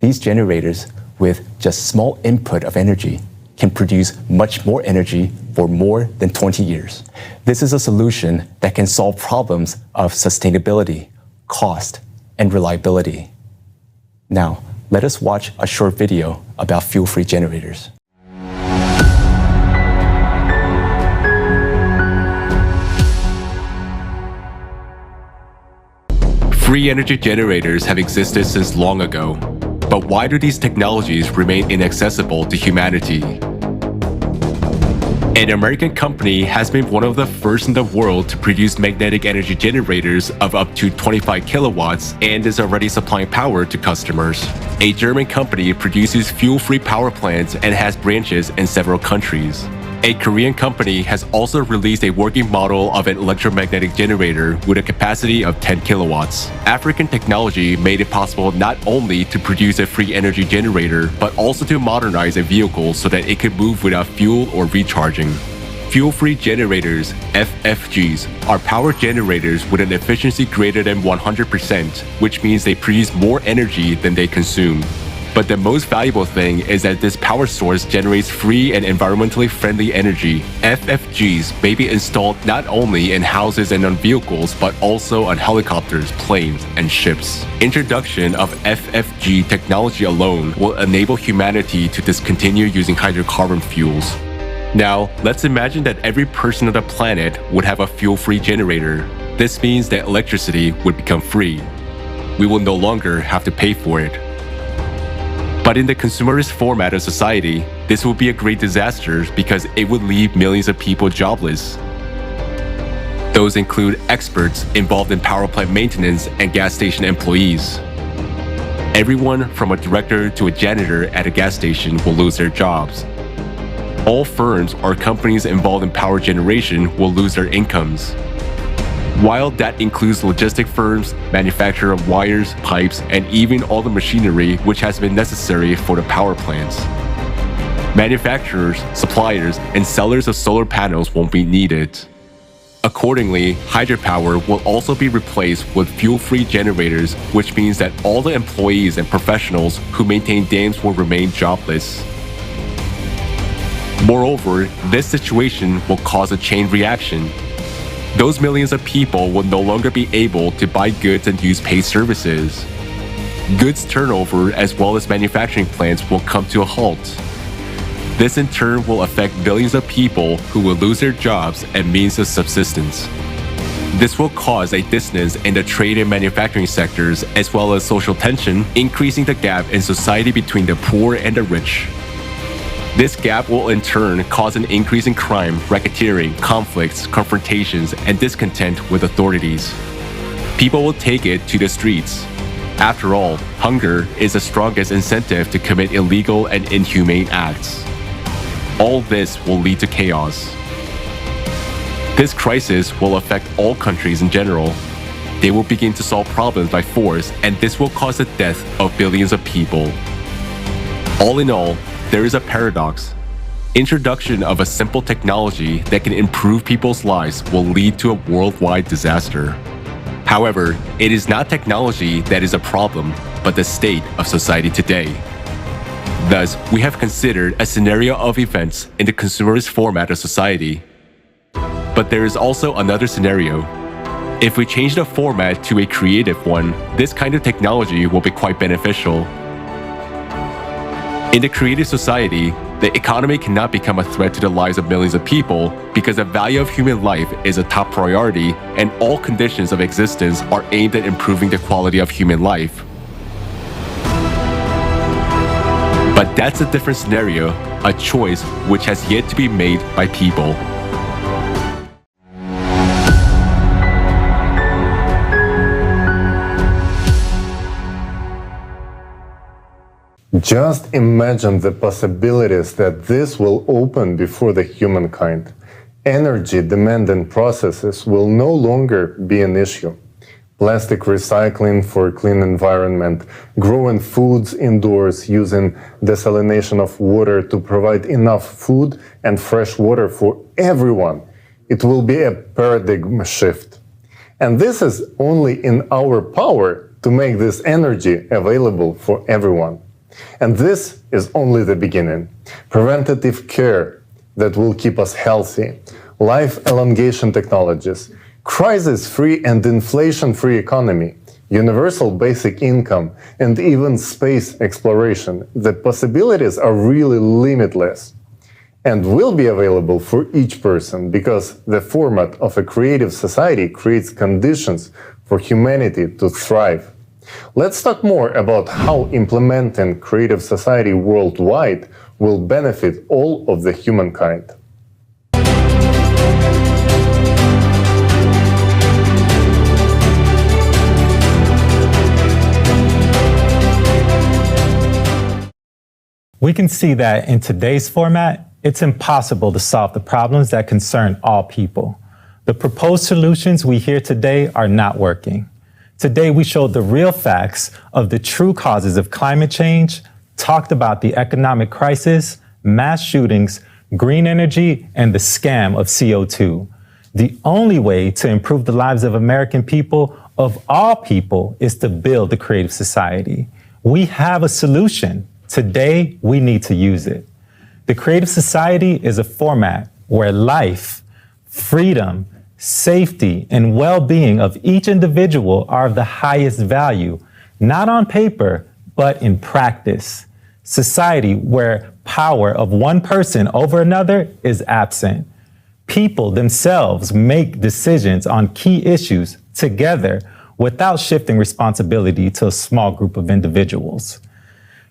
These generators, with just small input of energy, can produce much more energy for more than 20 years. This is a solution that can solve problems of sustainability, cost, and reliability. Now, let us watch a short video about fuel-free generators. Free energy generators have existed since long ago. But why do these technologies remain inaccessible to humanity? An American company has been one of the first in the world to produce magnetic energy generators of up to 25 kilowatts and is already supplying power to customers. A German company produces fuel-free power plants and has branches in several countries. A Korean company has also released a working model of an electromagnetic generator with a capacity of 10 kilowatts. African technology made it possible not only to produce a free energy generator, but also to modernize a vehicle so that it could move without fuel or recharging. Fuel-free generators, FFGs, are power generators with an efficiency greater than 100%, which means they produce more energy than they consume. But the most valuable thing is that this power source generates free and environmentally friendly energy. FFGs may be installed not only in houses and on vehicles, but also on helicopters, planes, and ships. Introduction of FFG technology alone will enable humanity to discontinue using hydrocarbon fuels. Now, let's imagine that every person on the planet would have a fuel-free generator. This means that electricity would become free. We will no longer have to pay for it. But in the consumerist format of society, this would be a great disaster because it would leave millions of people jobless. Those include experts involved in power plant maintenance and gas station employees. Everyone from a director to a janitor at a gas station will lose their jobs. All firms or companies involved in power generation will lose their incomes. While that includes logistic firms, manufacturer of wires, pipes, and even all the machinery which has been necessary for the power plants. Manufacturers, suppliers, and sellers of solar panels won't be needed. Accordingly, hydropower will also be replaced with fuel-free generators, which means that all the employees and professionals who maintain dams will remain jobless. Moreover, this situation will cause a chain reaction. Those millions of people will no longer be able to buy goods and use paid services. Goods turnover as well as manufacturing plants will come to a halt. This in turn will affect billions of people who will lose their jobs and means of subsistence. This will cause a dissonance in the trade and manufacturing sectors, as well as social tension, increasing the gap in society between the poor and the rich. This gap will in turn cause an increase in crime, racketeering, conflicts, confrontations, and discontent with authorities. People will take it to the streets. After all, hunger is the strongest incentive to commit illegal and inhumane acts. All this will lead to chaos. This crisis will affect all countries in general. They will begin to solve problems by force, and this will cause the death of billions of people. All in all, there is a paradox. Introduction of a simple technology that can improve people's lives will lead to a worldwide disaster. However, it is not technology that is a problem, but the state of society today. Thus, we have considered a scenario of events in the consumerist format of society. But there is also another scenario. If we change the format to a creative one, this kind of technology will be quite beneficial. In the creative society, the economy cannot become a threat to the lives of millions of people because the value of human life is a top priority and all conditions of existence are aimed at improving the quality of human life. But that's a different scenario, a choice which has yet to be made by people. Just imagine the possibilities that this will open before the humankind. Energy demand processes will no longer be an issue. Plastic recycling for a clean environment, growing foods indoors using desalination of water to provide enough food and fresh water for everyone. It will be a paradigm shift. And this is only in our power to make this energy available for everyone. And this is only the beginning. Preventative care that will keep us healthy, life elongation technologies, crisis-free and inflation-free economy, universal basic income, and even space exploration. The possibilities are really limitless and will be available for each person because the format of a creative society creates conditions for humanity to thrive. Let's talk more about how implementing creative society worldwide will benefit all of the humankind. We can see that in today's format, it's impossible to solve the problems that concern all people. The proposed solutions we hear today are not working. Today, we showed the real facts of the true causes of climate change, talked about the economic crisis, mass shootings, green energy, and the scam of CO2. The only way to improve the lives of American people, of all people, is to build the creative society. We have a solution. Today, we need to use it. The creative society is a format where life, freedom, safety, and well-being of each individual are of the highest value, not on paper, but in practice. Society where power of one person over another is absent. People themselves make decisions on key issues together without shifting responsibility to a small group of individuals.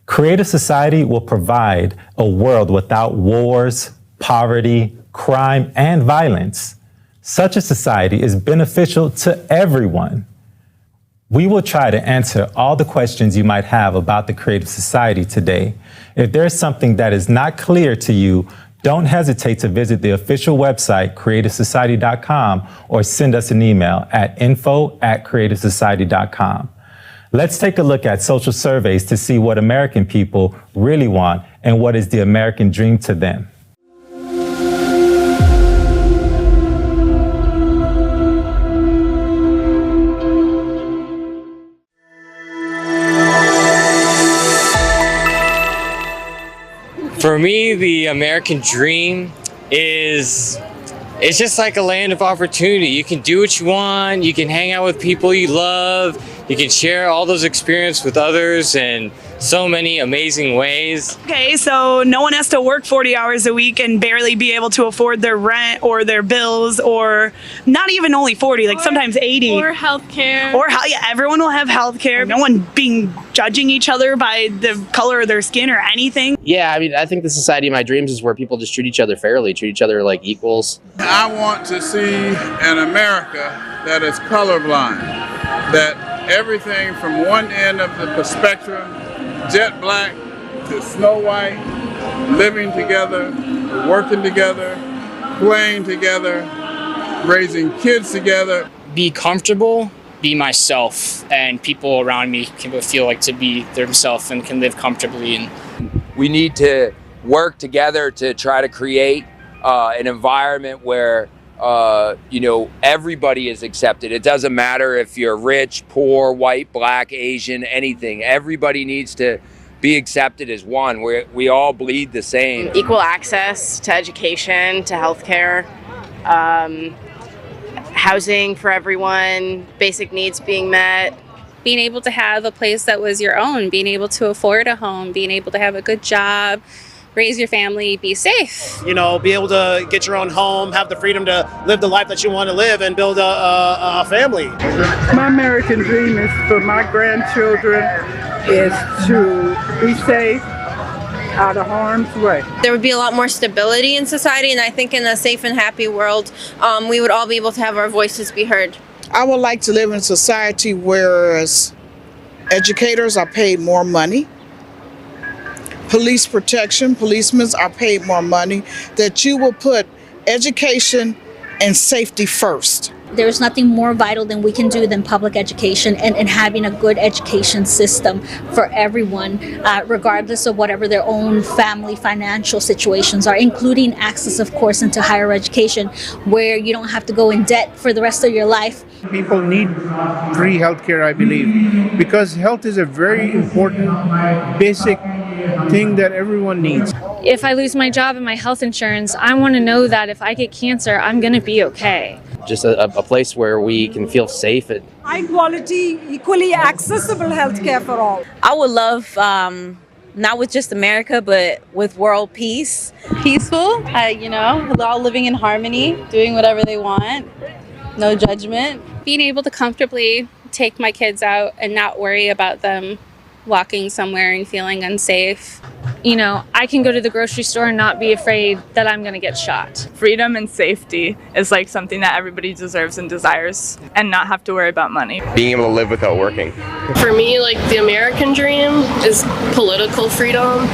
Creative society will provide a world without wars, poverty, crime, and violence. Such a society is beneficial to everyone. We will try to answer all the questions you might have about the creative society today. If there's something that is not clear to you, don't hesitate to visit the official website, creativesociety.com, or send us an email at info@creativesociety.com. Let's take a look at social surveys to see what American people really want and what is the American dream to them. For me, the American dream is, it's just like a land of opportunity. You can do what you want, you can hang out with people you love, you can share all those experiences with others in so many amazing ways. Okay, so no one has to work 40 hours a week and barely be able to afford their rent or their bills, or not even only 40, like sometimes 80. Or healthcare. Yeah, everyone will have healthcare. No one being judging each other by the color of their skin or anything. Yeah, I mean, I think the society of my dreams is where people just treat each other fairly, treat each other like equals. I want to see an America that is colorblind, that everything from one end of the spectrum, jet black to snow white, living together, working together, playing together, raising kids together. Be comfortable, be myself, and people around me can feel like to be themselves and can live comfortably. And we need to work together to try to create an environment where everybody is accepted. It doesn't matter if you're rich, poor, white, black, Asian, anything. Everybody needs to be accepted as one. We all bleed the same. Equal access to education, to healthcare, housing for everyone, basic needs being met. Being able to have a place that was your own, being able to afford a home, being able to have a good job, raise your family, be safe. Be able to get your own home, have the freedom to live the life that you want to live and build a family. My American dream is for my grandchildren is to be safe, out of harm's way. There would be a lot more stability in society, and I think in a safe and happy world, we would all be able to have our voices be heard. I would like to live in a society where educators are paid more money, police protection, policemen are paid more money, that you will put education and safety first. There's nothing more vital than we can do than public education and having a good education system for everyone, regardless of whatever their own family financial situations are, including access, of course, into higher education, where you don't have to go in debt for the rest of your life. People need free healthcare, I believe, because health is a very important, basic thing that everyone needs. If I lose my job and my health insurance, I want to know that if I get cancer, I'm going to be okay. Just a place where we can feel safe. High quality, equally accessible healthcare for all. I would love, not with just America, but with world peace. Peaceful, all living in harmony, doing whatever they want, no judgment. Being able to comfortably take my kids out and not worry about them walking somewhere and feeling unsafe. I can go to the grocery store and not be afraid that I'm going to get shot. Freedom and safety is like something that everybody deserves and desires, and not have to worry about money. Being able to live without working. For me, the American dream is political freedom.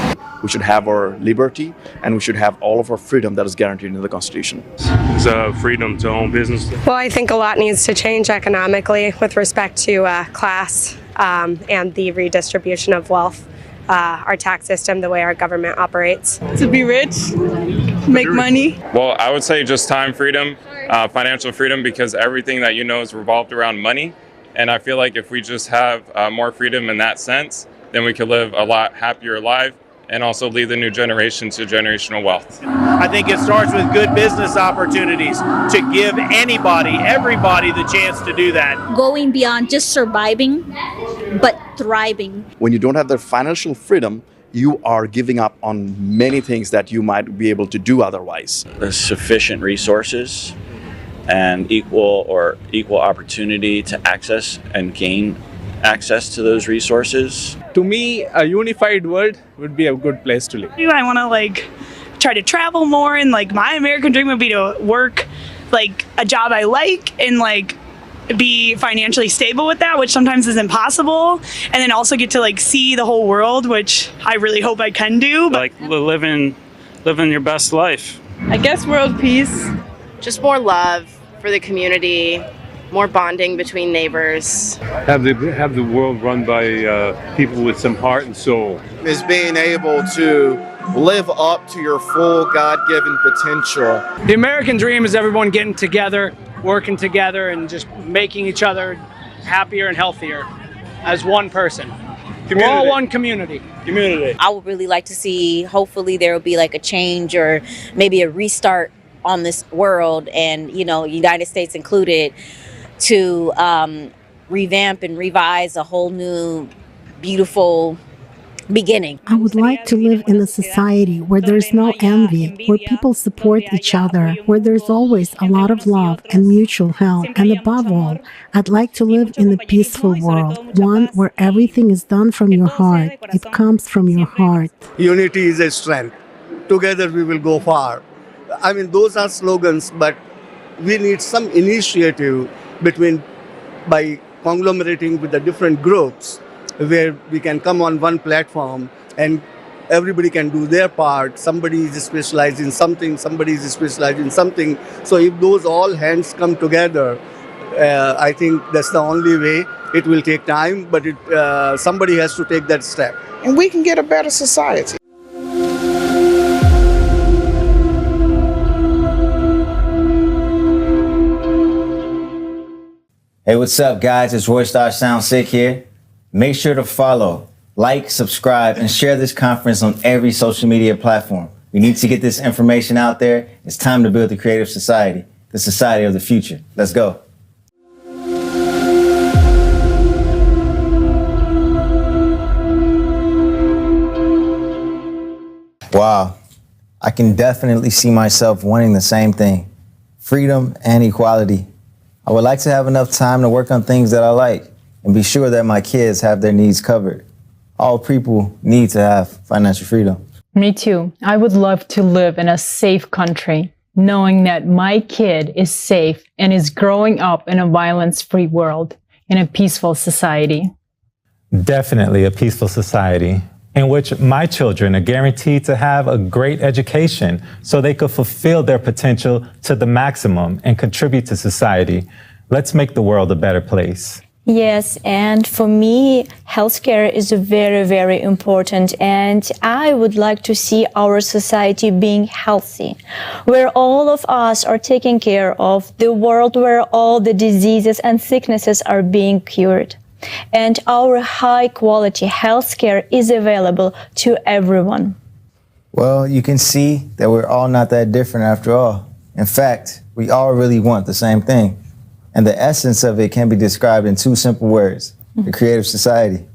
We should have our liberty, and we should have all of our freedom that is guaranteed in the Constitution. It's freedom to own business. Well, I think a lot needs to change economically with respect to class and the redistribution of wealth. Our tax system, the way our government operates. To be rich, make money. Well, I would say just time freedom, financial freedom, because everything that is revolved around money. And I feel like if we just have more freedom in that sense, then we could live a lot happier life and also lead the new generation to generational wealth. I think it starts with good business opportunities to give everybody the chance to do that. Going beyond just surviving, but thriving. When you don't have the financial freedom, you are giving up on many things that you might be able to do otherwise. There's sufficient resources and equal opportunity to access and gain access to those resources. To me, a unified world would be a good place to live. I want to try to travel more, and my American dream would be to work a job I like and be financially stable with that, which sometimes is impossible, and then also get to see the whole world, which I really hope I can do. But living your best life. I guess world peace. Just more love for the community, more bonding between neighbors. Have the world run by people with some heart and soul. Is being able to live up to your full God-given potential. The American dream is everyone getting together, working together, and just making each other happier and healthier as one person. We're all one community. I would really like to see, hopefully there will be a change or maybe a restart on this world, and United States included, to revamp and revise a whole new, beautiful beginning. I would like to live in a society where there's no envy, where people support each other, where there's always a lot of love and mutual help. And above all, I'd like to live in a peaceful world, one where everything is done from your heart. It comes from your heart. Unity is a strength. Together we will go far. I mean, those are slogans, but we need some initiative by conglomerating with the different groups, where we can come on one platform and everybody can do their part. Somebody is specialized in something, somebody is specialized in something. So if those all hands come together, I think that's the only way. It will take time, but somebody has to take that step. And we can get a better society. Hey, what's up, guys? It's Roy Star Sound Sick here. Make sure to follow, like, subscribe, and share this conference on every social media platform. We need to get this information out there. It's time to build the creative society, the society of the future. Let's go. Wow, I can definitely see myself wanting the same thing, freedom and equality. I would like to have enough time to work on things that I like and be sure that my kids have their needs covered. All people need to have financial freedom. Me too. I would love to live in a safe country, knowing that my kid is safe and is growing up in a violence-free world, in a peaceful society. Definitely a peaceful society in which my children are guaranteed to have a great education so they could fulfill their potential to the maximum and contribute to society. Let's make the world a better place. Yes, and for me, healthcare is very, very important, and I would like to see our society being healthy, where all of us are taken care of, the world where all the diseases and sicknesses are being cured, and our high-quality healthcare is available to everyone. Well, you can see that we're all not that different after all. In fact, we all really want the same thing. And the essence of it can be described in two simple words, the creative society.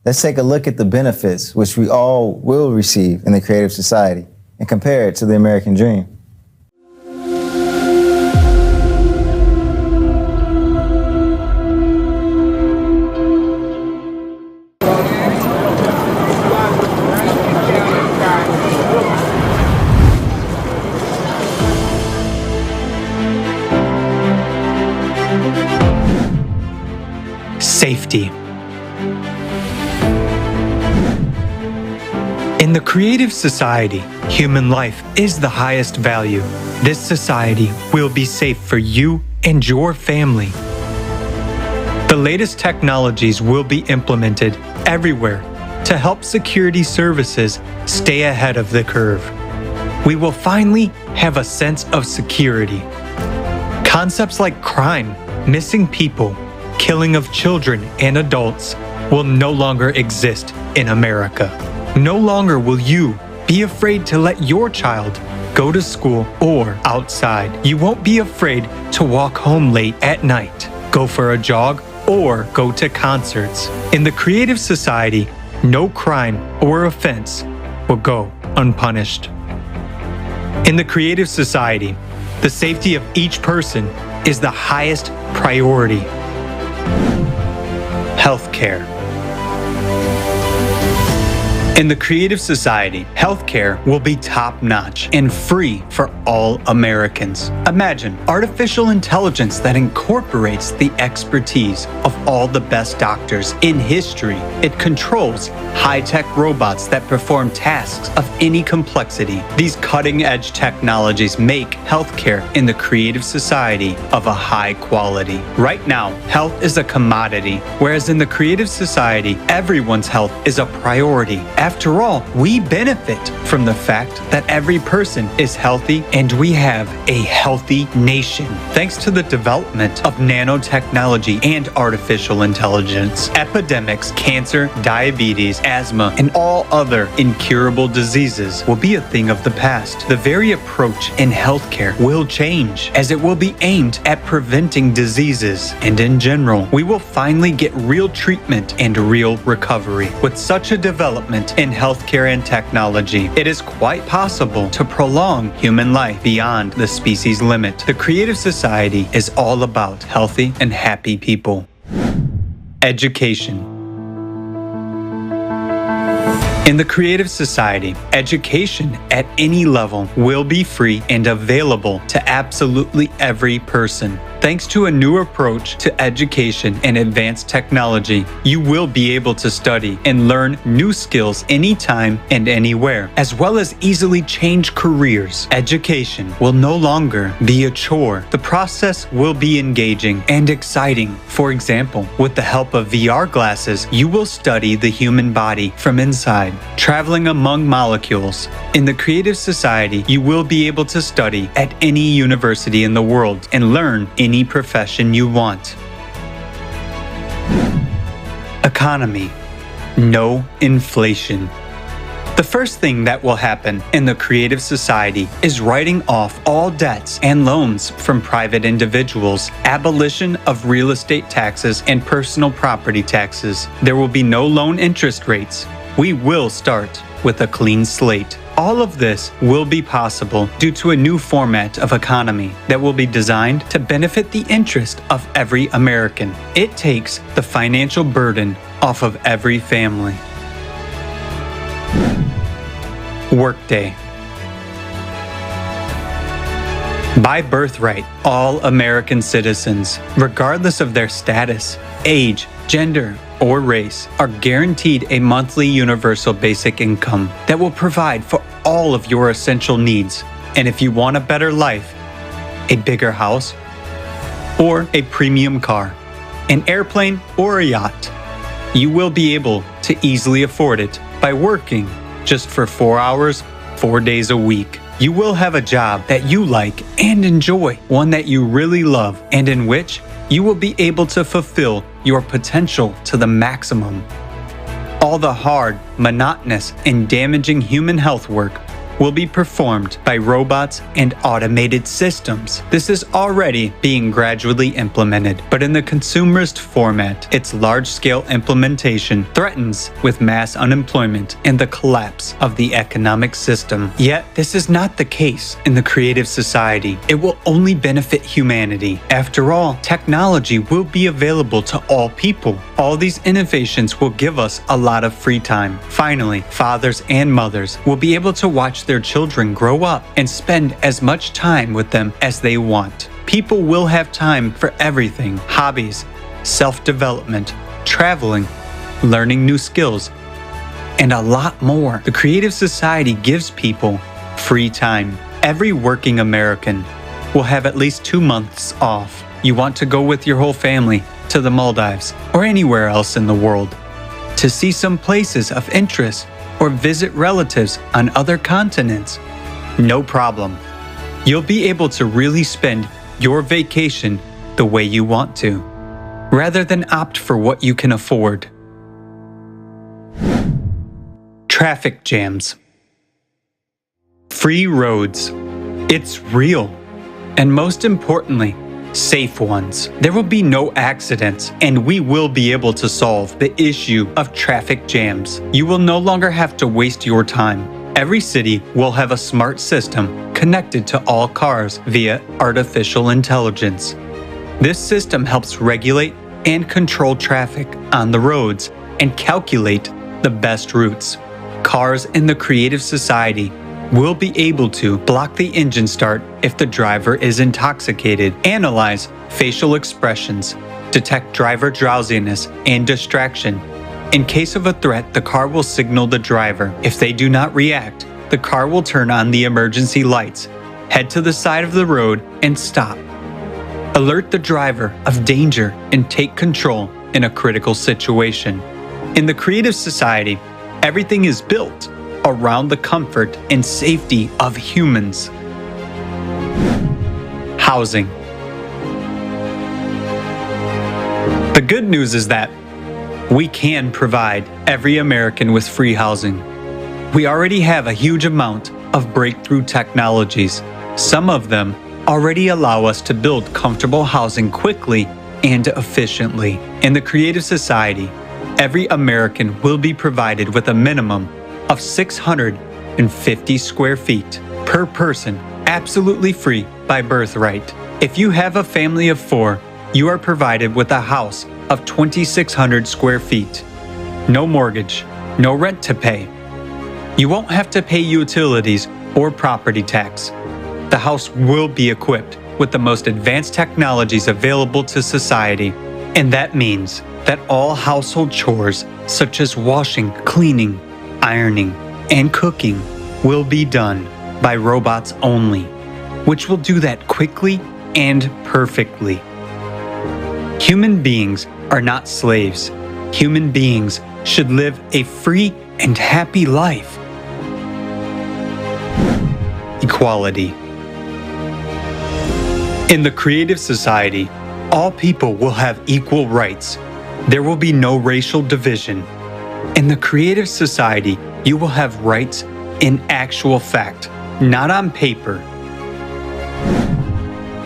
Let's take a look at the benefits which we all will receive in the creative society and compare it to the American dream. Safety. In the creative society, human life is the highest value. This society will be safe for you and your family. The latest technologies will be implemented everywhere to help security services stay ahead of the curve. We will finally have a sense of security. Concepts like crime, missing people, killing of children and adults will no longer exist in America. No longer will you be afraid to let your child go to school or outside. You won't be afraid to walk home late at night, go for a jog, or go to concerts. In the creative society, no crime or offense will go unpunished. In the creative society, the safety of each person is the highest priority. Healthcare. In the creative society, healthcare will be top-notch and free for all Americans. Imagine artificial intelligence that incorporates the expertise of all the best doctors in history. It controls high-tech robots that perform tasks of any complexity. These cutting-edge technologies make healthcare in the creative society of a high quality. Right now, health is a commodity, whereas in the creative society, everyone's health is a priority. After all, we benefit from the fact that every person is healthy and we have a healthy nation. Thanks to the development of nanotechnology and artificial intelligence, epidemics, cancer, diabetes, asthma, and all other incurable diseases will be a thing of the past. The very approach in healthcare will change, as it will be aimed at preventing diseases, and in general, we will finally get real treatment and real recovery. With such a development in healthcare and technology, it is quite possible to prolong human life beyond the species limit. The Creative Society is all about healthy and happy people. Education. In the Creative Society, education at any level will be free and available to absolutely every person. Thanks to a new approach to education and advanced technology, you will be able to study and learn new skills anytime and anywhere, as well as easily change careers. Education will no longer be a chore. The process will be engaging and exciting. For example, with the help of VR glasses, you will study the human body from inside, traveling among molecules. In the Creative Society, you will be able to study at any university in the world and learn any profession you want. Economy. No inflation. The first thing that will happen in the Creative Society is writing off all debts and loans from private individuals, abolition of real estate taxes and personal property taxes. There will be no loan interest rates. We will start with a clean slate. All of this will be possible due to a new format of economy that will be designed to benefit the interest of every American. It takes the financial burden off of every family. Workday. By birthright, all American citizens, regardless of their status, age, gender, or race, are guaranteed a monthly universal basic income that will provide for all of your essential needs. And if you want a better life, a bigger house, or a premium car, an airplane, or a yacht, you will be able to easily afford it by working just for 4 hours, 4 days a week. You will have a job that you like and enjoy, one that you really love, and in which you will be able to fulfill your potential to the maximum. All the hard, monotonous, and damaging human health work will be performed by robots and automated systems. This is already being gradually implemented, but in the consumerist format, its large-scale implementation threatens with mass unemployment and the collapse of the economic system. Yet, this is not the case in the Creative Society. It will only benefit humanity. After all, technology will be available to all people. All these innovations will give us a lot of free time. Finally, fathers and mothers will be able to watch their children grow up and spend as much time with them as they want. People will have time for everything: hobbies, self-development, traveling, learning new skills, and a lot more. The Creative Society gives people free time. Every working American will have at least 2 months off. You want to go with your whole family to the Maldives or anywhere else in the world to see some places of interest or visit relatives on other continents. No problem. You'll be able to really spend your vacation the way you want to, rather than opt for what you can afford. Traffic jams. Free roads. It's real. And most importantly, safe ones. There will be no accidents, and we will be able to solve the issue of traffic jams. You will no longer have to waste your time. Every city will have a smart system connected to all cars via artificial intelligence. This system helps regulate and control traffic on the roads and calculate the best routes. Cars in the Creative Society will be able to block the engine start if the driver is intoxicated, analyze facial expressions, detect driver drowsiness and distraction. In case of a threat, the car will signal the driver. If they do not react, the car will turn on the emergency lights, head to the side of the road, and stop. Alert the driver of danger and take control in a critical situation. In the Creative Society, Everything is built around the comfort and safety of humans. Housing. The good news is that we can provide every American with free housing. We already have a huge amount of breakthrough technologies. Some of them already allow us to build comfortable housing quickly and efficiently. In the Creative Society, every American will be provided with a minimum of 650 square feet per person, absolutely free by birthright. If you have a family of 4, you are provided with a house of 2,600 square feet. No mortgage, no rent to pay. You won't have to pay utilities or property tax. The house will be equipped with the most advanced technologies available to society, and that means that all household chores such as washing, cleaning, ironing, and cooking will be done by robots only, which will do that quickly and perfectly. Human beings are not slaves. Human beings should live a free and happy life. Equality. In the Creative Society, all people will have equal rights. There will be no racial division. In the Creative Society, you will have rights in actual fact, not on paper.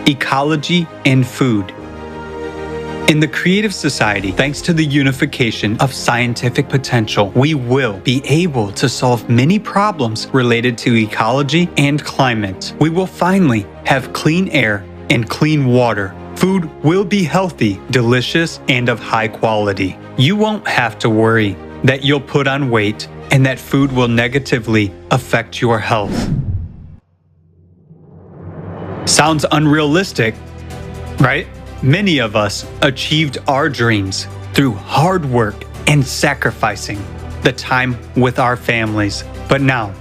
Ecology and food. In the Creative Society, thanks to the unification of scientific potential, we will be able to solve many problems related to ecology and climate. We will finally have clean air and clean water. Food will be healthy, delicious, and of high quality. You won't have to worry that you'll put on weight and that food will negatively affect your health. Sounds unrealistic, right? Many of us achieved our dreams through hard work and sacrificing the time with our families. But now,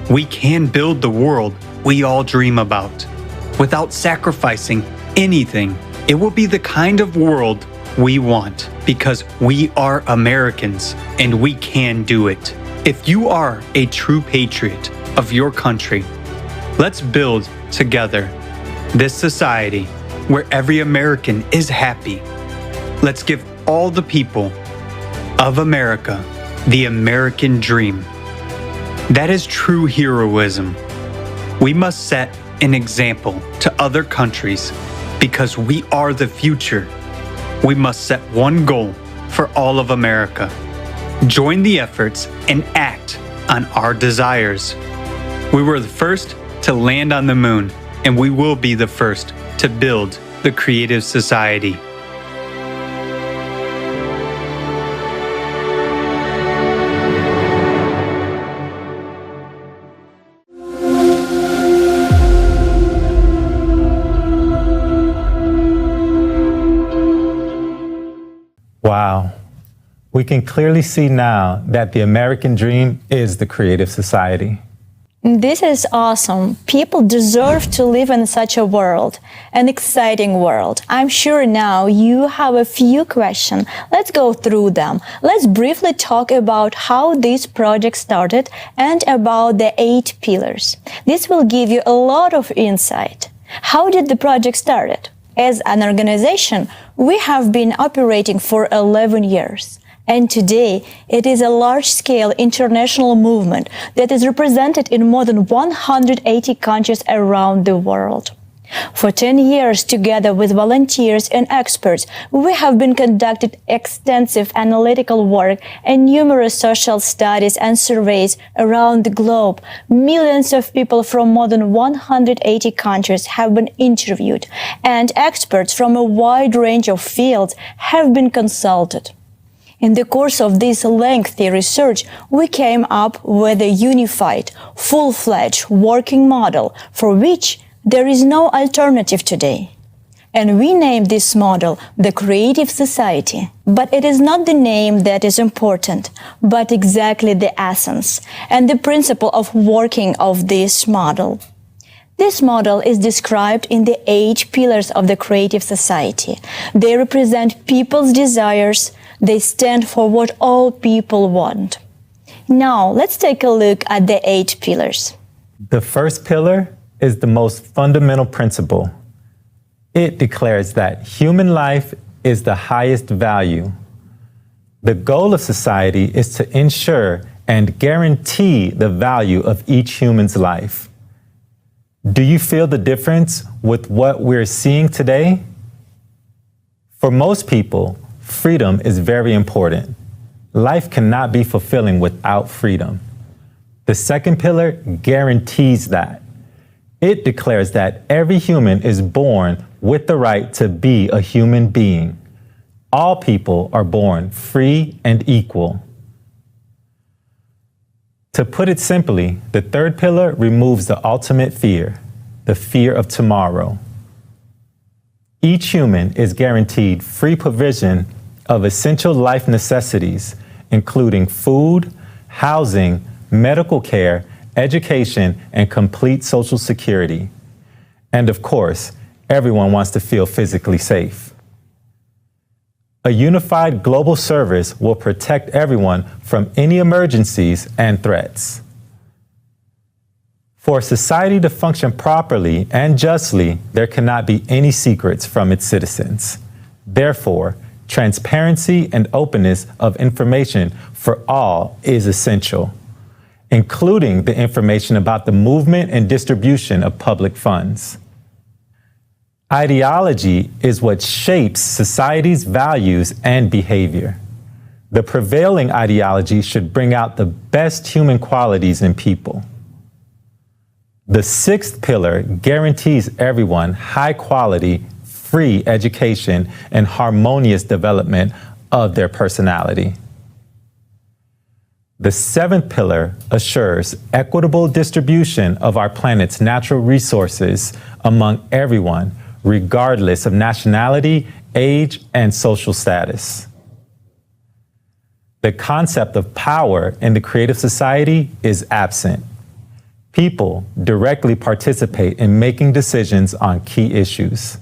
we can build the world we all dream about without sacrificing anything. It will be the kind of world we want because we are Americans and we can do it. If you are a true patriot of your country, let's build together this society where every American is happy. Let's give all the people of America the American dream. That is true heroism. We must set an example to other countries because we are the future. We must set one goal for all of America. Join the efforts and act on our desires. We were the first to land on the moon, and we will be the first to build the Creative Society. Wow. We can clearly see now that the American dream is the Creative Society. This is awesome. People deserve to live in such a world, an exciting world. I'm sure now you have a few questions. Let's go through them. Let's briefly talk about how this project started and about the 8 pillars. This will give you a lot of insight. How did the project start? As an organization, we have been operating for 11 years. And today, it is a large-scale international movement that is represented in more than 180 countries around the world. For 10 years, together with volunteers and experts, we have been conducting extensive analytical work and numerous social studies and surveys around the globe. Millions of people from more than 180 countries have been interviewed, and experts from a wide range of fields have been consulted. In the course of this lengthy research, we came up with a unified, full-fledged working model for which there is no alternative today. And we named this model the Creative Society. But it is not the name that is important, but exactly the essence and the principle of working of this model. This model is described in the 8 pillars of the Creative Society. They represent people's desires. They stand for what all people want. Now, let's take a look at the 8 pillars. The first pillar is the most fundamental principle. It declares that human life is the highest value. The goal of society is to ensure and guarantee the value of each human's life. Do you feel the difference with what we're seeing today? For most people, freedom is very important. Life cannot be fulfilling without freedom. The second pillar guarantees that. It declares that every human is born with the right to be a human being. All people are born free and equal. To put it simply, the third pillar removes the ultimate fear, the fear of tomorrow. Each human is guaranteed free provision of essential life necessities, including food, housing, medical care, education, and complete social security. And of course, everyone wants to feel physically safe. A unified global service will protect everyone from any emergencies and threats. For society to function properly and justly, there cannot be any secrets from its citizens. Therefore, transparency and openness of information for all is essential, including the information about the movement and distribution of public funds. Ideology is what shapes society's values and behavior. The prevailing ideology should bring out the best human qualities in people. The sixth pillar guarantees everyone high quality, free education and harmonious development of their personality. The seventh pillar assures equitable distribution of our planet's natural resources among everyone, regardless of nationality, age, and social status. The concept of power in the creative society is absent. People directly participate in making decisions on key issues.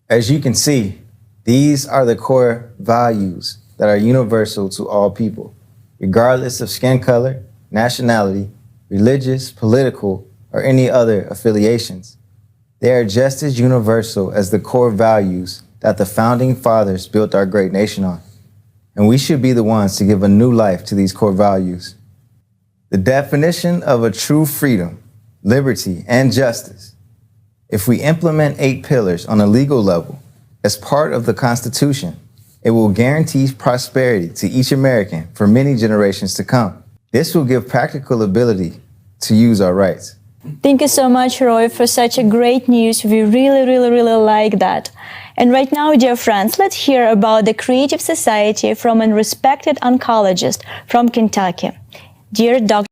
As you can see, these are the core values that are universal to all people, regardless of skin color, nationality, religious, political, or any other affiliations. They are just as universal as the core values that the founding fathers built our great nation on. And we should be the ones to give a new life to these core values. The definition of a true freedom, liberty, and justice. If we implement 8 pillars on a legal level as part of the Constitution, it will guarantee prosperity to each American for many generations to come. This will give practical ability to use our rights. Thank you so much, Roy, for such a great news. We really like that. And right now, dear friends, let's hear about the Creative Society from a respected oncologist from Kentucky. Dear Dr.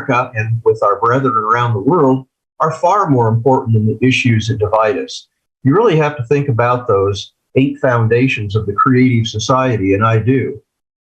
and with our brethren around the world are far more important than the issues that divide us. You really have to think about those 8 foundations of the Creative Society, and I do.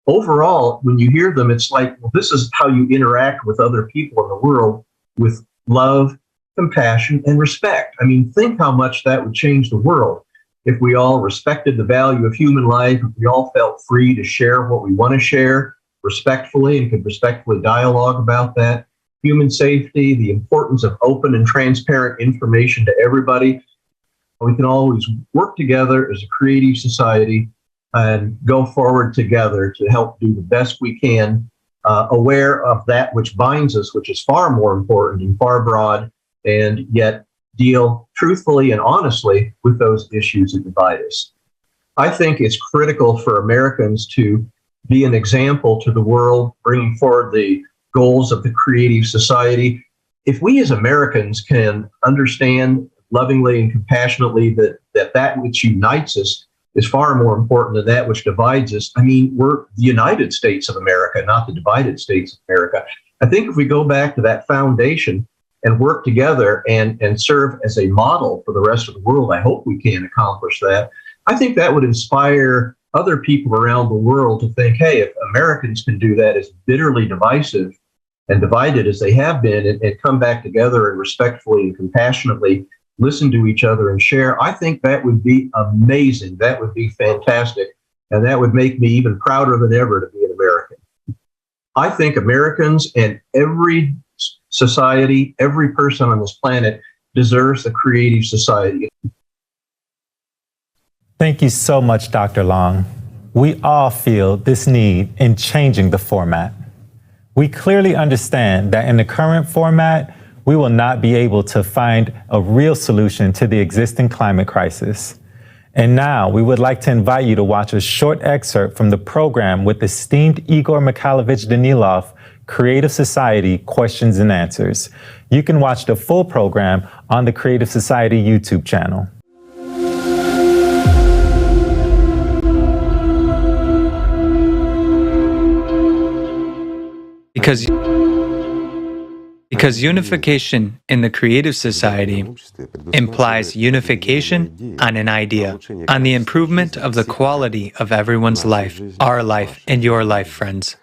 Overall, when you hear them, it's like, well, this is how you interact with other people in the world with love, compassion, and respect. I mean, think how much that would change the world if we all respected the value of human life, if we all felt free to share what we want to share respectfully and could respectfully dialogue about that. Human safety, the importance of open and transparent information to everybody. We can always work together as a creative society and go forward together to help do the best we can, aware of that which binds us, which is far more important and far broad, and yet deal truthfully and honestly with those issues that divide us. I think it's critical for Americans to be an example to the world, bringing forward the goals of the creative society. If we as Americans can understand lovingly and compassionately that which unites us is far more important than that which divides us. I mean, we're the United States of America, not the divided states of America. I think if we go back to that foundation and work together and serve as a model for the rest of the world, I hope we can accomplish that. I think that would inspire other people around the world to think, hey, if Americans can do that as bitterly divisive and divided as they have been and come back together and respectfully and compassionately listen to each other and share, I think that would be amazing. That would be fantastic. And that would make me even prouder than ever to be an American. I think Americans and every society, every person on this planet deserves a creative society. Thank you so much, Dr. Long. We all feel this need in changing the format. We clearly understand that in the current format, we will not be able to find a real solution to the existing climate crisis. And now we would like to invite you to watch a short excerpt from the program with esteemed Igor Mikhailovich Danilov, Creative Society Questions and Answers. You can watch the full program on the Creative Society YouTube channel. Because unification in the creative society implies unification on an idea, on the improvement of the quality of everyone's life, our life and your life, friends.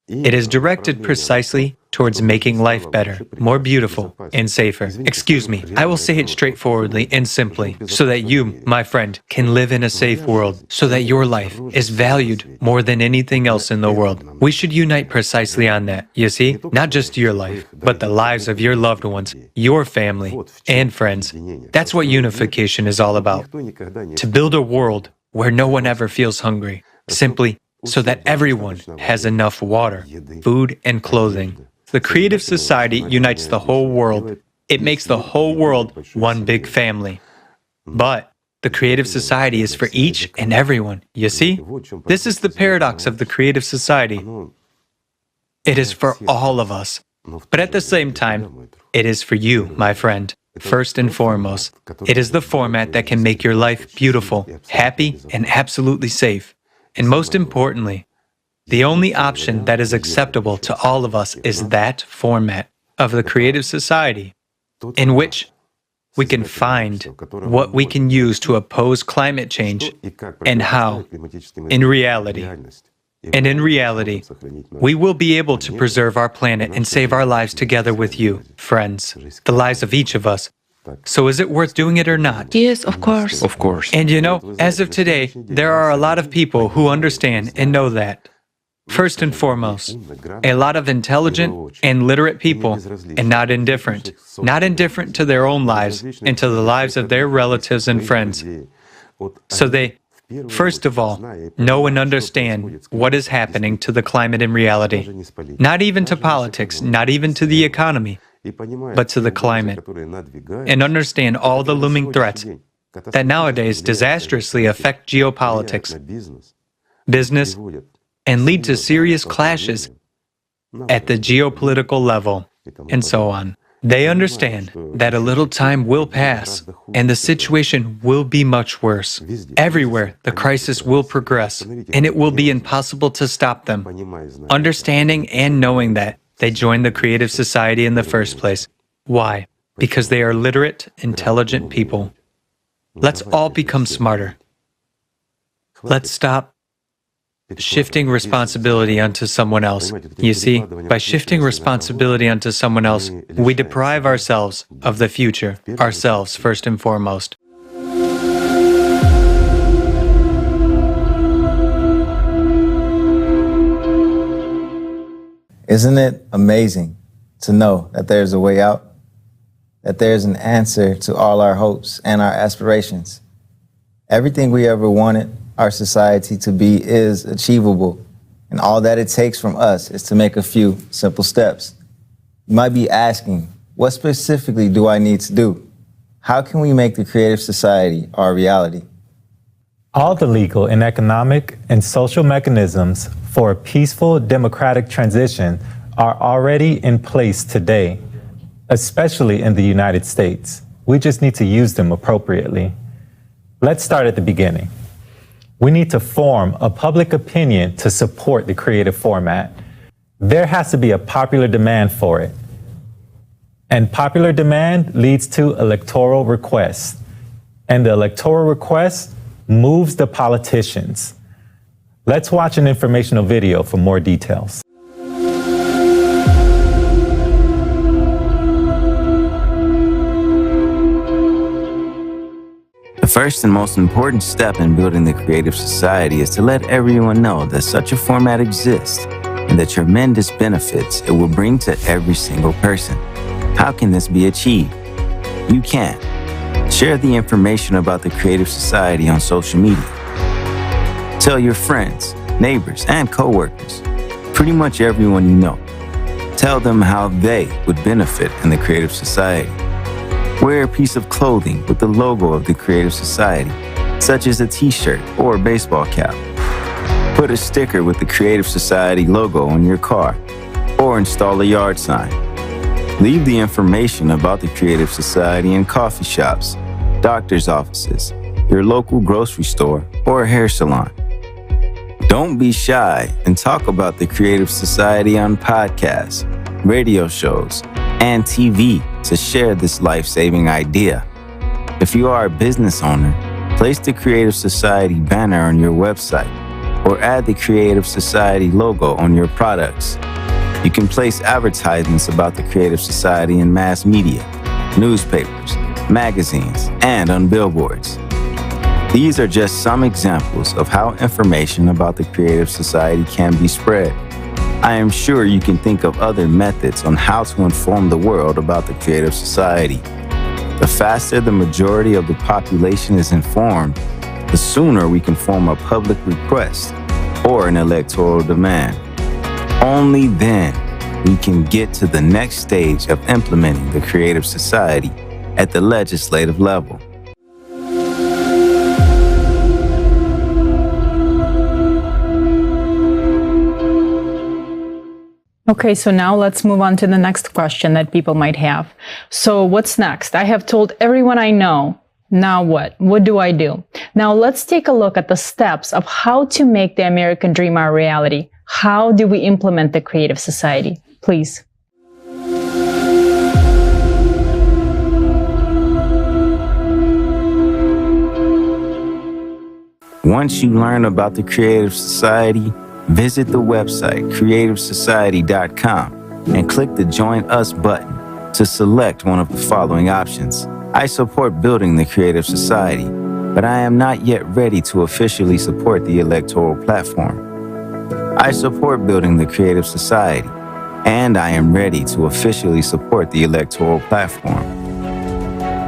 It is directed precisely towards making life better, more beautiful, and safer. Excuse me, I will say it straightforwardly and simply, so that you, my friend, can live in a safe world, so that your life is valued more than anything else in the world. We should unite precisely on that, you see? Not just your life, but the lives of your loved ones, your family, and friends. That's what unification is all about. To build a world where no one ever feels hungry, simply so that everyone has enough water, food, and clothing. The creative society unites the whole world. It makes the whole world one big family. But the creative society is for each and everyone, you see? This is the paradox of the creative society. It is for all of us. But at the same time, it is for you, my friend. First and foremost, it is the format that can make your life beautiful, happy, and absolutely safe. And most importantly, the only option that is acceptable to all of us is that format of the creative society in which we can find what we can use to oppose climate change and how, in reality. And in reality, we will be able to preserve our planet and save our lives together with you, friends, the lives of each of us. So is it worth doing it or not? Yes, of course. Of course. And you know, as of today, there are a lot of people who understand and know that. First and foremost, a lot of intelligent and literate people, and not indifferent to their own lives and to the lives of their relatives and friends. So they, first of all, know and understand what is happening to the climate in reality. Not even to politics, not even to the economy, but to the climate, and understand all the looming threats that nowadays disastrously affect geopolitics, business, and lead to serious clashes at the geopolitical level, and so on. They understand that a little time will pass, and the situation will be much worse. Everywhere, the crisis will progress, and it will be impossible to stop them. Understanding and knowing that, they joined the creative society in the first place. Why? Because they are literate, intelligent people. Let's all become smarter. Let's stop shifting responsibility onto someone else. You see, by shifting responsibility onto someone else, we deprive ourselves of the future, ourselves first and foremost. Isn't it amazing to know that there's a way out? That there's an answer to all our hopes and our aspirations? Everything we ever wanted our society to be is achievable, and all that it takes from us is to make a few simple steps. You might be asking, what specifically do I need to do? How can we make the creative society our reality? All the legal and economic and social mechanisms for a peaceful democratic transition are already in place today, especially in the United States. We just need to use them appropriately. Let's start at the beginning. We need to form a public opinion to support the creative format. There has to be a popular demand for it. And popular demand leads to electoral requests. And the electoral request moves the politicians. Let's watch an informational video for more details. The first and most important step in building the creative society is to let everyone know that such a format exists and the tremendous benefits it will bring to every single person. How can this be achieved? You can. Share the information about the creative society on social media. Tell your friends, neighbors, and coworkers, pretty much everyone you know. Tell them how they would benefit in the creative society. Wear a piece of clothing with the logo of the creative society, such as a t-shirt or a baseball cap. Put a sticker with the creative society logo on your car, or install a yard sign. Leave the information about the creative society in coffee shops, doctor's offices, your local grocery store, or a hair salon. Don't be shy and talk about the creative society on podcasts, radio shows, and TV to share this life-saving idea. If you are a business owner, place the Creative Society banner on your website or add the Creative Society logo on your products. You can place advertisements about the Creative Society in mass media, newspapers, magazines, and on billboards. These are just some examples of how information about the Creative Society can be spread. I am sure you can think of other methods on how to inform the world about the creative society. The faster the majority of the population is informed, the sooner we can form a public request or an electoral demand. Only then we can get to the next stage of implementing the creative society at the legislative level. Okay, so now let's move on to the next question that people might have. So what's next? I have told everyone I know. Now what? What do I do? Now let's take a look at the steps of how to make the American dream our reality. How do we implement the creative society? Please. Once you learn about the creative society, visit the website creativesociety.com and click the Join Us button to select one of the following options. I support building the creative society, but I am not yet ready to officially support the electoral platform. I support building the creative society, and I am ready to officially support the electoral platform.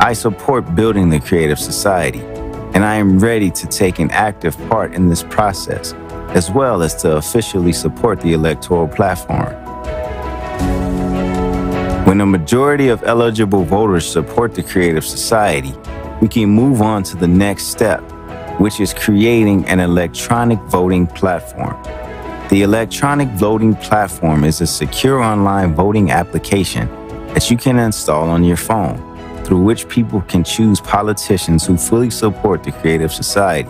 I support building the creative society, and I am ready to take an active part in this process, as well as to officially support the electoral platform. When a majority of eligible voters support the creative society, we can move on to the next step, which is creating an electronic voting platform. The electronic voting platform is a secure online voting application that you can install on your phone, through which people can choose politicians who fully support the creative society.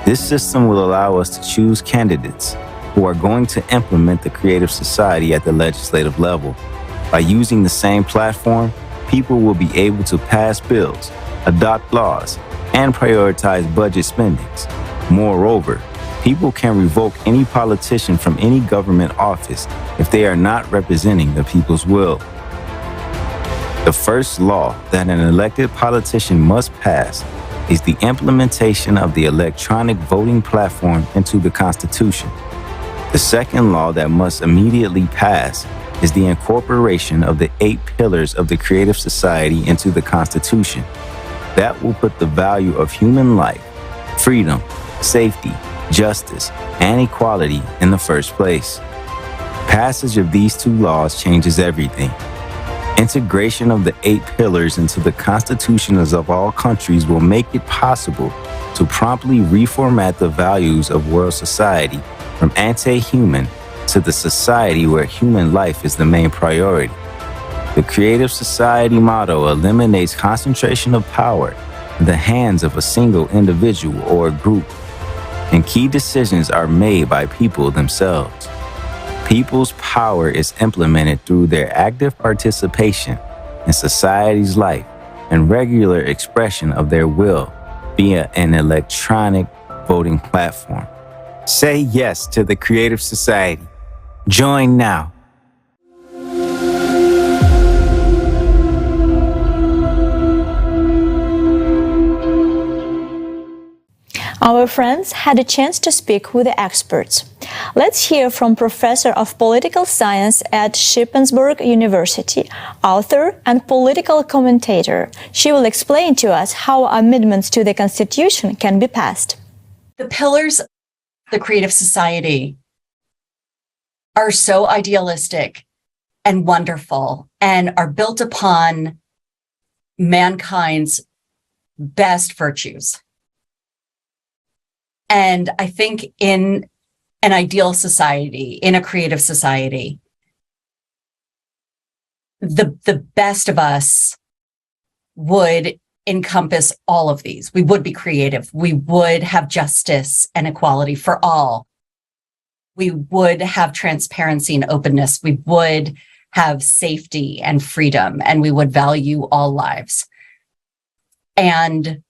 This system will allow us to choose candidates who are going to implement the creative society at the legislative level. By using the same platform, people will be able to pass bills, adopt laws, and prioritize budget spendings. Moreover, people can revoke any politician from any government office if they are not representing the people's will. The first law that an elected politician must pass is the implementation of the electronic voting platform into the Constitution. The second law that must immediately pass is the incorporation of the 8 pillars of the creative society into the Constitution. That will put the value of human life, freedom, safety, justice, and equality in the first place. Passage of these 2 laws changes everything. Integration of the 8 pillars into the constitutions of all countries will make it possible to promptly reformat the values of world society from anti-human to the society where human life is the main priority. The Creative Society motto eliminates concentration of power in the hands of a single individual or group, and key decisions are made by people themselves. People's power is implemented through their active participation in society's life and regular expression of their will via an electronic voting platform. Say yes to the Creative Society. Join now. Our friends had a chance to speak with the experts. Let's hear from Professor of Political Science at Shippensburg University, author and political commentator. She will explain to us how amendments to the Constitution can be passed. The pillars of the Creative Society are so idealistic and wonderful and are built upon mankind's best virtues. And I think in an ideal society, in a creative society, the best of us would encompass all of these. We would be creative. We would have justice and equality for all. We would have transparency and openness. We would have safety and freedom, and we would value all lives. And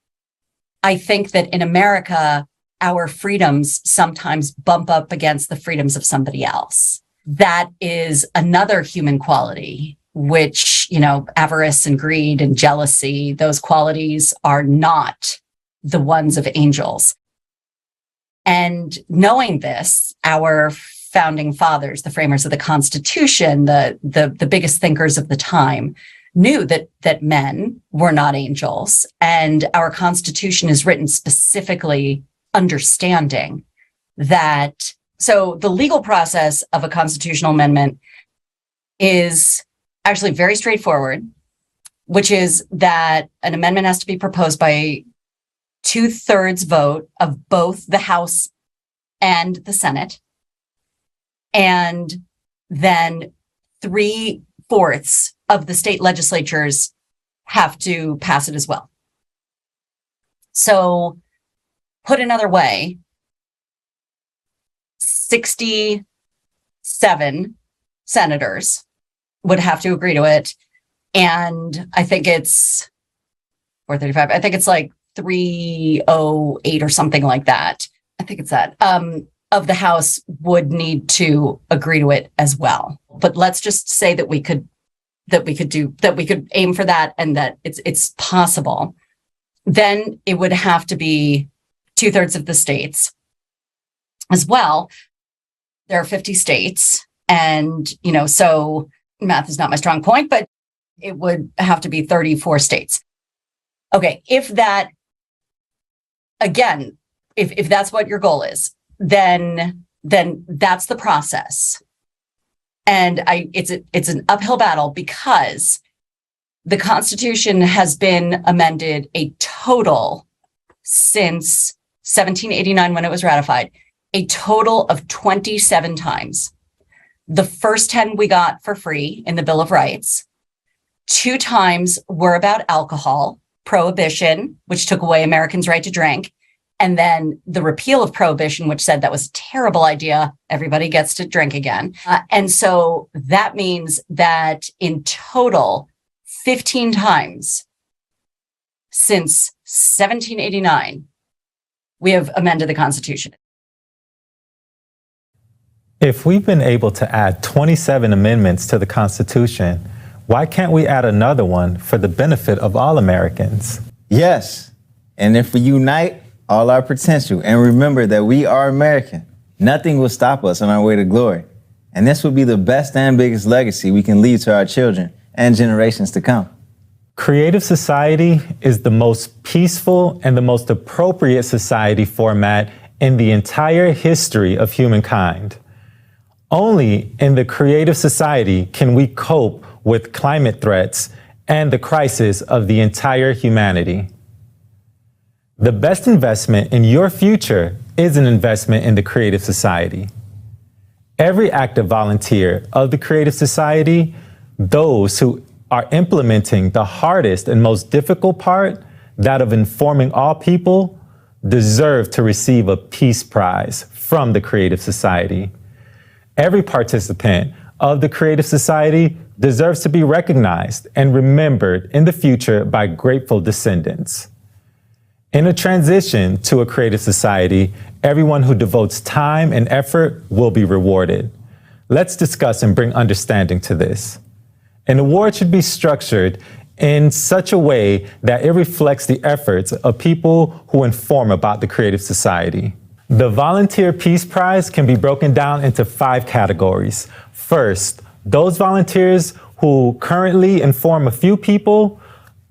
I think that in America, our freedoms sometimes bump up against the freedoms of somebody else. That is another human quality, which, avarice and greed and jealousy, those qualities are not the ones of angels. And knowing this, our founding fathers, the framers of the Constitution, the biggest thinkers of the time, knew that men were not angels. And our Constitution is written specifically understanding that. So the legal process of a constitutional amendment is actually very straightforward, which is that an amendment has to be proposed by 2/3 vote of both the House and the Senate. And then 3/4 of the state legislatures have to pass it as well. So put another way, 67 senators would have to agree to it. And I think it's 435. I think it's like 308 or something like that. I think it's that. Of the House would need to agree to it as well. But let's just say that we could aim for that and that it's possible. Then it would have to be 2/3 of the states as well. There are 50 states, and so math is not my strong point, but it would have to be 34 states. Okay, if that's what your goal is, then that's the process. And it's an uphill battle because the Constitution has been amended a total since 1789 when it was ratified, a total of 27 times. The first 10 we got for free in the Bill of Rights. 2 times were about alcohol, prohibition, which took away Americans' right to drink, and then the repeal of prohibition, which said that was a terrible idea. Everybody gets to drink again. And so that means that in total, 15 times since 1789, we have amended the Constitution. If we've been able to add 27 amendments to the Constitution, why can't we add another one for the benefit of all Americans? Yes. And if we unite all our potential and remember that we are American, nothing will stop us on our way to glory. And this will be the best and biggest legacy we can leave to our children and generations to come. Creative society is the most peaceful and the most appropriate society format in the entire history of humankind. Only in the creative society can we cope with climate threats and the crisis of the entire humanity. The best investment in your future is an investment in the creative society. Every active volunteer of the Creative Society, those who are implementing the hardest and most difficult part, that of informing all people, deserve to receive a Peace Prize from the Creative Society. Every participant of the Creative Society deserves to be recognized and remembered in the future by grateful descendants. In a transition to a Creative Society, everyone who devotes time and effort will be rewarded. Let's discuss and bring understanding to this. An award should be structured in such a way that it reflects the efforts of people who inform about the Creative Society. The Volunteer Peace Prize can be broken down into 5 categories. First, those volunteers who currently inform a few people.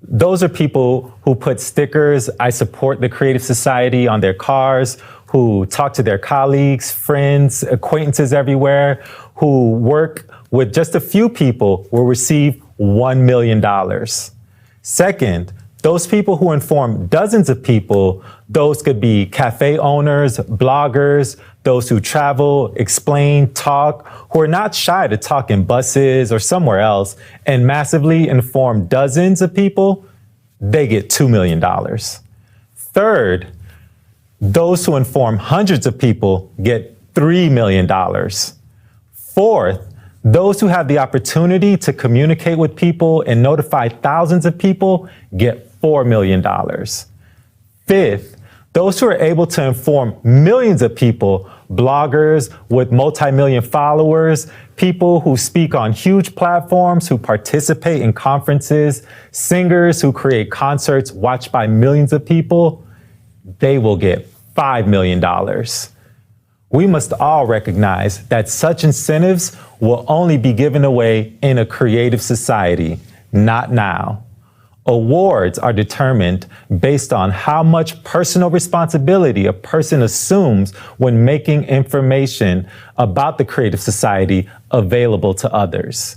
Those are people who put stickers, "I support the Creative Society," on their cars, who talk to their colleagues, friends, acquaintances everywhere, who work with just a few people will receive $1 million. Second, those people who inform dozens of people, those could be cafe owners, bloggers, those who travel, explain, talk, who are not shy to talk in buses or somewhere else and massively inform dozens of people, they get $2 million. Third, those who inform hundreds of people get $3 million. Fourth, those who have the opportunity to communicate with people and notify thousands of people get $4 million. Fifth, those who are able to inform millions of people, bloggers with multi-million followers, people who speak on huge platforms, who participate in conferences, singers who create concerts watched by millions of people, they will get $5 million. We must all recognize that such incentives will only be given away in a creative society, not now. Awards are determined based on how much personal responsibility a person assumes when making information about the Creative Society available to others.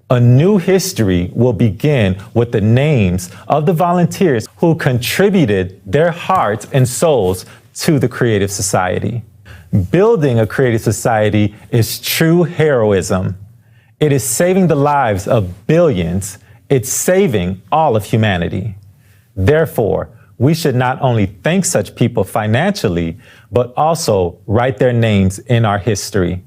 A new history will begin with the names of the volunteers who contributed their hearts and souls to the Creative Society. Building a Creative Society is true heroism. It is saving the lives of billions. It's saving all of humanity. Therefore, we should not only thank such people financially, but also write their names in our history.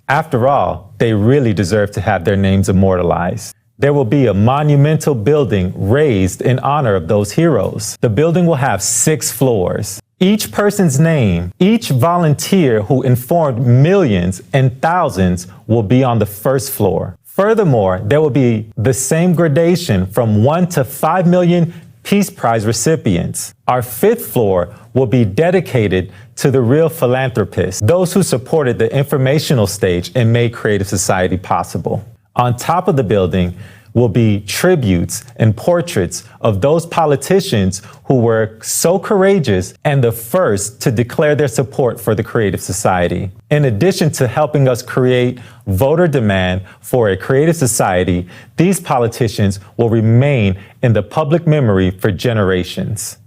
After all, they really deserve to have their names immortalized. There will be a monumental building raised in honor of those heroes. The building will have 6 floors. Each person's name, each volunteer who informed millions and thousands will be on the first floor. Furthermore, there will be the same gradation from 1 to 5 million Peace Prize recipients. Our 5th floor will be dedicated to the real philanthropists, those who supported the informational stage and made Creative Society possible. On top of the building will be tributes and portraits of those politicians who were so courageous and the first to declare their support for the Creative Society. In addition to helping us create voter demand for a Creative Society, these politicians will remain in the public memory for generations.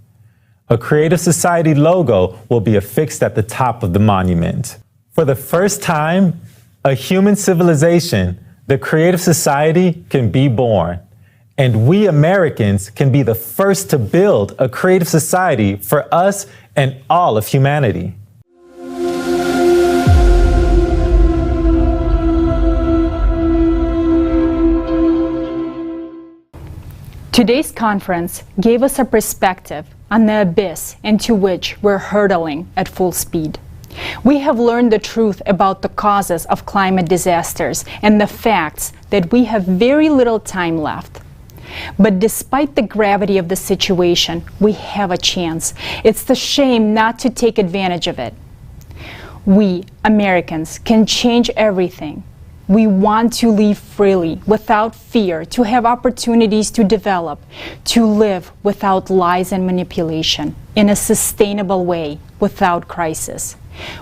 A Creative Society logo will be affixed at the top of the monument. For the first time, a human civilization, the Creative Society, can be born. And we Americans can be the first to build a Creative Society for us and all of humanity. Today's conference gave us a perspective on the abyss into which we're hurtling at full speed. We have learned the truth about the causes of climate disasters and the facts that we have very little time left. But despite the gravity of the situation, we have a chance. It's the shame not to take advantage of it. We, Americans, can change everything. We want to live freely, without fear, to have opportunities to develop, to live without lies and manipulation, in a sustainable way, without crisis.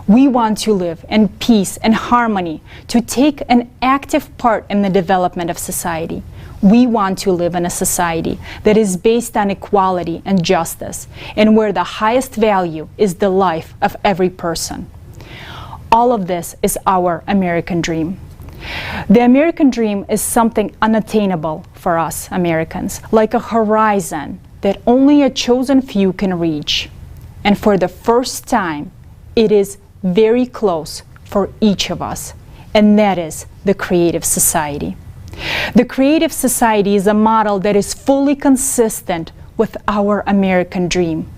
We want to live in peace and harmony, to take an active part in the development of society. We want to live in a society that is based on equality and justice, and where the highest value is the life of every person. All of this is our American dream. The American dream is something unattainable for us Americans, like a horizon that only a chosen few can reach. And for the first time, it is very close for each of us, and that is the creative society. The creative society is a model that is fully consistent with our American dream.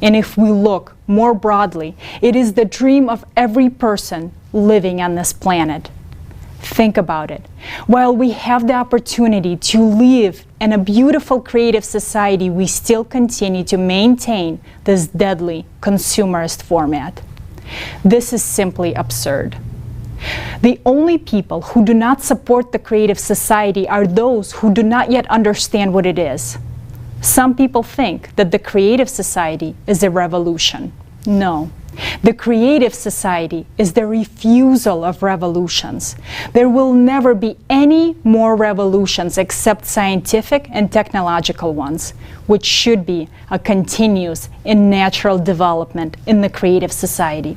And if we look more broadly, it is the dream of every person living on this planet. Think about it. While we have the opportunity to live in a beautiful creative society, we still continue to maintain this deadly consumerist format. This is simply absurd. The only people who do not support the creative society are those who do not yet understand what it is. Some people think that the creative society is a revolution. No. The creative society is the refusal of revolutions. There will never be any more revolutions except scientific and technological ones, which should be a continuous and natural development in the creative society.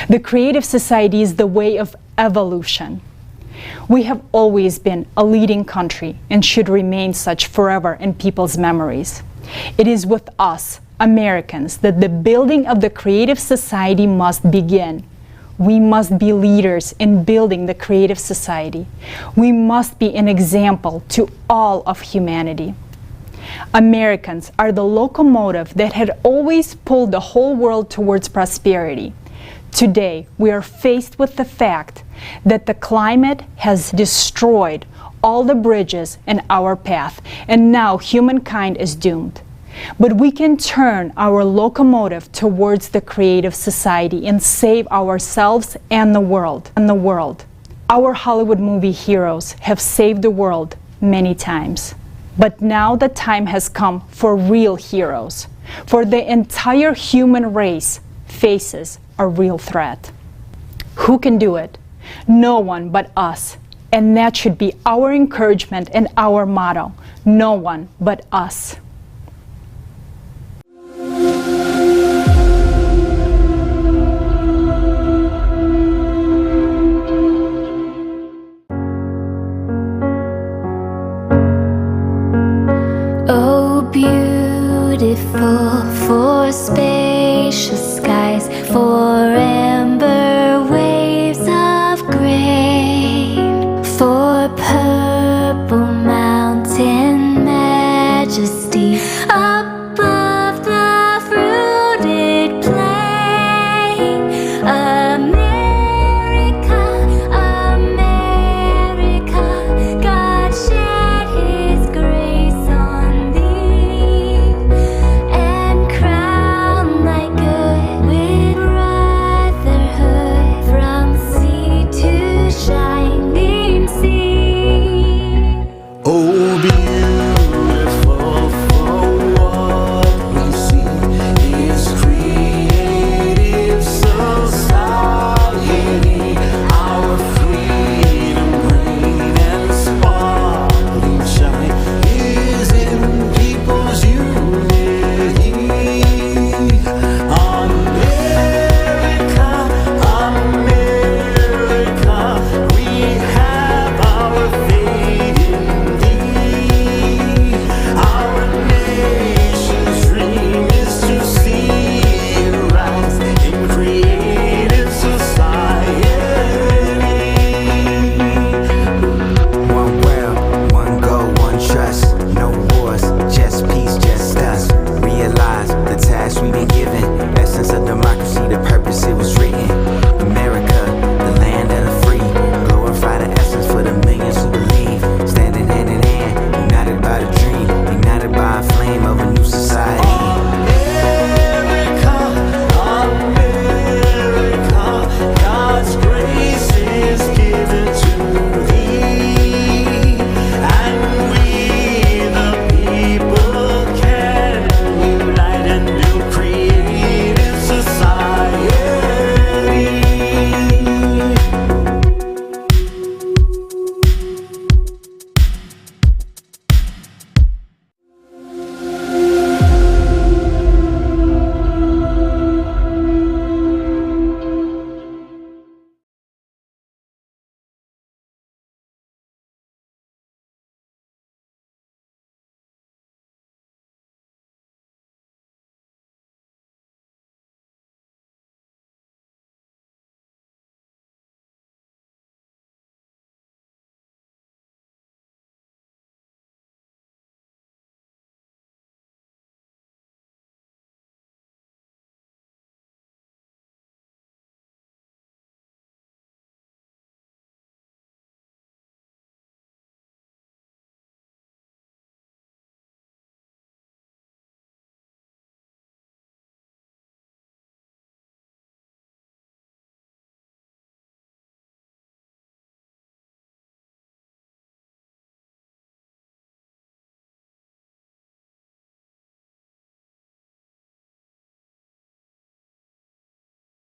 The creative society is the way of evolution. We have always been a leading country and should remain such forever in people's memories. It is with us, Americans, that the building of the creative society must begin. We must be leaders in building the creative society. We must be an example to all of humanity. Americans are the locomotive that had always pulled the whole world towards prosperity. Today, we are faced with the fact that the climate has destroyed all the bridges in our path, and now humankind is doomed. But we can turn our locomotive towards the creative society and save ourselves and the world. Our Hollywood movie heroes have saved the world many times. But now the time has come for real heroes, for the entire human race faces a real threat. Who can do it? No one but us. And that should be our encouragement and our motto. No one but us.